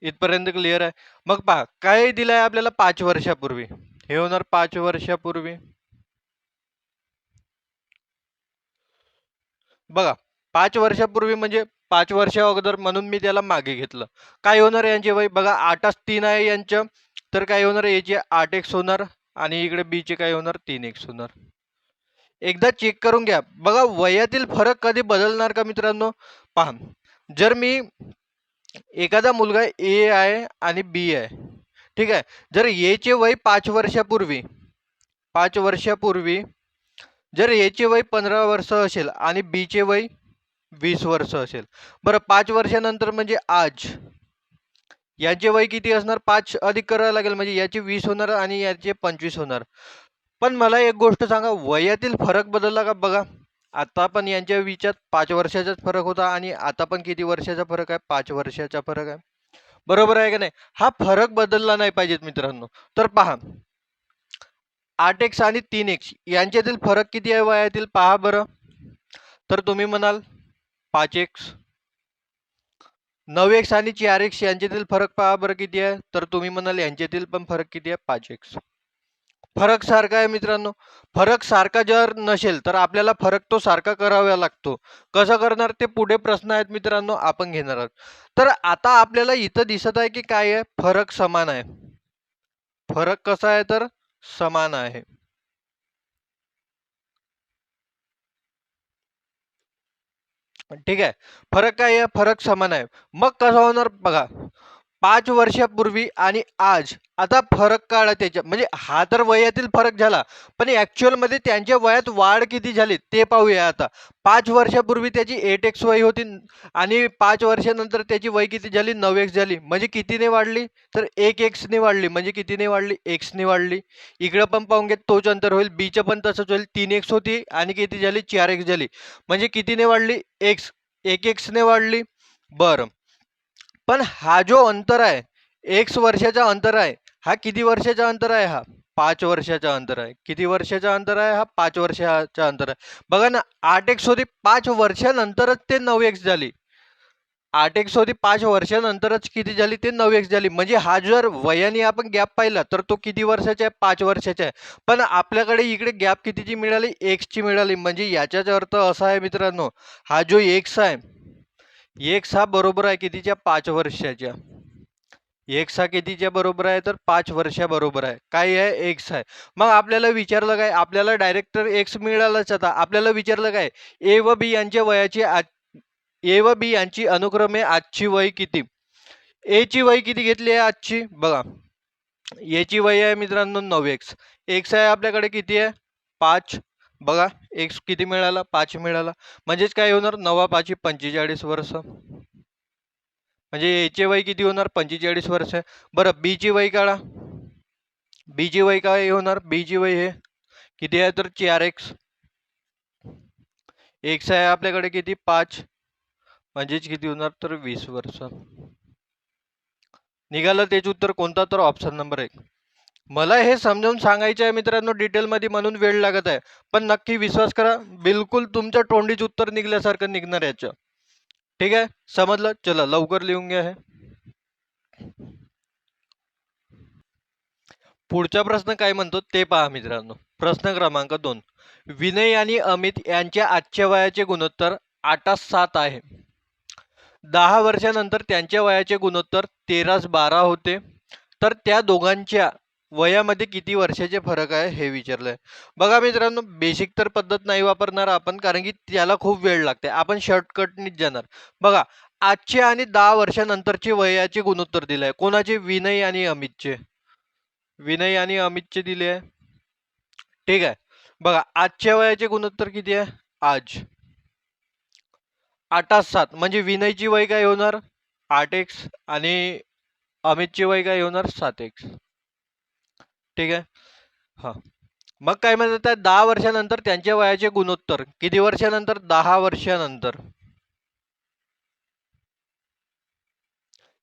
इथपर्यंत क्लिअर आहे? मग पहा काय दिलंय आपल्याला 5 वर्षापूर्वी. हे होणार 5 वर्षापूर्वी. बघा 5 वर्षापूर्वी म्हणजे 5 वर्ष अगोदर, म्हणून मी त्याला मागे घेतलं. काय होणार यांचे वय? बघा 8 3 आहे यांचं, तर काय होणार? याचे 8x होणार आणि इकडे बी चे काय होणार? 3x होणार. एकदा चेक करून घ्या. बघा वयातील फरक कधी बदलणार का मित्रांनो? पहा, जर मी एखादा मुलगा ए आहे आणि बी आहे, ठीक आहे. जर ए चे वय 5 वर्षापूर्वी, 5 वर्षापूर्वी जर ए चे वय 15 वर्ष असेल आणि बी चे वय 20 वर्ष असेल. बरं, 5 वर्षानंतर म्हणजे आज याचे वय किती असणार? 5 अधिक करावं लागेल, म्हणजे याचे 20 होणार आणि याचे 25 होणार. पण मला एक गोष्ट सांगा, वयातील फरक बदलला का? बघा आता पण यांच्या विचारात 5 वर्षाचाच फरक होता आणि आता पण किती वर्षाचा फरक आहे? 5 वर्षाचा फरक आहे. बरोबर आहे का नाही? हा फरक बदलला नाही पाहिजेत मित्रांनो. तर पहा 8x आणि 3x यांच्यातील फरक किती आहे वयातील? पहा बरं. तर तुम्ही म्हणाल 5x. 9x आणि 4x यांच्यातील फरक पहा बरं किती आहे? तर तुम्ही म्हणाल यांच्यातील पण फरक किती आहे? 5x. फरक सारखा आहे मित्रांनो. फरक सारखा जर नसेल तर आपल्याला फरक तो सारखा करावा लागतो. कसं करणार ते पुढे प्रश्न आहेत मित्रांनो, आपण घेणार आहोत. तर आता आपल्याला इथं दिसत आहे की काय आहे? फरक समान आहे. फरक कसा आहे? तर समान आहे. ठीक आहे. फरक काय आहे? फरक समान आहे. मग कसं होणार बघा, 5 वर्षापूर्वी आणि आज आता फरक काढा त्याच्या, म्हणजे हा तर वयातील फरक झाला, पण ऍक्च्युअल मध्ये त्यांच्या वयात वाढ किती झाली ते पाहूया. आता 5 वर्षापूर्वी त्याची 8x वय होती आणि 5 वर्षानंतर त्याची वय किती झाली? 9x झाली. म्हणजे कितीने वाढली? तर 1x ने वाढली. म्हणजे कितीने वाढली? x ने वाढली. इकडं पण पाहून घ्या, तोच अंतर होईल. b चं पण तसंच होईल. 3x होती आणि किती झाली? 4x झाली. म्हणजे कितीने वाढली? x 1x ने वाढली. बरं, पण हा जो अंतर आहे, x वर्षाचा अंतर आहे, हा किती वर्षाचा अंतर आहे? हा 5 वर्षाचा अंतर आहे. किती वर्षाचा अंतर आहे? हा 5 वर्षाचा अंतर आहे. बघा ना, 8x होती 5 वर्षानंतरच ते 9x झाली. 8x होती 5 वर्षानंतरच किती झाली? ते 9x झाली. म्हणजे हा जर वयाने आपण गॅप पाहिला तर तो किती वर्षाचा आहे? 5 वर्षाचा आहे. पण आपल्याकडे इकडे गॅप कितीची मिळाली? x ची मिळाली. म्हणजे याचाच अर्थ असा आहे मित्रांनो, हा जो x आहे, x हा बरोबर आहे कितीच्या? 5 वर्षाच्या. x हा कितीच्या बरोबर आहे? तर 5 वर्षा बरोबर आहे. काय आहे? x आहे. मग आपल्याला विचारलं काय? आपल्याला डायरेक्ट तर x मिळालाच. आता आपल्याला विचारलं काय? a व b यांच्या वयाची ए व बी यांची अनुक्रमे आजची वय किती? ए ची वय किती घेतली आहे आजची? बघा, ए ची वय आहे मित्रांनो 9x. एक्स आहे आपल्याकडे किती आहे? 5. बघा एक्स किती मिळाला? 5 मिळाला. म्हणजेच काय होणार? 9 5 45 वर्ष. म्हणजे ए चे वय किती होणार? 45 वर्ष. बरं बी ची वय काढा. बी ची वय काय होणार? बी ची वय हे किती आहे? तर 4x. एक्स आहे आपल्याकडे किती? 5. म्हणजेच किती होणार? तर 20 वर्ष. निघालं त्याचे उत्तर कोणता? तर ऑप्शन नंबर 1. मला हे समजावून सांगायचं आहे मित्रांनो डिटेलमध्ये, म्हणून वेळ लागत आहे, पण नक्की विश्वास करा, बिलकुल तुमच्या तोंडीच उत्तर निघल्यासारखं निघणार याचं. ठीक आहे, समजलं? चला लवकर लिहून घ्या हे. पुढचा प्रश्न काय म्हणतो ते पहा मित्रांनो. प्रश्न क्रमांक 2. विनय आणि अमित यांच्या आजच्या वयाचे गुणोत्तर 8:7 आहे. 10 वर्षानंतर त्यांच्या वयाचे गुणोत्तर 13:12 होते. तर त्या दोघांच्या वयामध्ये किती वर्षाचे फरक आहे हे विचारलंय. बघा मित्रांनो, बेसिक तर पद्धत नाही वापरणार आपण, कारण की त्याला खूप वेळ लागते. आपण शॉर्टकटनीच जाणार. बघा, आजचे आणि 10 वर्षानंतरचे वयाचे गुणोत्तर दिले आहे. कोणाचे? विनय आणि अमितचे. विनय आणि अमितचे दिले आहे. ठीक आहे, बघा आजच्या वयाचे गुणोत्तर किती आहे? आज 8:7. म्हणजे विनयची वय काय होणार? 8x आणि अमितची वय काय होणार? 7x. ठीक आहे, हा. मग काय म्हणतात? 10 वर्षानंतर त्यांच्या वयाचे गुणोत्तर किती वर्षानंतर? 10 वर्षानंतर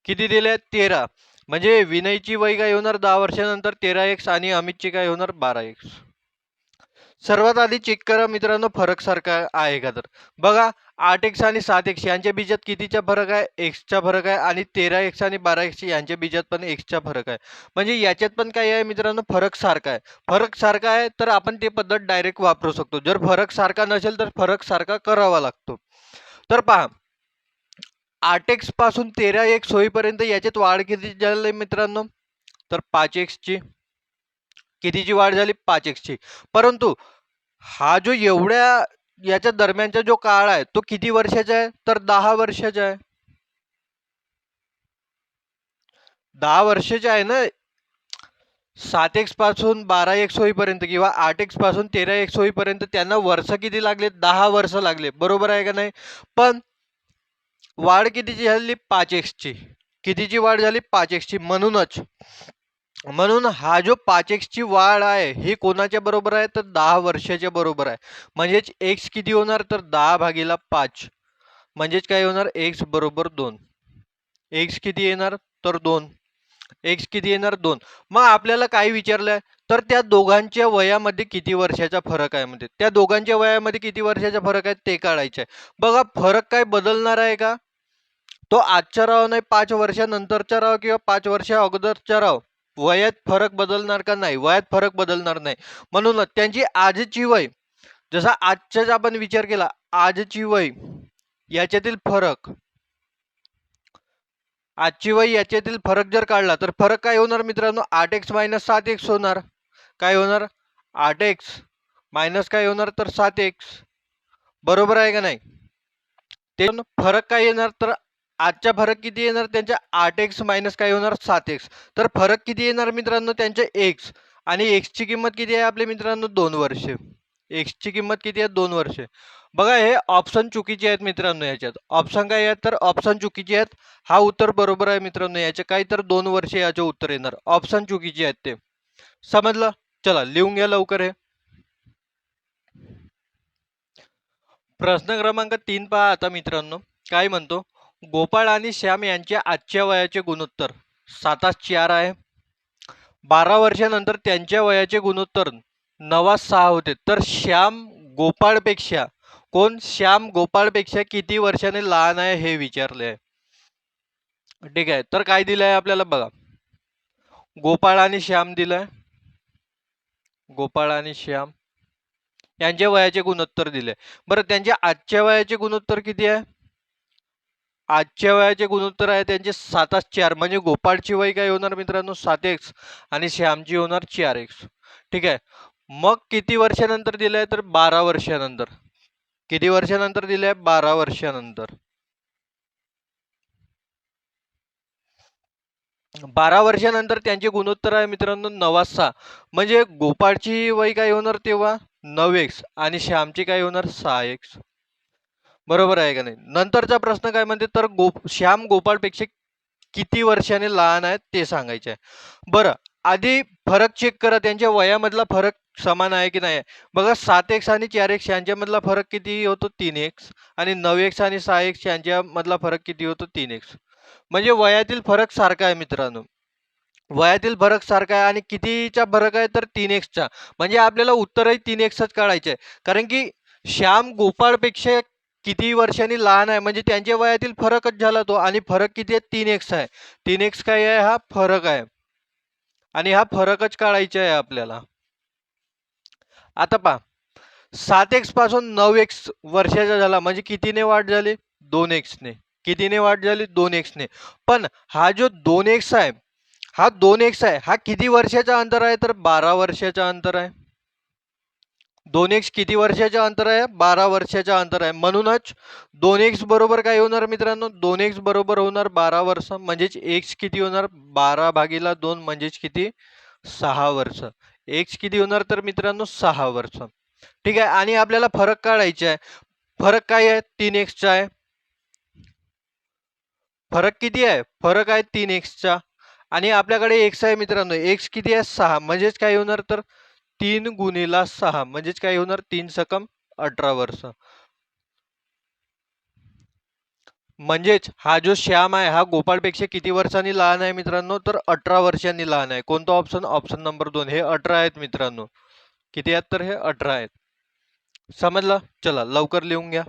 किती दिले? 13. म्हणजे विनयची वय काय होणार? 10 वर्षानंतर 13x आणि अमितची काय होणार? 12x. सर्वात आधी चेक करा मित्रांनो, फरक सारखा आहे का? तर बघा, 8x आणि 7x यांच्या बीजात कितीचा फरक आहे? एक्सचा फरक आहे. आणि 13x आणि 12x यांच्या बीजात पण एक्सचा फरक आहे. म्हणजे याच्यात पण काय आहे मित्रांनो? फरक सारखा आहे. फरक सारखा आहे तर आपण ती पद्धत डायरेक्ट वापरू शकतो. जर फरक सारखा नसेल तर फरक सारखा करावा लागतो. तर पहा, 8x पासून 13x होईपर्यंत याच्यात वाढ किती झाली मित्रांनो? तर 5x ची. कितीची वाढ झाली? 5x ची. परंतु हा जो एवढ्या याच्या दरम्यानचा जो काळ आहे तो किती वर्षाचा आहे? तर 10 वर्षाचा आहे. 10 वर्षाचा आहे ना. 7x पासून 12x होईपर्यंत किंवा 8x पासून 13x होईपर्यंत त्यांना वर्ष किती लागले? 10 वर्ष लागले. बरोबर आहे का नाही? पण वाढ कितीची झाली? 5x ची. कितीची वाढ झाली? 5x ची. म्हणून हा जो 5x ची वाढ आहे ही कोणाच्या बरोबर आहे? तर 10 वर्षाच्या बरोबर आहे. म्हणजेच x किती होणार? तर 10/5. म्हणजेच काय होणार? x बरोबर 2. x किती येणार? तर 2. x किती येणार? 2. मग आपल्याला काय विचारलंय? तर त्या दोघांच्या वयामध्ये किती वर्षाचा फरक आहे? म्हणजे त्या दोघांच्या वयामध्ये किती वर्षाचा फरक आहे ते काढायचं आहे. बघा, फरक काय बदलणार आहे का? तो आजचा राव नाही, 5 वर्षानंतरचा राव किंवा 5 वर्षा अगोदरचा राव, वयात फरक बदलणार का? नाही, वयात फरक बदलणार नाही. म्हणून त्यांची आजची वय, जसा आजचाच आपण विचार केला, आजची वय याच्यातील फरक, आजची वय याच्यातील फरक जर काढला तर फरक काय होणार मित्रांनो? 8x - 7x होणार. काय होणार? 8x मायनस काय होणार? तर 7x. बरोबर आहे का नाही? ते फरक काय येणार? तर आजचा फरक किती येणार त्यांच्या? 8x मायनस काय होणार? 7x. तर फरक किती येणार मित्रांनो त्यांच्या? x. आणि x ची किंमत किती आहे आपल्या मित्रांनो? 2 वर्षे. x ची किंमत किती आहे? 2 वर्षे. बघा, हे ऑप्शन चुकीचे आहेत मित्रांनो. याच्यात ऑप्शन काय आहेत? तर ऑप्शन चुकीचे आहेत. हा उत्तर बरोबर आहे मित्रांनो. याचे काय? तर 2 वर्षे याचे उत्तर येणार. ऑप्शन चुकीचे आहेत ते. समजलं? चला लिहून घ्या लवकर हे. प्रश्न क्रमांक 3 पहा आता मित्रांनो. काय म्हणतो? गोपाळ आणि श्याम यांच्या आजच्या वयाचे गुणोत्तर 7:4 आहे. 12 वर्षानंतर त्यांच्या वयाचे गुणोत्तर 9:6 होते. तर श्याम गोपाळपेक्षा श्याम गोपाळपेक्षा किती वर्षाने लहान आहे हे विचारले आहे. ठीक आहे, तर काय दिलंय आपल्याला? बघा, गोपाळ आणि श्याम दिलंय. गोपाळ आणि श्याम यांच्या वयाचे गुणोत्तर दिले. बरं, त्यांच्या आजच्या वयाचे गुणोत्तर किती आहे? आजच्या वयाचे गुणोत्तर आहे त्यांचे 7:4. म्हणजे गोपाळची वय काय होणार मित्रांनो? 7x आणि श्यामची होणार 4x. ठीक आहे, मग किती वर्षानंतर दिलंय? तर 12 वर्षानंतर. किती वर्षानंतर दिलंय? 12 वर्षानंतर. 12 वर्षानंतर त्यांचे गुणोत्तर आहे मित्रांनो 9:6. म्हणजे गोपाळची वय काय होणार तेव्हा 9x आणि श्यामची काय होणार 6x. बरोबर आहे का नाही? नंतरचा प्रश्न काय म्हणते तर श्याम गोपाळपेक्षा किती वर्षाने लहान आहेत ते सांगायचे आहे. बरं, आधी फरक चेक करा, त्यांच्या वयामधला फरक समान आहे की नाही. बघा 7x आणि 4x यांच्यामधला फरक किती होतो 3x आणि 9x आणि 6x यांच्यामधला फरक किती होतो 3x. म्हणजे वयातील फरक सारखा आहे मित्रांनो. वयातील फरक सारखा आहे आणि कितीचा फरक आहे तर 3x. म्हणजे आपल्याला उत्तरही 3xच काढायचे आहे. कारण की श्याम गोपाळपेक्षा किती वर्षांनी लहान आहे म्हणजे त्यांच्या वयातील फरकच झाला तो आणि फरक किती आहे 3x आहे. 3x काय आहे हा फरक आहे आणि हा फरकच काढायचा आहे आपल्याला. आता पहा 7x पासून 9x वर्षाचा झाला म्हणजे कितीने वाढ झाली 2x ने. कितीने वाढ झाली 2x ने. पण हा जो 2x आहे हा 2x आहे हा किती वर्षाचा अंतर आहे तर 12 वर्षाचा अंतर आहे. 2x किती वर्षाचा अंतर आहे 12 वर्षाचा अंतर आहे. म्हणूनच 2x बरोबर काय होणार मित्रांनो 2x बरोबर होणार 12 वर्ष म्हणजेच x किती होणार 12/2 म्हणजेच किती 6 वर्ष. x किती होणार तर मित्रांनो 6 वर्ष. ठीक आहे आणि आपल्याला फरक काढायचा आहे. फरक काय आहे 3x चा आहे. फरक किती आहे फरक आहे 3x आणि आपल्याकडे x आहे मित्रांनो. x किती आहे 6 म्हणजेच काय होणार तर 3 गुणिला 6 म्हणजेच काय होणार 3 सकम 18 वर्ष. म्हणजेच हा जो श्याम आहे हा गोपाळपेक्षा किती वर्षांनी लहान आहे मित्रांनो तर 18 वर्षांनी लहान आहे. कोणता ऑप्शन ऑप्शन नंबर 2 हे 18 आहेत मित्रांनो. किती आहेत तर हे 18 आहेत. समजलं. चला लवकर लिहून घ्या.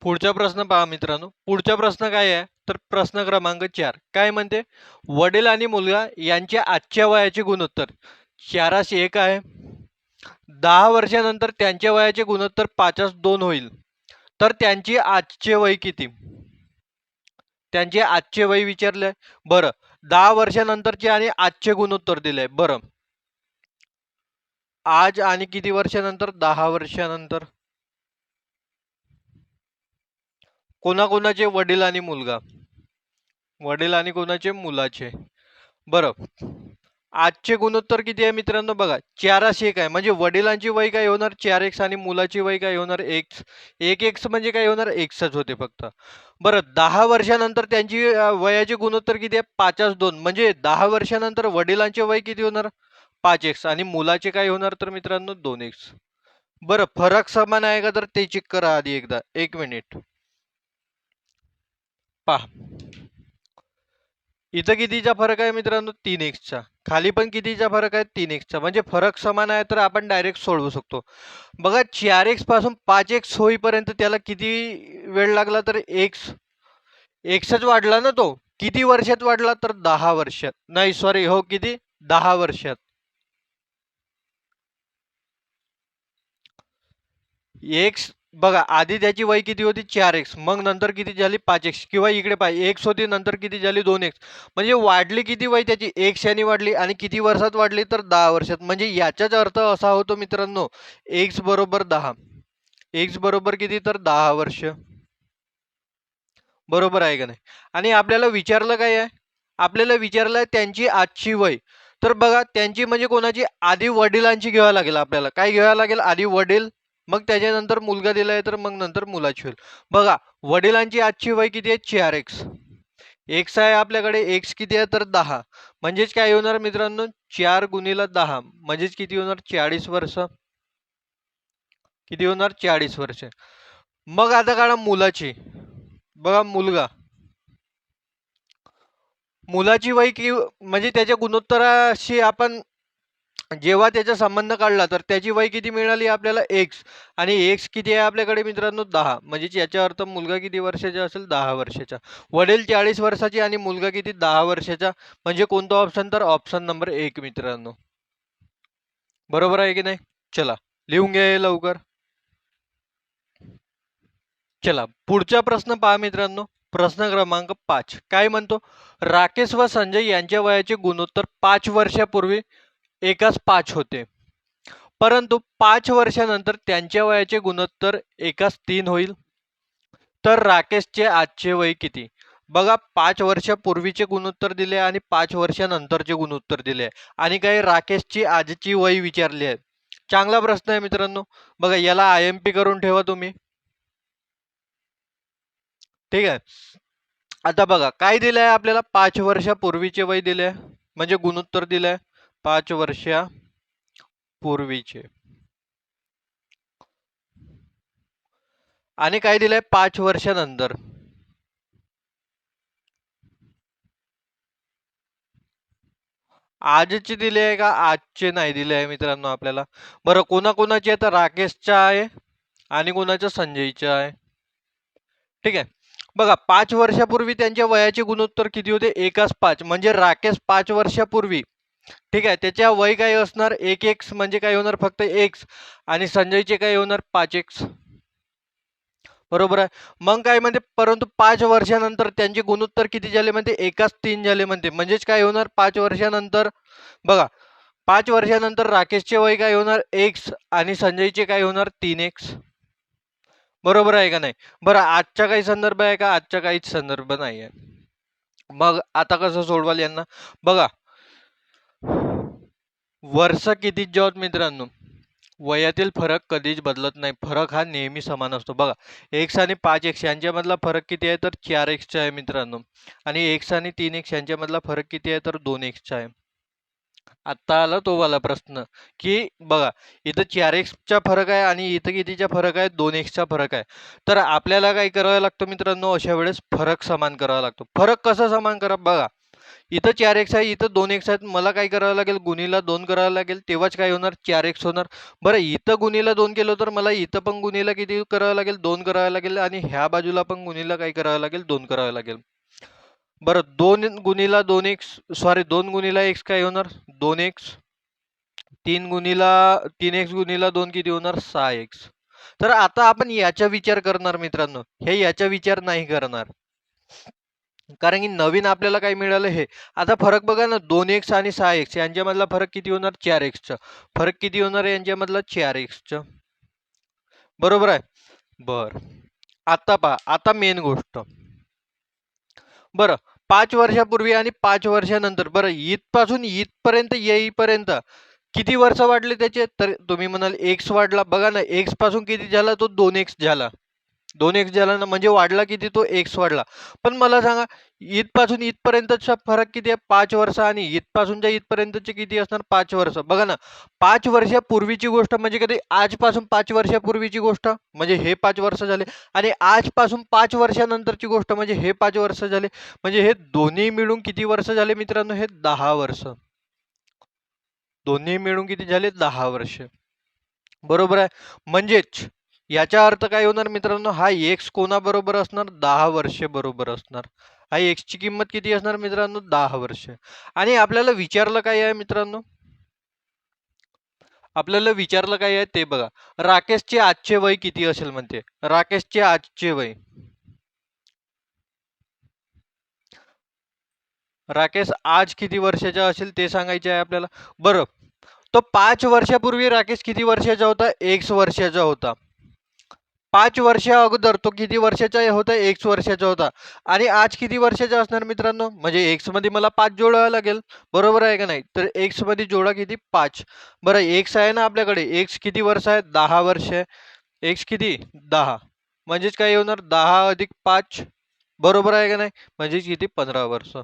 पुढचा प्रश्न पहा मित्रांनो. पुढचा प्रश्न काय आहे तर प्रश्न क्रमांक 4 काय म्हणते वडील आणि मुलगा यांच्या आजच्या वयाचे गुणोत्तर 4:1 आहे. 10 वर्षानंतर त्यांच्या वयाचे गुणोत्तर 5:2 होईल तर त्यांची आजचे वय किती. त्यांचे आजचे वय विचारले. बरं 10 वर्षानंतरचे आणि आजचे गुणोत्तर दिले. बरं आज आणि किती वर्षानंतर 10 वर्षानंतर. कोणाकोणाचे वडील आणि मुलगा. वडील आणि कोणाचे मुलाचे. बरं आजचे गुणोत्तर किती आहे मित्रांनो बघा 4:1 आहे. म्हणजे वडिलांची वय काय होणार 4x आणि मुलाची वय काय होणार x. 1x म्हणजे काय होणार xच होते फक्त. बरं 10 वर्षानंतर त्यांची वयाचे गुणोत्तर किती आहे 5:2 म्हणजे 10 वर्षानंतर वडिलांचे वय किती होणार 5x आणि मुलाचे काय होणार तर मित्रांनो 2x. बरं फरक समान आहे का तर ते चेक करा आधी एकदा. 1 मिनिट पहा. इथं कितीचा फरक आहे मित्रांनो 3x. खाली पण कितीचा फरक आहे 3x. म्हणजे फरक समान आहे तर आपण डायरेक्ट सोडवू शकतो. बघा 4x पासून 5x होईपर्यंत त्याला किती वेळ लागला तर xच वाढला ना तो. किती वर्षात वाढला तर 10 वर्षात. नाही सॉरी हो किती 10 वर्षात. x बघा आधी त्याची वय किती होती 4x मग नंतर किती झाली 5x किंवा इकडे पाहिजे x होती नंतर किती झाली 2x. म्हणजे वाढली किती वय त्याची 1 याने वाढली आणि किती वर्षात वाढली तर 10 वर्षात. म्हणजे याचाच अर्थ असा होतो मित्रांनो x बरोबर 10. x बरोबर किती तर 10 वर्ष. बरोबर आहे का नाही. आणि आपल्याला विचारलं काय आहे आपल्याला विचारलं त्यांची आजची वय. तर बघा त्यांची म्हणजे कोणाची आधी वडिलांची घ्यावी लागेल आपल्याला. काय घ्यावं लागेल आधी वडील मग त्याच्यानंतर मुलगा दिलाय तर मग नंतर मुलाची होईल. बघा वडिलांची आजची वय किती आहे 4x. x आहे आपल्याकडे x किती आहे तर 10. म्हणजेच काय होणार मित्रांनो 4 गुणिले 10 म्हणजेच किती होणार 40 वर्ष. किती होणार 40 वर्ष. मग आता काढा मुलाची. बघा मुलाची वय की म्हणजे त्याच्या गुणोत्तराशी आपण जेव्हा त्याचा संबंध काढला तर त्याची वय किती मिळाली आपल्याला x आणि x किती आहे आपल्याकडे मित्रांनो 10. म्हणजे याचा अर्थ मुलगा किती वर्षाचा असेल 10 वर्षाचा. वडील 40 वर्षाचे आणि मुलगा किती 10 वर्षाचा. म्हणजे कोणता ऑप्शन तर ऑप्शन नंबर 1 मित्रांनो. बरोबर आहे की नाही. चला लिहून घ्या लवकर. चला पुढचा प्रश्न पहा मित्रांनो. प्रश्न क्रमांक 5 काय म्हणतो राकेश व संजय यांच्या वयाचे गुणोत्तर 5 वर्षापूर्वी एकाच 5 होते. परंतु 5 वर्षानंतर त्यांच्या वयाचे गुणोत्तर एकाच 3 होईल. तर राकेशचे आजचे वय किती. बघा 5 वर्षापूर्वीचे गुणोत्तर दिले आणि 5 वर्षानंतरचे गुणोत्तर दिले आणि काही राकेशची आजची वय विचारली आहे. चांगला प्रश्न आहे मित्रांनो. बघा याला IMP करून ठेवा तुम्ही. ठीक आहे. आता बघा काय दिलंय आपल्याला 5 वर्षापूर्वीचे वय दिले म्हणजे गुणोत्तर दिलंय 5 वर्षापूर्वीचे आणि काय दिलंय 5 वर्षानंतर. आजचे दिले आहे का आजचे नाही दिले आहे मित्रांनो आपल्याला. बरं कोणाकोणाचे तर राकेशच्या आहे आणि कोणाच्या संजयच्या आहे. ठीक आहे. बघा 5 वर्षापूर्वी त्यांच्या वयाचे गुणोत्तर किती होते 1:5 म्हणजे राकेश 5 वर्षापूर्वी. ठीक आहे त्याच्या वय काय असणार 1x म्हणजे काय होणार फक्त x आणि संजयचे काय होणार 5x. बरोबर आहे. मग काय म्हणते परंतु 5 वर्षानंतर त्यांचे गुणोत्तर किती झाले म्हणते 1:3 झाले म्हणते म्हणजेच काय होणार 5 वर्षानंतर. बघा 5 वर्षानंतर राकेशचे वय काय होणार x आणि संजयचे काय होणार 3x. बरोबर आहे का नाही. बरं आजचा काही संदर्भ आहे का आजचा काहीच संदर्भ नाही आहे. मग आता कसं सोडवाल यांना. बघा वर्ष कितीच आहोत मित्रांनो. वयातील फरक कधीच बदलत नाही. फरक हा नेहमी समान असतो. बघा x आणि 5x यांच्यामधला फरक किती आहे तर 4x आहे मित्रांनो आणि x आणि 3x यांच्यामधला फरक किती आहे तर 2x आहे. आता आला तो वाला प्रश्न की बघा इथं 4x चा फरक आहे आणि इथं कितीचा फरक आहे 2x चा फरक आहे. तर आपल्याला काय करावं लागतं मित्रांनो अशा वेळेस फरक समान करावा लागतो. फरक कसा समान करा बघा इथं 4x आहे इथं 2x आहेत मला काय करावं लागेल गुणीला 2 करावं लागेल तेव्हाच काय होणार 4x होणार. बरं इथं गुणीला 2 केलं तर मला इथं पण गुणीला किती करावं लागेल 2 करावं लागेल आणि ह्या बाजूला पण गुणीला काय करावं लागेल 2 करावं लागेल. बरं 2 गुणीला 2x सॉरी 2 गुणीला x काय होणार 2x 3x गुणीला 2 किती होणार 6x. तर आता आपण याचा विचार करणार मित्रांनो हे याचा विचार नाही करणार कारण की नवीन आपल्याला काय मिळालं हे. आता फरक बघा ना 2x आणि 6x यांच्यामधला फरक किती होणार 4x चा. फरक किती होणार यांच्यामधला 4x चा. बरोबर आहे. बर आता पहा आता मेन गोष्ट. बरं 5 वर्षापूर्वी आणि 5 वर्षानंतर बरं इथपासून इथपर्यंत येईपर्यंत किती वर्ष वाढले त्याचे तर तुम्ही म्हणाल x वाढला. बघा ना x पासून किती झाला तो 2x झाला 2x झाला ना म्हणजे वाढला किती तो x वाढला. पण मला सांगा इथपासून इथपर्यंतचा फरक किती आहे 5 वर्ष आणि इथपासूनच्या इथपर्यंतचे किती असणार 5 वर्ष. बघा ना 5 वर्षापूर्वीची गोष्ट म्हणजे कधी आजपासून 5 वर्षापूर्वीची गोष्ट म्हणजे हे 5 वर्ष झाले आणि आजपासून 5 वर्षानंतरची गोष्ट म्हणजे हे 5 वर्ष झाले म्हणजे हे दोन्ही मिळून किती वर्ष झाले मित्रांनो हे 10 वर्ष. दोन्ही मिळून किती झाले 10 वर्ष. बरोबर आहे. म्हणजेच याचा अर्थ काय होणार मित्रांनो हा x कोणाबरोबर असणार 10 वर्षे बरोबर असणार. हा x ची किंमत किती असणार मित्रांनो 10 वर्ष. आणि आपल्याला विचारलं काय आहे मित्रांनो आपल्याला विचारलं काय आहे ते बघा. राकेशचे आजचे वय किती असेल म्हणते. राकेशचे आजचे वय राकेश आज किती वर्षाचा असेल ते सांगायचे आहे आपल्याला. बरं तो 5 वर्षापूर्वी राकेश किती वर्षाचा होता 1 वर्षाचा होता. 5 वर्ष अगोदर तो किती वर्षाचा होता 1 वर्षाचा होता आणि आज किती वर्षाचा असणार मित्रांनो म्हणजे x मध्ये मला 5 जोडावा लागेल. बरोबर आहे का नाही. तर x मध्ये जोडा किती 5. बरं x आहे ना आपल्याकडे x किती वर्ष आहे 10 वर्ष आहे. x किती 10 म्हणजेच काय होणार 10 अधिक 5 बरोबर आहे का नाही म्हणजेच किती 15 वर्ष.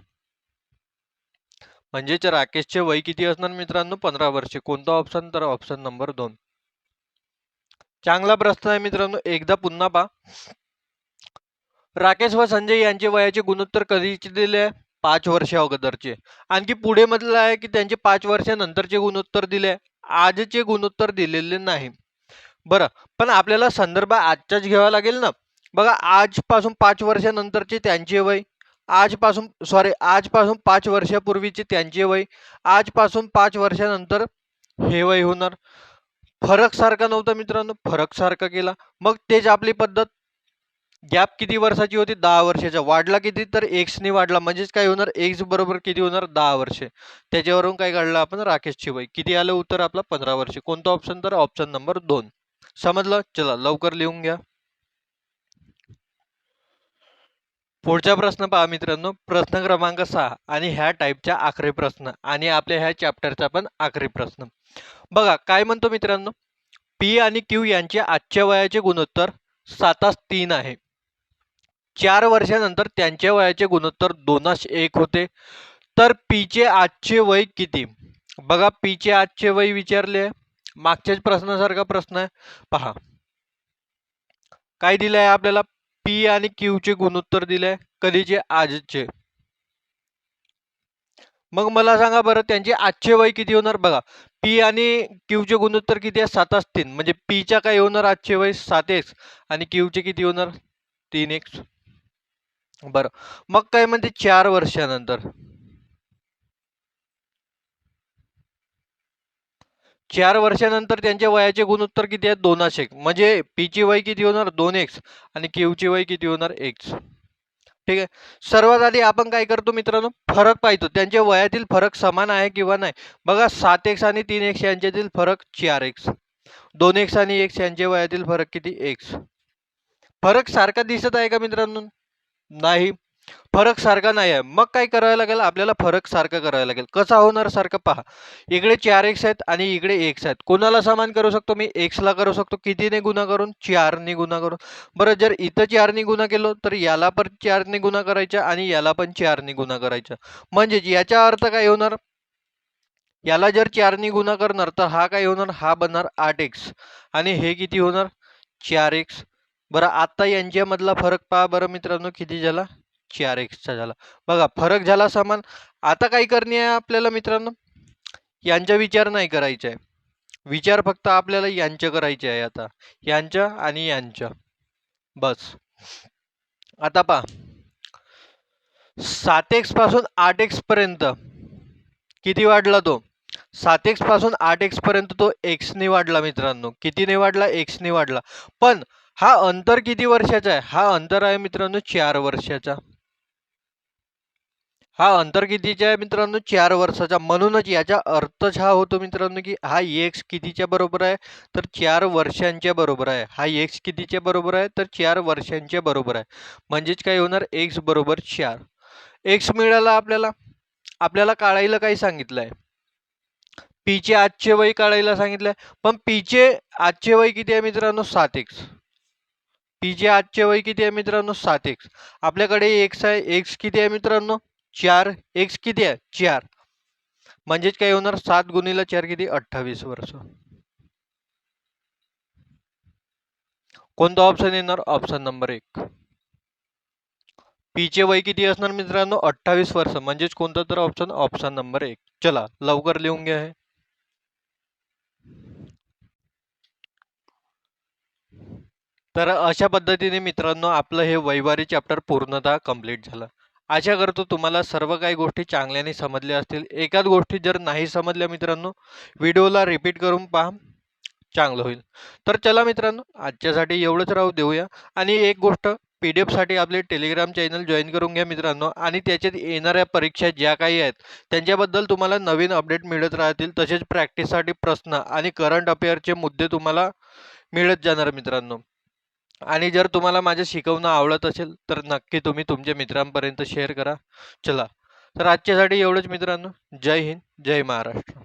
म्हणजेच राकेशचे वय किती असणार मित्रांनो 15 वर्षे. कोणता ऑप्शन तर ऑप्शन नंबर 2. चांगला प्रश्न आहे मित्रांनो एकदा पुन्हा पहा. राकेश व संजय यांचे वयाचे गुणोत्तर कधीचे दिले आहे 5 वर्ष अगोदरचे. आणखी पुढे म्हटलं आहे की त्यांचे 5 वर्षानंतरचे गुणोत्तर दिले आजचे गुणोत्तर दिलेले नाही. बरं पण आपल्याला संदर्भ आजचाच घ्यावा लागेल ना. बघा आजपासून 5 वर्षानंतरचे त्यांचे वय आजपासून 5 वर्षापूर्वीचे त्यांचे वय आजपासून 5 वर्षानंतर हे वय होणार. फरक सारखा नव्हता मित्रांनो फरक सारखा केला मग तेच आपली पद्धत. गॅप किती वर्षाची होती 10 वर्षाचा वाढला किती तर x ने वाढला म्हणजेच काय होणार x बरोबर किती होणार 10 वर्षे. त्याच्यावरून काय काढलं आपण राकेशची वय किती आलं उत्तर आपला 15 वर्षे. कोणता ऑप्शन तर ऑप्शन नंबर 2. समजलं. चला लवकर लिहून घ्या. पुढचा प्रश्न पहा मित्रांनो, प्रश्न क्रमांक 6 आणि ह्या टाईपच्या आखरी प्रश्न आणि आपल्या ह्या चॅप्टरचा पण आखरी प्रश्न. बघा काय म्हणतो मित्रांनो, पी आणि क्यू यांचे आजच्या वयाचे गुणोत्तर 7:3 आहे. 4 वर्षानंतर त्यांच्या वयाचे गुणोत्तर 2:1 होते. तर पीचे आजचे वय किती? बघा पीचे आजचे वय विचारले आहे, मागच्याच प्रश्नासारखा प्रश्न आहे. पहा काय दिलं आहे आपल्याला, पी आणि क्यूचे गुणोत्तर दिले आहे, कधीचे? आजचे. मग मला सांगा बरं त्यांचे आजचे वय किती होणार? बघा पी आणि क्यूचे गुणोत्तर किती आहे? 7:3. म्हणजे पीच्या काय होणार आजचे वय? 7x आणि क्यूचे किती होणार? 3x. बरं मग काय म्हणते 4 वर्षानंतर. 4 वर्षानंतर त्यांच्या वयाचे गुणोत्तर किती आहे? 2:1. म्हणजे पीची वय किती होणार? 2x आणि क्यूची वय किती होणार? x. ठीक आहे. सर्वात आधी आपण काय करतो मित्रांनो, फरक पाहतो त्यांच्या वयातील फरक समान आहे किंवा नाही. बघा 7x आणि 3x यांच्यातील फरक 4x. 2x आणि x यांच्या वयातील फरक किती? x. फरक सारखा दिसत आहे का मित्रांनो? नाही, फरक सारखा नाही आहे. मग काय करायला लागेल आपल्याला? फरक सारखा करायला लागेल. कसा होणार सारखा? पहा इकडे 4x आहेत आणि इकडे x आहेत. कोणाला समान करू शकतो मी? x ला करू शकतो. कितीने गुणा करून? 4 ने गुणा करून. बरं जर इथं 4 ने गुणा केलो तर याला पण 4 ने गुणा करायचा आणि याला पण 4 ने गुणा करायचा. म्हणजे याचा अर्थ काय होणार? याला जर 4 ने गुणा करणार तर हा काय होणार? हा बनणार 8x आणि हे किती होणार? 4x. बरं आता यांच्यामधला फरक पहा बरं मित्रांनो, किती झाला? 4x चा झाला. बघा फरक झाला समान. आता काय करणे आहे आपल्याला मित्रांनो? यांचा विचार नाही करायचा आहे, विचार फक्त आपल्याला यांच्या करायचे आहे. आता यांच्या आणि यांच्या, बस. आता पहा 7x पासून 8x पर्यंत किती वाढला तो? 7x पासून 8x पर्यंत तो x ने वाढला मित्रांनो. कितीने वाढला? x ने वाढला. पण हा अंतर किती वर्षाचा आहे? हा अंतर आहे मित्रांनो 4 वर्षाचा. हा अंतर कितीचा आहे मित्रांनो? 4 वर्षाचा. म्हणूनच याचा अर्थच हा होतो मित्रांनो की हा x कितीच्या बरोबर आहे? तर 4 वर्षांच्या बरोबर आहे. हा x कितीच्या बरोबर आहे? तर 4 वर्षांच्या बरोबर आहे. म्हणजेच काय होणार? x बरोबर 4. x मिळाला आपल्याला. आपल्याला काढायला काय सांगितलं आहे? पीचे आजचे वय काढायला सांगितलंय. पण पीचे आजचे वय किती आहे मित्रांनो? 7x. पीचे आजचे वय किती आहे मित्रांनो? 7x. आपल्याकडे x आहे. x किती आहे मित्रांनो? 4. x किती आहे? 4. म्हणजेच काय होणार? 7 गुणिले 4 किती? 28 वर्ष. कोणता ऑप्शन येणार? Option number 1. पीचे वय किती असणार मित्रांनो? 28 वर्ष. म्हणजेच कोणता तर ऑप्शन? Option number 1. चला लवकर लिहून घ्या हे. तर अशा पद्धतीने मित्रांनो आपलं हे वैवारी चॅप्टर पूर्णतः कंप्लीट झालं. आशा करतो तुम्हाला सर्व काही गोष्टी चांगल्याने समजल्या असतील. एकाच गोष्टी जर नाही समजल्या मित्रांनो, व्हिडिओला रिपीट करून पहा, चांगलं होईल. तर चला मित्रांनो आजच्यासाठी एवढंच राहू देऊया. आणि एक गोष्ट, PDF साठी आपले टेलिग्राम चॅनल जॉईन करून घ्या मित्रांनो. आणि त्याच्यात येणाऱ्या परीक्षा ज्या काही आहेत त्यांच्याबद्दल तुम्हाला नवीन अपडेट मिळत राहतील. तसेच प्रॅक्टिससाठी प्रश्न आणि करंट अफेअरचे मुद्दे तुम्हाला मिळत जाणार मित्रांनो. आणि जर तुम्हाला माझे शिकवणं आवडत असेल तर नक्की तुम्ही तुमच्या मित्रांपर्यंत शेअर करा. चला तर आजच्यासाठी एवढंच मित्रांनो. जय हिंद, जय महाराष्ट्र.